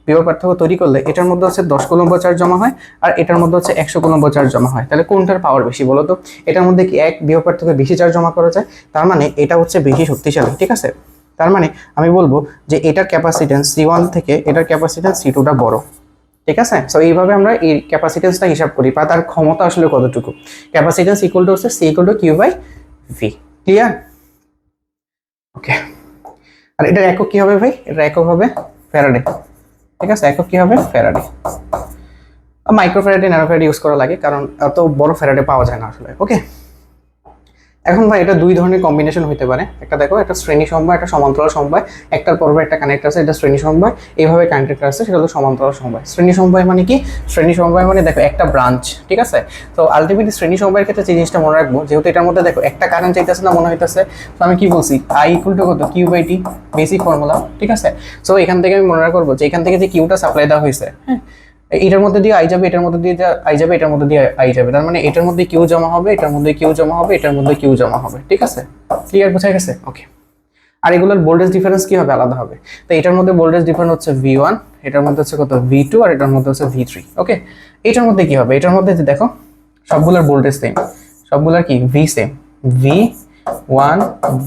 বিভব পার্থক্য তৈরি করলে এটার মধ্যে হচ্ছে 10 কুলম্ব চার্জ জমা হয় আর এটার মধ্যে হচ্ছে 100 কুলম্ব চার্জ জমা হয়। তাহলে কোনটার পাওয়ার বেশি বলো তো? এটার মধ্যে কি এক বিভব পার্থক্য বেশি চার্জ জমা করা যায়, তার মানে এটা হচ্ছে বেশি শক্তিশালী। ঠিক আছে, তার মানে আমি বলবো যে এটার ক্যাপাসিটেন্স C1 থেকে এটার ক্যাপাসিটেন্স C2টা বড়। ঠিক আছে, সো এইভাবে আমরা এই ক্যাপাসিটেন্সটা হিসাব করি বা তার ক্ষমতা আসলে কতটুকু। ক্যাপাসিটেন্স ইকুয়াল টু হচ্ছে C equal to Q by V. Clear? Okay, আর এটার একক কি হবে ভাই? এটার একক হবে ফ্যারাডে, ঠিক আছে? একক কি হবে? Faraday. Micro Faraday, nano Faraday use করা লাগে কারণ এত বড় ফ্যারাডে পাওয়া যায় না আসলে। ওকে, এখন ভাই এটা দুই ধরনের কম্বিনেশন হতে পারে। একটা দেখো, একটা শ্রেণী সমবায়, একটা সমান্তরাল সমবায়, একটার পর্বে একটা কানেক্ট আছে, এটা শ্রেণী সমবায়, এইভাবে কানেক্টেড আছে, সেটা হলো সমান্তরাল সমবায়। শ্রেণী সমবায় মানে কি? শ্রেণী সমবায় মানে দেখো একটা ব্রাঞ্চ, ঠিক আছে? তো আলটিমেটলি শ্রেণী সমবায়ের ক্ষেত্রে যে জিনিসটা মনে রাখবো, যেহেতু এটার মধ্যে দেখো একটা কারেন্ট চাইতেছে না মনে হইতেছে, তো আমি কি বলছি? আই ইকুয়াল টু কত? Q by T, basic formula, ঠিক আছে? সো এখান থেকে আমি মনে রাখবো যে এখান থেকে যে কিউটা সাপ্লাই দেওয়া হয়েছে, হ্যাঁ, এটার মধ্যে দিয়ে আই যাবে, এটার মধ্যে দিয়ে আই যাবে, এটার মধ্যে দিয়ে আই যাবে, তার মানে এটার মধ্যে কিউ জমা হবে, এটার মধ্যে কিউ জমা হবে, এটার মধ্যে কিউ জমা হবে, ঠিক আছে? ক্লিয়ার, বোঝা গেছে? ওকে, আর এগুলোর ভোল্টেজ ডিফারেন্স কি হবে? আলাদা হবে। তো এটার মধ্যে ভোল্টেজ ডিফারেন্স হচ্ছে V1, এটার মধ্যে হচ্ছে কত? V2, আর এটার মধ্যে হচ্ছে V3। ওকে, এটার মধ্যে কি হবে? এটার মধ্যে দেখো সবগুলোর ভোল্টেজ সেম, সবগুলোর কি V same, V1,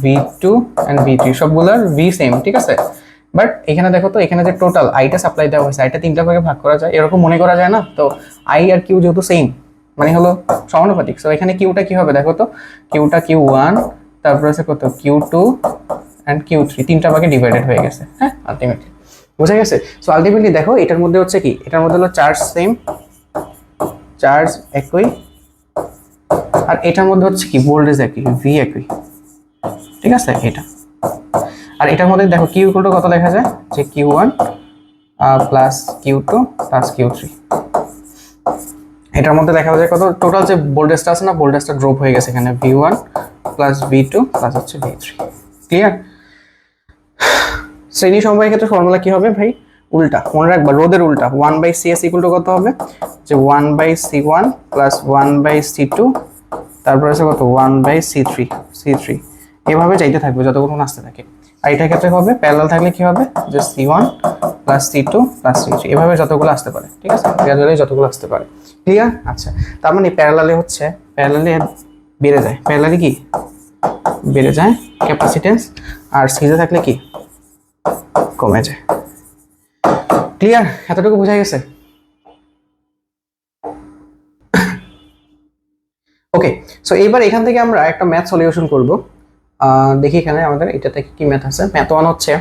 V2 and V3 সবগুলোর V সেম, ঠিক আছে? বাট এখানে দেখো তো, এখানে যে টোটাল আইটা সাপ্লাই দেওয়া হয়েছে, আইটা তিনটা ভাগে ভাগ করা যায়, এরকম মনে করা যায় না? তো আই আর কিউ যেহেতু সেম মানে হলো সমানুপাতিক, সো এখানে কিউটা কি হবে দেখো তো, কিউটা Q1, তারপর আছে কত? Q2 এন্ড Q3, তিনটা ভাগে ডিভাইডেড হয়ে গেছে, হ্যাঁ, আলটিমেটলি বোঝা গেছে? সো আলটিমেটলি দেখো এটার মধ্যে হচ্ছে কি, এটার মধ্যে হলো চার্জ সেম, চার্জ একই, আর এটার মধ্যে হচ্ছে কি ভোল্টেজ একই, V একই, ঠিক আছে? এটা আর এটার মধ্যে দেখো কিউ ইকুয়াল টু কত লেখা যায়? যে Q1 plus Q2 plus Q3, এটার মধ্যে দেখা যায় কত? টোটাল যে ভোল্টেজটা আছে না, ভোল্টেজটা ড্রপ হয়ে গেছে এখানে, V1 প্লাস V2 প্লাস হচ্ছে V3। ক্লিয়ার? শ্রেণী সমবায়ের ক্ষেত্রে ফর্মুলা কি হবে ভাই? উল্টা মনে রাখবা, রোধের উল্টা। 1/CS ইকুয়াল টু কত হবে? যে 1/C1 প্লাস 1/C2, তারপর আছে কত? 1/C3, এভাবে চাইতে থাকবে যতক্ষণ আসতে থাকে। আর এটার ক্ষেত্রে হবে প্যারালাল থাকলে কি হবে? যে C1 plus C2 plus C3, এভাবে যতগুলো আসতে পারে, ঠিক আছে? প্যারালালে যতগুলো আসতে পারে। ক্লিয়ার? আচ্ছা, তার মানে প্যারালালে হচ্ছে, প্যারালালে বেড়ে যায়, প্যারালালে কি বেড়ে যায় ক্যাপাসিটেন্স, আর সিরিজে থাকলে কি কমে যায়। ক্লিয়ার? এতটুকু বোঝা গেছে? ওকে, সো এবার এখান থেকে আমরা একটা ম্যাথ সলিউশন করব। দেখি এখানে আমাদের এটা থেকে কি ম্যাথ আছে। ম্যাথ 1 হচ্ছে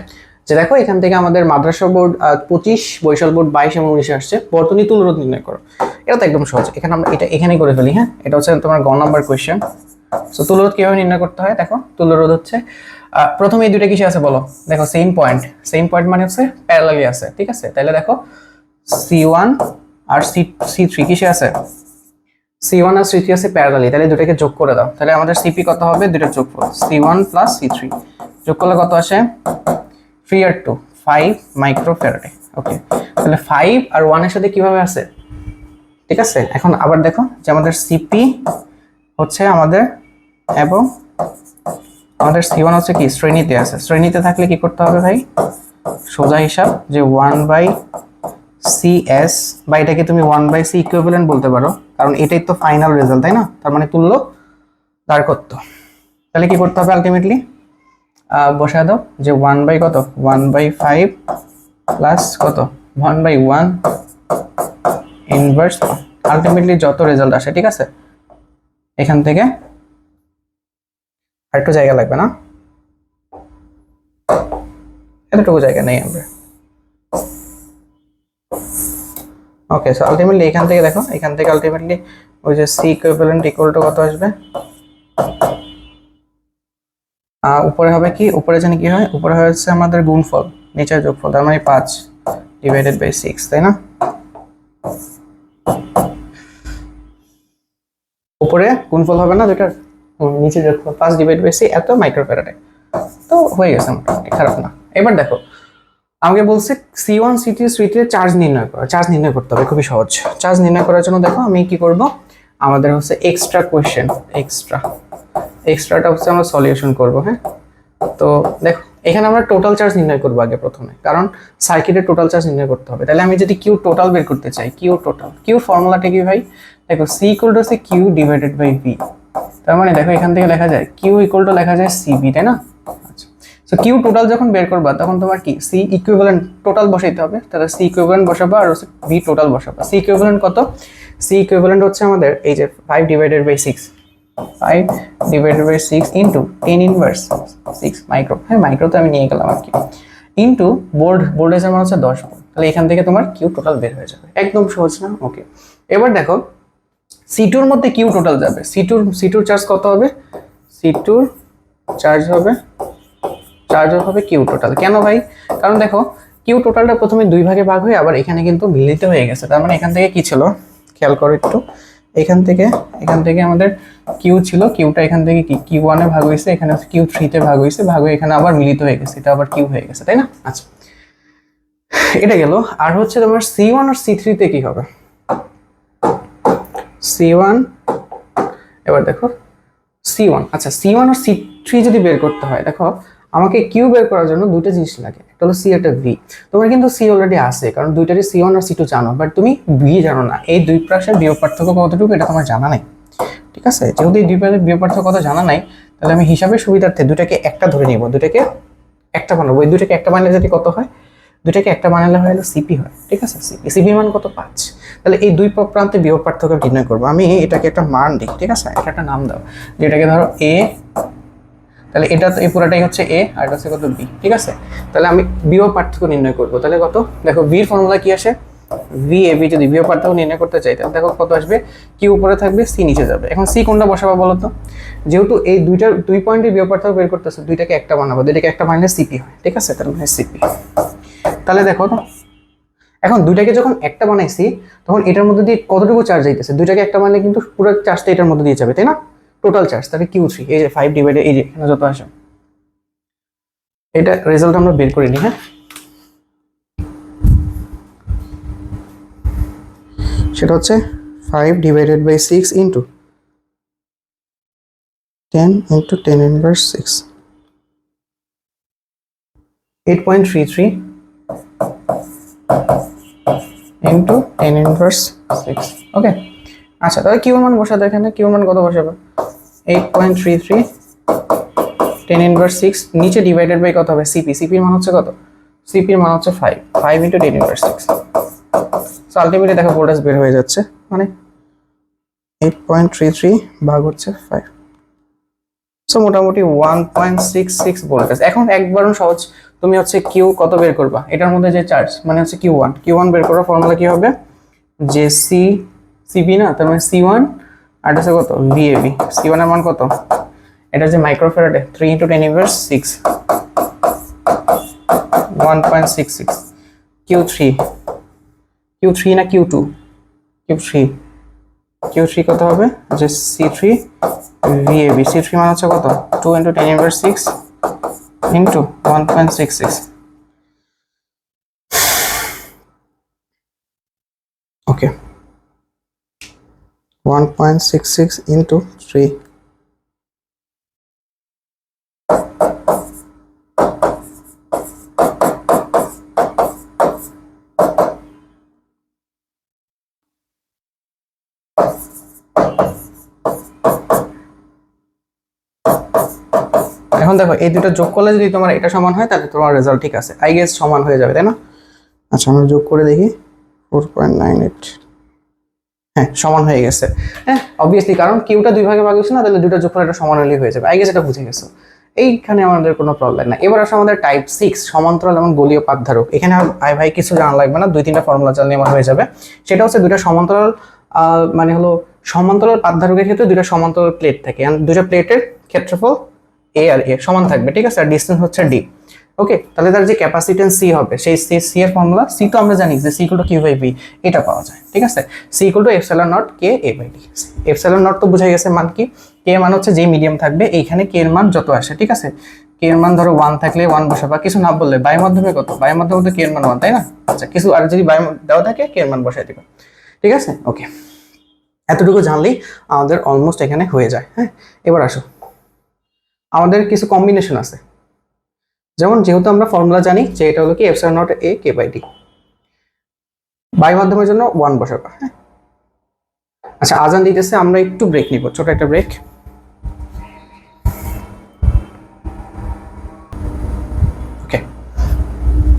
যে দেখো এখান থেকে আমাদের মাদ্রাসা বোর্ড 25, বরিশাল বোর্ড 22 এবং 19 আসছে, বর্তনী তুল্যরোধ নির্ণয় করো। এটা তো একদম সহজ, এখানে আমরা এটা এখানেই করে ফেলি। হ্যাঁ, এটা হচ্ছে তোমার গ নাম্বার কোয়েশ্চেন। সো তুল্যরোধ কিভাবে নির্ণয় করতে হয় দেখো। তুল্যরোধ হচ্ছে প্রথমে এই দুইটা কিসে আছে বলো? দেখো সেম পয়েন্ট মানে হচ্ছে প্যারালালি আছে, ঠিক আছে? তাহলে দেখো C1 আর C3 কিসে আছে? C1 আর C3 আছে প্যারালালি, তাহলে দুটাকে যোগ করে দাও, তাহলে আমাদের CP কত হবে? দুইটা যোগফল C1 প্লাস C3 যোগ করলে কত আসে? 3 আর 2 5 মাইক্রোফ্যারাডে। ওকে, তাহলে 5 আর 1 এর সাথে কিভাবে আছে? ঠিক আছে, এখন আবার দেখো যে আমাদের CP হচ্ছে আমাদের, এবং আমাদের C1 হচ্ছে কি শ্রেণীতে আছে। শ্রেণীতে থাকলে কি করতে হবে ভাই? সোজা হিসাব যে 1/CS, বা এটাকে তুমি 1/C ইকুইভ্যালেন্ট বলতে পারো, কারণ এটাই তো ফাইনাল রেজাল্ট, তাই না? তার মানে তুল্য দ্বারকত্ব। তাহলে কি করতে হবে আলটিমেটলি? বসায় দাও যে 1 কত? 1/5 প্লাস কত? 1/1 ইনভার্স। আলটিমেটলি যত রেজাল্ট আসে, ঠিক আছে? এখান থেকে আর একটু জায়গা লাগবে না, এতটুকু জায়গা নেই আমরা। ওকে, সো আলটিমেটলি এখান থেকে দেখো, এখান থেকে আলটিমেটলি ওই যে সি ইকুইভ্যালেন্ট ইকুয়াল টু কত আসবে? উপরে হবে কি? উপরে জানি কি হয়? উপরে হচ্ছে আমাদের গুণফল, নিচে যোগফল, তার মানে 5 ডিভাইডেড বাই 6, তাই না? উপরে গুণফল হবে না দুটার, নিচে যোগফল 5 ডিভাইড বাই 6, এত মাইক্রোফ্যারাডে। তো হয়ে গেছে মোটামুটি, খারাপ না। এবার দেখো আমাকে বলছে C1 C2 C3 চার্জ নির্ণয় করা। চার্জ নির্ণয় করতে হবে, খুবই সহজ। চার্জ নির্ণয় করার জন্য দেখো আমি কি করব, আমাদের হচ্ছে এক্সট্রা কোয়েশ্চেন, এক্সট্রাটা হচ্ছে আমরা সলিউশন করব। হ্যাঁ, তো দেখো এখানে আমরা টোটাল চার্জ নির্ণয় করব আগে প্রথমে, কারণ সার্কিটের টোটাল চার্জ নির্ণয় করতে হবে। তাহলে আমি যদি কিউ টোটাল বের করতে চাই, কিউ টোটাল, কিউ ফর্মুলাটা কি ভাই? দেখো সি ইকুয়াল টু হচ্ছে কিউ ডিভাইডেড বাই ভি। তার মানে দেখো এখান থেকে লেখা যায় কিউ ইকুয়াল টু লেখা যায় সিবি, তাই না? আচ্ছা, সো কিউ টোটাল যখন বের করবা তখন তোমার কি সি ইকুইভ্যালেন্ট টোটাল বসাইতে হবে। তাহলে সি ইকুইভ্যালেন্ট বসাবা আর ভি টোটাল বসাবা। সি ইকুইভ্যালেন্ট কত? সি ইকুইভ্যালেন্ট হচ্ছে আমাদের এই যে 5 divided by 6, 5 divided by 6 into 10 inverse 6 micro, হ্যাঁ মাইক্রো তো আমি নিয়ে গেলাম আর কি, ইনটু ভোল্টেজের মান হচ্ছে 10 ভোল্ট। তাহলে এখান থেকে তোমার কিউ টোটাল বের হয়ে যাবে, একদম সহজ না? ওকে, এবার দেখো C2 মধ্যে কিউ টোটাল যাবে, C2 চার্জ কত হবে? C2 চার্জ হবে কিউ টোটাল। কেন ভাই? কারণ দেখো কিউ টোটালটা প্রথমে দুই ভাগে ভাগ হয়ে আবার এখানে কিন্তু মিলিত হয়ে গেছে। তার মানে এখান থেকে কি ছিল খেয়াল করো একটু, এখান থেকে আমাদের কিউ ছিল, কিউটা এখান থেকে কি Q1 এ ভাগ হয়েছে, এখানে Q3 তে ভাগ হয়েছে, ভাগ হয়ে এখানে আবার মিলিত হয়ে গেছে, এটা আবার কিউ হয়ে গেছে, তাই না? আচ্ছা এটা গেল। আর হচ্ছে তোমার C1 আর C3 তে কি হবে? C1, এবার দেখো C1, আচ্ছা C1 আর C3 যদি বের করতে হয়, দেখো আমাকে কিউ বের করার জন্য দুইটা জিনিস লাগে, একটা হলো সি, একটা ভি। তোমার কিন্তু সি অলরেডি আছে, কারণ দুইটারই C1 আর C2 জানো, বাট তুমি ভি জানো না। এই দুই পাশের বিয়োগ পার্থক্য কতটুকু এটা তোমার জানা নাই, ঠিক আছে? যেহেতু এই দুই পাশের বিয়োগ পার্থক্য কথা জানা নাই, তাহলে আমি হিসাবের সুবিধার্থে দুটাকে একটা ধরে নিব, দুটাকে একটা বানাবো। এই দুটাকে একটা বানালে যদি কত হয়? দুটাকে একটা বানালে হয় হলো সিপি হয়, ঠিক আছে? সিপি মান কত? 5। তাহলে এই দুই প্রান্তে বিয়োগ পার্থক্য নির্ণয় করবো। আমি এটাকে একটা মান দিই, ঠিক আছে? এটা একটা নাম দাও, যেটাকে ধরো এ, তাহলে এটা তো এই পুরাটাই হচ্ছে এ, আর এটা হচ্ছে কত? বি, ঠিক আছে? তাহলে আমি বিয়োগ পার্থক্য নির্ণয় করবো, তাহলে কত? দেখো ভির ফর্মুলা কি আসে? V A B. যদি বিয়োগ পার্থক্য নির্ণয় করতে চাই তাহলে দেখো কত আসবে? কিউ উপরে থাকবে, সি নিচে যাবে। এখন সি কোনটা বসাবো বলো তো? যেহেতু এই দুই পয়েন্টের বিয়োগ পার্থক্য বের করতেছে, দুইটাকে একটা বানাবো, দুইটাকে একটা বানালে সিপি হয়, ঠিক আছে? তাহলে মানে সিপি। তাহলে দেখো তো, এখন দুইটাকে যখন একটা বানাইছি তখন এটার মধ্যে দিয়ে কতটুকু চার্জ যাইতেছে? দুইটাকে একটা বানালে কিন্তু পুরো চার্জটা এটার মধ্যে দিয়ে যাবে, তাই না? টোটাল চার্জ, তাহলে Q3, এই যে 5 ডিভাইডেড এই যে এখানে যত আসে, এটা রেজাল্ট আমরা বের করে নিই। হ্যাঁ, সেটা হচ্ছে 5 divided by 6 into 10 into 10 inverse 6, 8.33 into 10 inverse 6। Okay, আচ্ছা তাহলে কিউ মান বসাতে, এখানে কিউ মান কত বসাবে? 8.33 10 ইনভার্স 6, নিচে ডিভাইডেড বাই কত হবে? সিপি। সিপির মান হচ্ছে কত? সিপির মান হচ্ছে 5 ইন্টু 10 ইনভার্স 6। সো আলটিমেটলি দেখো ভোল্টেজ বের হয়ে যাচ্ছে, মানে 8.33 ভাগ হচ্ছে 5, সো মোটামুটি 1.66 ভোল্টেজ। এখন একবারও সহজ, তুমি হচ্ছে কিউ কত বের করবা? এটার মধ্যে যে চার্জ মানে হচ্ছে কিউ ওয়ান বের করার ফর্মুলা কি হবে? যে সিপি না, তার মানে C1 আর হচ্ছে কত? ভিএবি। C1 এর মান কত? এটা যে মাইক্রোফ্যারাডে 3 ইন্টু 10 ইনভার্স 6, 1.66। Q3 না Q2? Q3 কত হবে? যে C3 VAB। C3 মান হচ্ছে কত? 2 ইন্টু 10 ইনভার্স 6 ইন্টু 1.66। ওকে, 1.66 ইন্টু 3। এখন দেখো এই দুটো যোগ করলে যদি তোমার এটা সমান হয় তাহলে তোমার রেজাল্ট ঠিক আছে, আই গেস সমান হয়ে যাবে, তাই না? আচ্ছা আমরা যোগ করে দেখি, 4.98। হ্যাঁ সমান হয়ে গেছে। হ্যাঁ অবভিয়াসলি, কারণ কিউটা দুই ভাগে ভাগ হয়েছে না, তাহলে দুটো যোগ করে এটা সমান হলেই হয়ে যাবে। আই গেস এটা বুঝে গেছো, এইখানে আমাদের কোনো প্রবলেম না। এবার আসলে আমাদের টাইপ 6 সমান্তরাল এবং গোলীয় পাতধারক। এখানে আই ভাই কিছু জানা লাগবে না, 2-3টা ফর্মুলা জানলে আমার হয়ে যাবে। সেটা হচ্ছে দুইটা সমান্তরাল, মানে হলো সমান্তরাল পাতধারকের ক্ষেত্রে দুইটা সমান্তরাল প্লেট থাকে, দুইটা প্লেটের ক্ষেত্রফল এ আর এ সমান থাকবে, ঠিক আছে? আর ডিসটেন্স হচ্ছে ডি। ওকে, তাহলে তার যে ক্যাপাসিটেন্স সি হবে, সেই সি এর ফর্মুলা, সি তো আমরা জানি যে C equal to Q by V, এটা পাওয়া যায়, ঠিক আছে? C equal to epsilon nought K A by D. Epsilon nought তো বোঝা গেছে মান কি? কে মান হচ্ছে যে মিডিয়াম থাকবে, এইখানে কে এর মান যত আসে, ঠিক আছে? কে এর মান ধরো 1 থাকলে 1 বসাবা, কিছু না বললে বায়ু মাধ্যমে কত? বায়ু মাধ্যমে তো কে এর মান 1, তাই না? আচ্ছা কিছু আর যদি বায়ু দেওয়া থাকে কে এর মান বসাই দিবা, ঠিক আছে? ওকে, এতটুকু জানলেই আমাদের অলমোস্ট এখানে হয়ে যায়। হ্যাঁ, এবার আসো, আমাদের কিছু কম্বিনেশন আছে। যেমন যেহেতু আমরা ফর্মুলা জানি যে এটা হলো কি epsilon nought A K by D, বায়ু মাধ্যমের জন্য 1 বসাবো। হ্যাঁ, আচ্ছা আজান দিতেছে, আমরা একটু ব্রেক নিব, ছোট একটা ব্রেক। ওকে,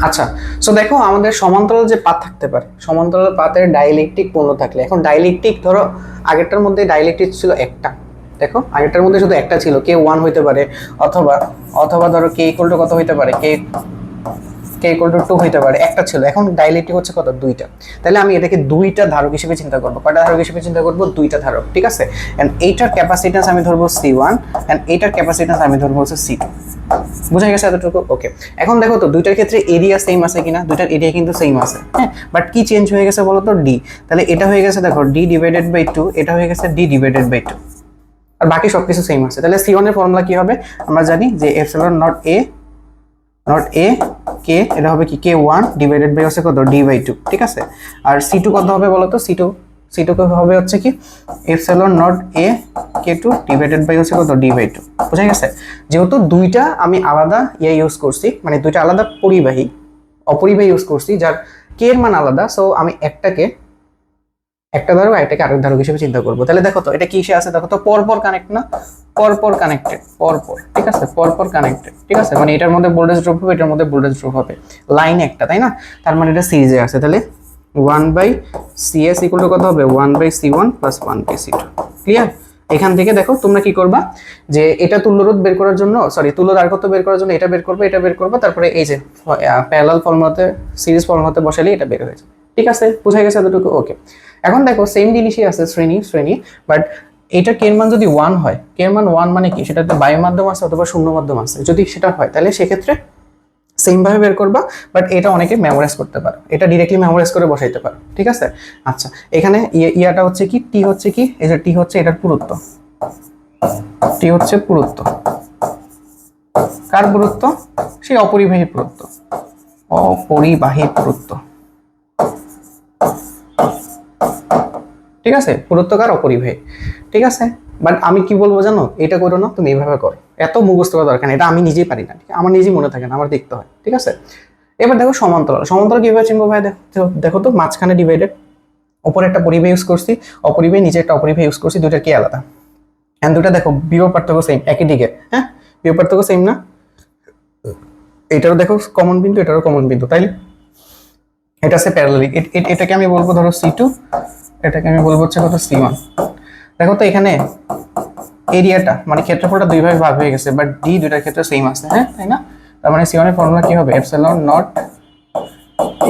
আচ্ছা সো দেখো আমাদের সমান্তরাল যে পাত থাকতে পারে, সমান্তরাল পাতের ডাইইলেকট্রিক পূর্ণ থাকলে, এখন ডাইইলেকট্রিক ধরো আগেরটার মধ্যে ডাইইলেকট্রিক ছিল একটা, দেখো আগেরটার মধ্যে শুধু একটা ছিল, কে 1 হইতে পারে, অথবা অথবা ধরো কে ইকুয়াল টু কত হইতে পারে, কে কে ইকুয়াল টু 2 হইতে পারে, একটা ছিল। এখন ডাইলেট্রিক হচ্ছে কত, দুইটা। তাহলে আমি এটাকে দুইটা ধারক হিসেবে চিন্তা করবো। কয়টা ধারক হিসেবে চিন্তা করবো, দুইটা ধারক, ঠিক আছে। এন্ড এইটার ক্যাপাসিট্যান্স আমি ধরবো C1 এন্ড এইটার ক্যাপাসিট্যান্স আমি ধরবো হচ্ছে C2। বুঝা গেছে এতটুকু? ওকে। এখন দেখো তো দুইটার ক্ষেত্রে এরিয়া সেম আছে কিনা, দুইটার এরিয়া কিন্তু সেম আছে, হ্যাঁ, বাট কি চেঞ্জ হয়ে গেছে বলো তো, ডি। তাহলে এটা হয়ে গেছে দেখো d ডিভাইডেড বাই 2, এটা হয়ে গেছে d ডিভাইডেড বাই 2, আর বাকি সবকিছু সেম আছে। তাহলে C1 এর ফর্মুলা কি হবে, আমরা জানি যে এপসিলন নট এ কে, এটা হবে কি K1 ডিভাইডেড বাই হচ্ছে কত, d বাই 2, ঠিক আছে। আর C2 কত হবে বলো তো, C2 হবে হচ্ছে কি epsilon nought A K2 divided by হচ্ছে কত, d বাই 2। বুঝা গেছে? যেহেতু দুইটা আমি আলাদা ইউজ করছি, মানে দুইটা আলাদা অপরিবাহী ইউজ করছি যার কে এর মান আলাদা, সো আমি একটা ধারক একটাকে আরেক ধারক হিসেবে চিন্তা করবো। তাহলে দেখো তো এটা কিসে আছে, দেখো তো পরপর কানেক্ট না, পরপর কানেক্টেড, পরপর, ঠিক আছে, পরপর কানেক্টেড, ঠিক আছে। মানে এটার মধ্যে ভোল্টেজ ড্রপ হবে, এটার মধ্যে ভোল্টেজ ড্রপ হবে, লাইন একটা, তাই না? তার মানে এটা সিরিজে আছে। তাহলে 1/CS ইকুয়াল টু কত হবে, 1/C1 প্লাস 1/C2। ক্লিয়ার? এখান থেকে দেখো তোমরা কি করবা, যে এটা তুল্যরোধ বের করার জন্য, সরি তুল্য দ্বারকত্ব বের করার জন্য এটা বের করবে, এটা বের করবে, তারপরে এই যে প্যারালাল ফর্মুলাতে, সিরিজ ফর্মুলাতে বসালে এটা বের হয়েছে, ঠিক আছে। বুঝা গেছে এতটুকু? ওকে। এখন দেখো সেম জিনিসই আছে শ্রেণী, বাট এটা কে এর মান যদি 1 হয়, কে এর মান 1 মানে কি, সেটাতে বায়ু মাধ্যম আছে অথবা শূন্য মাধ্যম আছে, যদি সেটা হয় তাহলে সেক্ষেত্রে সেম ভাবে বের করবা। বাট এটা অনেকে মেমোরাইজ করতে পারো, এটা ডিরেক্টলি মেমোরাইজ করে বসাইতে পারো, ঠিক আছে। আচ্ছা, এখানে ইয়াটা হচ্ছে কি, টি হচ্ছে কি, এই যে টি হচ্ছে এটার পুরুত্ব, টি হচ্ছে পুরুত্ব, কার পুরুত্ব, সেই অপরিবাহী পুরুত্ব, ঠিক আছে, পুরুত্বকার অপরিবাহী, ঠিক আছে। বাট আমি কি বলবো জানো, এটা করো না, তুমি এইভাবে করো, এত মুখস্থ করা দরকার নেই, এটা আমি নিজেই পারি না, ঠিক আছে? আমার নিজেই মনে থাকে না, আমার দেখতে হয়, ঠিক আছে। এবার দেখো সমান্তরাল কিভাবে চিনবো ভাই, দেখো তো মাঝখানে ডিভাইডেড, উপরে একটা পরিবাহী ইউজ করছি, অপরিবাহী, নিচে একটা অপরিবাহী ইউজ করছি, দুইটার কি আলাদা, এন্ড দুটা দেখো বিভব পার্থক্য সেম, একই দিকে, হ্যাঁ, বিভব পার্থক্য সেম না, এটারও দেখো কমন বিন্দু, এটারও কমন বিন্দু, তাইলে এটা আছে প্যারালালি। এটাকে আমি বলবো ধরো C2, এটাকে আমি বলবো হচ্ছে কত, C1। দেখো তো এখানে এরিয়াটা মানে ক্ষেত্রফলটা দুই ভাগে ভাগ হয়ে গেছে, বাট ডি দুইটার ক্ষেত্রে সেম আছে, হ্যাঁ, তাই না? তার মানে C1 এর ফর্মুলা কি হবে, এপসিলন নট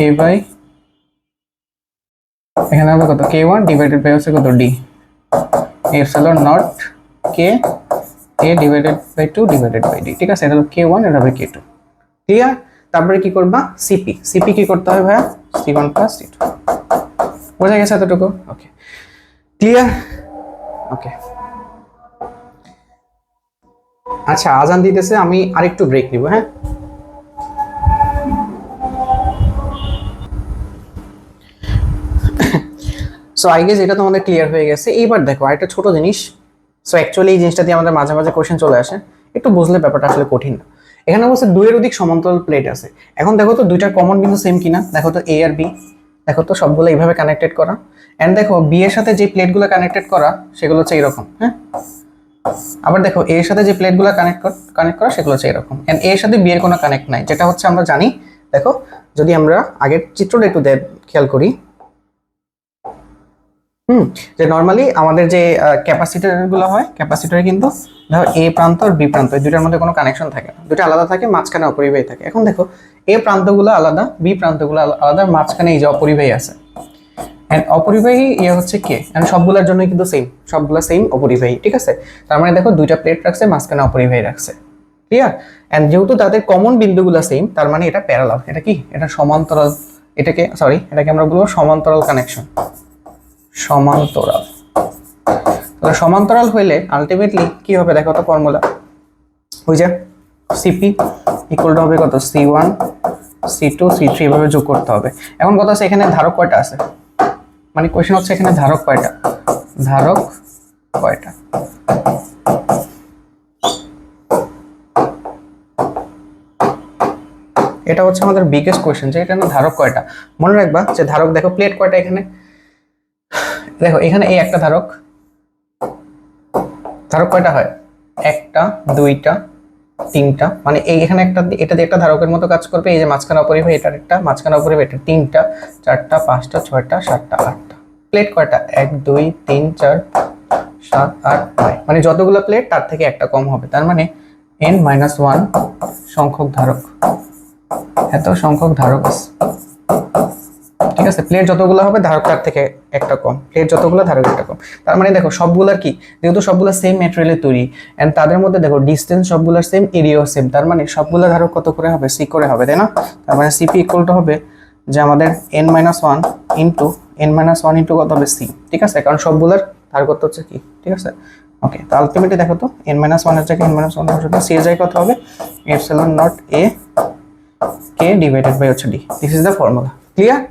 এ বাই, এখানে হবে কত, K1 ডিভাইডেড বাই হচ্ছে কত, D, epsilon nought K A divided by 2 divided by D, ঠিক আছে। এটা হলো K1, এটা হবে K2, ক্লিয়ার? তারপরে কি করবা, সিপি কি করতে হবে ভাইয়া, C1 প্লাস C2। বোঝা গেছে এতটুকু? ওকে, ক্লিয়ার? ওকে, আচ্ছা আজান দিতেছে, আমি আরেকটু ব্রেক নিব, হ্যাঁ। সো আই গেস এটা তোমাদের ক্লিয়ার হয়ে গেছে। এইবার দেখো আরেকটা ছোট জিনিস, সো অ্যাকচুয়ালি এই জিনিসটা দিয়ে আমাদের মাঝে মাঝে কোশ্চেন চলে আসে, একটু বুঝলে ব্যাপারটা আসলে কঠিন না। এখানে বলছে দুইয়ের অধিক সমান্তরাল প্লেট আছে। এখন দেখো তো দুইটার কমন বিন্দু সেম কিনা, দেখো তো এ আর বি, দেখো তো সবগুলো এইভাবে কানেক্টেড করা, এন্ড দেখো বি এর সাথে যে প্লেটগুলো কানেক্টেড করা সেগুলো হচ্ছে এরকম, হ্যাঁ। আবার দেখো এ এর সাথে যে প্লেটগুলো কানেক্ট করা সেগুলো হচ্ছে এরকম, এন্ড এ এর সাথে বি এর কোনো কানেক্ট নাই, যেটা হচ্ছে আমরা জানি। দেখো যদি আমরা আগের চিত্রটা একটু খেয়াল করি, যে নর্মালি আমাদের যে ক্যাপাসিটর গুলো হয়, ক্যাপাসিটরে কিন্তু ধরো এ প্রান্ত আর বি প্রান্ত, এই দুইটার মধ্যে কোনো কানেকশন থাকে না, দুটো আলাদা থাকে, মাঝখানে অপরিবাহী থাকে। এখন দেখো এ প্রান্তগুলো আলাদা, বি প্রান্তগুলো আলাদা, মাঝখানে এই যে অপরিবাহী আছে, এন্ড অপরিবাহী হচ্ছে কে, এন্ড সবগুলোর জন্যই কিন্তু সবগুলো সেম অপরিবাহী, ঠিক আছে। তার মানে দেখো দুইটা প্লেট রাখছে, মাঝখানে অপরিবাহী রাখছে, ক্লিয়ার? এন্ড যেহেতু তাদের কমন বিন্দুগুলো সেম, তার মানে এটা প্যারালাল, এটা কি, এটা সমান্তরাল, এটাকে আমরা বলবো সমান্তরাল কানেকশন, সমান্তরাল। তাহলে সমান্তরাল হইলে আলটিমেটলি কি হবে, দেখো তো ফর্মুলা, ওই যে সিপি ইকুয়াল টু হবে কত, C1 C2 C3 এভাবে যোগ করতে হবে। এখন কথা আছে এখানে ধারক কয়টা আছে, মানে কোশ্চেন হচ্ছে এখানে ধারক কয়টা, এটা হচ্ছে আমাদের বিগেস্ট কোশ্চেন, যে এখানে ধারক কয়টা। মনে রাখবা যে ধারক, দেখো প্লেট কয়টা এখানে, দেখো এখানে এই একটা ধারক কয়টা হয়, একটা, দুইটা, তিনটা, মানে এখানে একটা, এটা দিয়ে একটা ধারকের মতো কাজ করবে, এই যে মাঝখানে অপরিবাহী, এটার একটা মাঝখানে অপরিবাহী, এটা তিনটা, চারটা, পাঁচটা, ছয়টা, সাতটা, আটটা। প্লেট কয়টা, 1 2 3 4 7 8 9, মানে যতগুলো প্লেট তার থেকে একটা কম হবে, তার মানে n-1 সংখ্যক ধারক, এত সংখ্যক ধারক আছে। ঠিক আছে, প্লেট যতগুলো হবে ধারক তার থেকে একটা কম, প্লেট যতগুলো ধারক একটা কম। তার মানে দেখো সবগুলার কি, যেহেতু সবগুলো সেম ম্যাটেরিয়ালের তৈরি এন্ড তাদের মধ্যে দেখো ডিসটেন্স সবগুলোর সেম, এরিয়াও সেম, তার মানে সবগুলো ধারক কত করে হবে, সি করে হবে, তাই না? তার মানে সিপি ইকুয়াল টু হবে যে আমাদের n-1 ইন্টু n-1 ইন্টু কত হবে, সি। ঠিক আছে, কারণ সবগুলোর ধারক কত হচ্ছে কি। ঠিক আছে, ওকে। তো আলটিমেটলি দেখো তো n-1 এর জায়গায় n-1 বসাতে সি এর জায়গায় কত হবে, এপসিলন নট এ কে ডিভাইডেড বাই হচ্ছে D. This is the formula. Clear?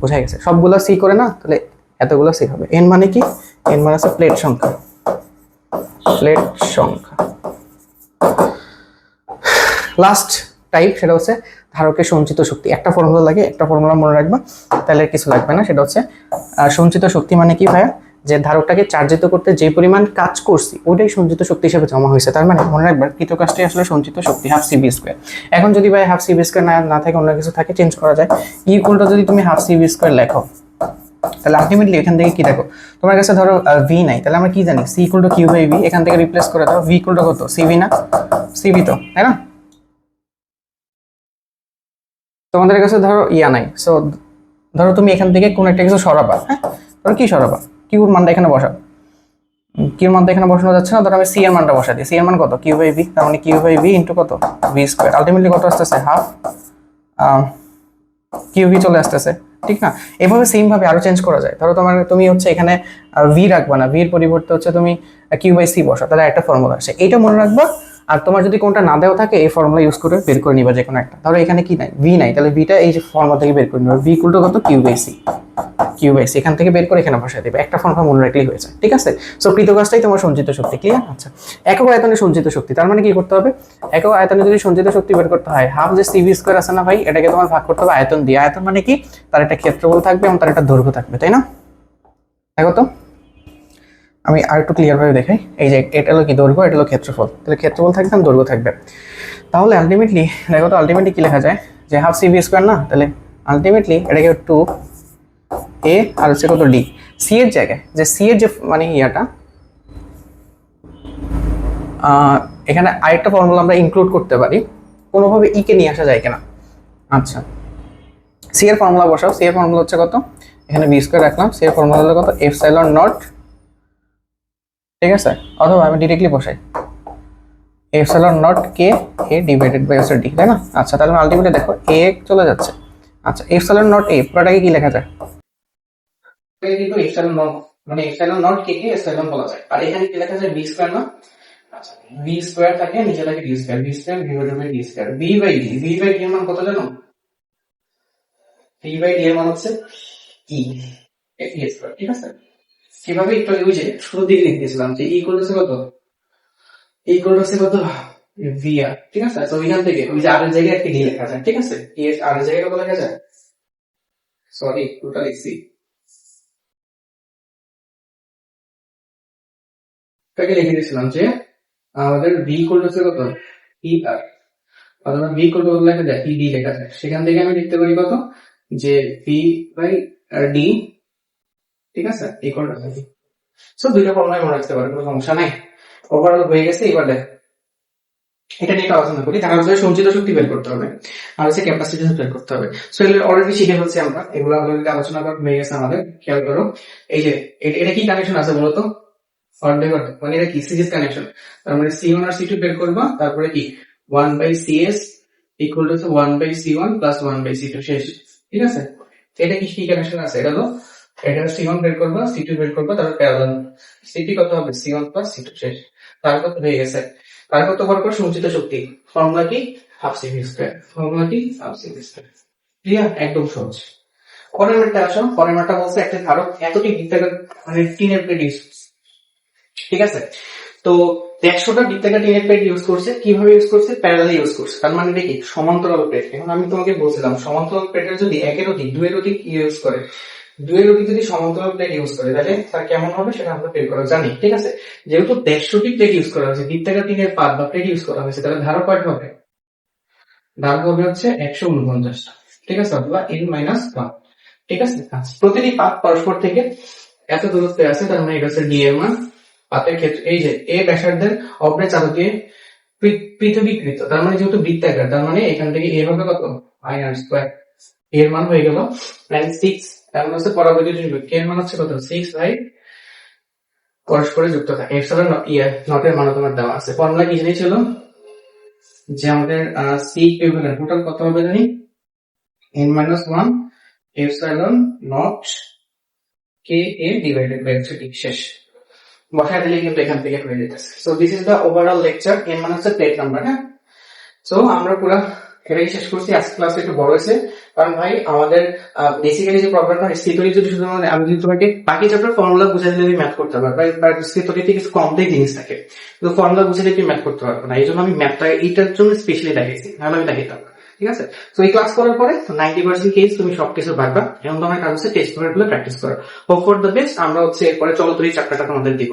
বোঝা গেছে? সবগুলো সি করে না, তাহলে এতগুলো সি হবে। এন মানে কি, এন মানে হচ্ছে প্লেট সংখ্যা, প্লেট সংখ্যা। লাস্ট টাইপ সেটা হচ্ছে ধারকের সঞ্চিত শক্তি। একটা ফর্মুলা লাগে, একটা ফর্মুলা মনে রাখবা, তাহলে কিছু লাগবে না। সেটা হচ্ছে সঞ্চিত শক্তি মানে কি ভাইয়া, যে ধারকটাকে চার্জিত করতে যে পরিমাণ কাজ করছি ওটাই সঞ্চিত শক্তি হিসেবে জমা হয়েছে। তার মানে মনে রাখবা কৃত কাজটাই আসলে সঞ্চিত শক্তি, হাফ সিবি স্কোয়ার। এখন যদি ভাই হাফ সিবি স্কোয়ার না থাকে, অন্য কিছু থাকে, চেঞ্জ করা যায়। ইকুয়ালটা যদি তুমি হাফ সিবি স্কোয়ার লেখো, তাহলে আলটিমেটলি এখান থেকে কি দেখো, তোমার কাছে ধরো ভি নাই, তাহলে আমরা কি জানি, C equal to Q by V. এখান থেকে রিপ্লেস করে দাও, ভি ইকুয়াল টু কত, সিভি না, সিভি তো, তাই না? তোমাদের কাছে ধরো ইয়া নাই, সো ধরো তুমি এখান থেকে কোন একটা কিছু সরাবা, হ্যাঁ, ধরো কি সরাবা, কিউর মানটা এখানে বসাও, কিউর মানটা এখানে বসানো যাচ্ছে না, ধরো আমি সি এর মানটা বসা দিই। সি এর মান কত, কিউ বাই ভি, তার মানে কিউ বাই ভি ইন্টু কত, ভি স্কোয়ার। আলটিমেটলি কত আসতেছে, হাফ কিউ ভি চলে আসতেছে। ঠিক না? এভাবে সেম ভাবে আরো চেঞ্জ করা যায়। ধরো তুমি হচ্ছে এখানে ভি রাখবা না, ভির পরিবর্তে হচ্ছে তুমি কিউ বাই সি বসা, তাহলে একটা ফর্মুলা আসে, এইটা মনে রাখবা। আর তোমার যদি কোনটা না দেওয়া থাকে, এই ফর্মুলা ইউজ করে বের করে নিবা যে কোনো একটা। ধরো এখানে কি নাই, ভি নাই, তাহলে ভিটা এই যে ফর্মুলা থেকে বের করে নিবা, ভি ইকুয়াল টু কত, Q by C, Q by C এখান থেকে বের করে এখানে বসাই দেবে, একটা ফর্মুলা মনে রাখলেই হয়ে যায়। ঠিক আছে, সো কৃতকাজটাই তোমার সঞ্চিত শক্তি। ক্লিয়ার? আচ্ছা, একক আয়তনে সঞ্চিত শক্তি, তার মানে কি করতে হবে, একক আয়তনে যদি সঞ্চিত শক্তি বের করতে হয়, হাফ যে সিভি স্কোয়ার আছে না ভাই, এটাকে তোমার ভাগ করতে হবে আয়তন দিয়ে। আয়তন মানে কি, তার একটা ক্ষেত্রফল থাকবে এবং তার একটা দৈর্ঘ্য থাকবে, তাই না? দেখো তো আমি আর একটু ক্লিয়ার ভাবে দেখাই, এই যে এটা হলো কি দৈর্ঘ্য, এটা হলো ক্ষেত্রফল, তাহলে ক্ষেত্রফল থাকবে আর দৈর্ঘ্য থাকবে। তাহলে আলটিমেটলি দেখো তো, আলটিমেটলি কি লেখা যায়, যে হাফ সিভি স্কোয়ার না, তাহলে আলটিমেটলি এটাকে টু এ আর হচ্ছে কত ডি। সি এর জায়গায় যে সি এর যে মানে ইয়াটা, এখানে আরেকটা ফর্মুলা আমরা ইনক্লুড করতে পারি, কোনোভাবে ই কে নিয়ে আসা যায় কিনা। আচ্ছা, সি এর ফর্মুলা বসাও। সি এর ফর্মুলা হচ্ছে কত, এখানে বি স্কোয়ার রাখলাম, সি এর ফর্মুলা হলো কত, এপসাইলন নট। ঠিক আছে, অথবা আমি ডিরেক্টলি বসাই epsilon nought K A divided by হচ্ছে ডি, তাই না? আচ্ছা, তাহলে আলটিমেটলি দেখো এ চলে যাচ্ছে। আচ্ছা, এপসাইলন নট এ পুরোটাকে কি লেখা যায়, কিন্তু এপসাইলন নট মানে এপসাইলন নট কে কে এপসাইলন বলা যায়। আর এখানে কি লেখা যায়, বি স্কয়ার না। আচ্ছা, বি স্কয়ার থাকে, নিচে থাকে D square, B square divided by D square, B by D. B by D এর মান কত জানো, বি বাই ডি এর মান হচ্ছে ই স্কয়ার। ঠিক আছে, কিভাবে একটু ওই যে শুরু দিকে লিখতেছিলাম যে ই ইকুয়াল টু কত, ই ইকুয়াল টু কত, ভি আর। ঠিক আছে, তো এখান থেকে ওই যে আর এর জায়গায় একটা ডি লেখা যায়। ঠিক আছে, ই এর আর এর জায়গায় কত লেখা যায়, সরি টোটাল লিখছি, তাকে লিখে দিয়েছিলাম যে আমাদের বি ইকুয়াল টু কত, ই আর, অথবা বি ইকুয়াল টু লেখা যায় ই ডি লেখা যায়। সেখান থেকে আমি লিখতে পারি কত, যে ভি বাই ডি। ঠিক আছে, ইকুয়াল টু, সো দুইটা ফর্মুলা মনে রাখতে পারো, কোনো সমস্যা নাই। ওভারঅল হয়ে গেছে। এবার দেখ এটা নিয়ে আলোচনা করি। ধারক দ্বয়ের সঞ্চিত শক্তি বের করতে হবে আর হচ্ছে ক্যাপাসিট্যান্স বের করতে হবে। সো এগুলো অলরেডি শিখে ফেলছি আমরা, এগুলো অলরেডি আলোচনা করা হয়ে গেছে আমাদের। খেয়াল করো, এই যে এটা কি কানেকশন আছে বলতো, মানে এটা কি সিরিজ কানেকশন। তার মানে C1 আর C2 বের করবা, তারপরে কি 1/CS equal to 1/C1 plus 1/C2 শেষ। ঠিক আছে, এটা কি কি কানেকশন আছে, এটা তো এটা C1 বের করবা, C2 বের করবা, তারপর প্যারালাল CP কত হবে, C1 প্লাস C2 শেষ। তারপর তো হয়ে গেছে। তারপর তো পর সঞ্চিত শক্তি ফর্মুলা কি, হাফ সিভি স্কয়ার। ফর্মুলা কি, হাফ সিভি স্কয়ার। ক্লিয়ার? একদম সহজ। পরের ম্যাটটা আসো। পরের ম্যাটটা বলছে একটা ধারক এতটি বৃত্তাকার মানে টিনের প্লেট ইউজ, ঠিক আছে, তো 100টা বৃত্তাকার টিনের প্লেট ইউজ করছে। কিভাবে ইউজ করছে, প্যারালালি ইউজ করছে। তার মানে দেখি সমান্তরাল প্লেট। এখন আমি তোমাকে বলছিলাম সমান্তরাল প্লেটের যদি একের অধিক দুয়ের অধিক ইউজ করে, দুয়ের অধিক যদি সমান্তরাল প্লেট ইউজ করে, তাহলে তার কেমন হবে সেটা আমরা বের করা জানি। ঠিক আছে, যেহেতু 150টি প্লেট ইউজ করা হয়েছে, বৃত্তাকার টিনের পাত বা প্লেট ইউজ করা হয়েছে, তাহলে ধারক কয়টা হবে, ধারক হবে হচ্ছে 149টা। ঠিক আছে, অথবা n-1। ঠিক আছে, আচ্ছা, প্রতিটি পাত পরস্পর থেকে এত দূরত্বে আছে, তার মানে এটা হচ্ছে ডি এর মান, পাতের ক্ষেত্রে এই যে এ ব্যাসার্ধের অপরে চালু দিয়ে পৃথকীকৃত, তার মানে যেহেতু বৃত্তাকার, তার মানে এখান থেকে এ হবে কত পাই আর স্কোয়ার, এর মান হয়ে গেল 6, এমন হচ্ছে পরবর্তী এর মান হচ্ছে কত 6 পরস্পরে যুক্ত থাকে। এপসাইলন নটের মান তোমার দেওয়া আছে। ফর্মুলা কি ছিল যে আমাদের সি ইকুইভ্যালেন্ট টোটাল কত হবে জানি n-1 epsilon nought K A divided by হচ্ছে ঠিক শেষ বসায় দিলে কিন্তু এখান থেকে হয়ে যেতেছে। So this is the overall lecture. এর মানে হচ্ছে প্লেট নাম্বার। হ্যাঁ, সো আমরা পুরো এটাই শেষ করছি। আজকে ক্লাস একটু বড় হয়েছে কারণ ভাই আমাদের বেসিক্যালি যে প্রবলেমটা হয় স্থিতরি যদি শুধু আমি যদি তোমাকে বাকি চ্যাপ্টার ফর্মুলা বুঝাই দিলে ম্যাথ করতে পারবে, বাট স্থিতরিতে কিছু কমপ্লেক্স জিনিস থাকে, কিন্তু ফর্মুলা বুঝাইলে তুমি ম্যাথ করতে পারবে না। এই জন্য আমি ম্যাথটা এইটার জন্য স্পেশালি দেখাইছি, নাহলে আমি দেখাইতাম না। ঠিক আছে, তো এই ক্লাস করার পরে 90% কেস তুমি সবকিছু পারবা। এখন তোমার কাজ হচ্ছে টেস্ট পেপার গুলো প্র্যাকটিস করা। Hope for the best. আমরা হচ্ছে এরপরে চলতরি চ্যাপ্টারটা তোমাদের দিব।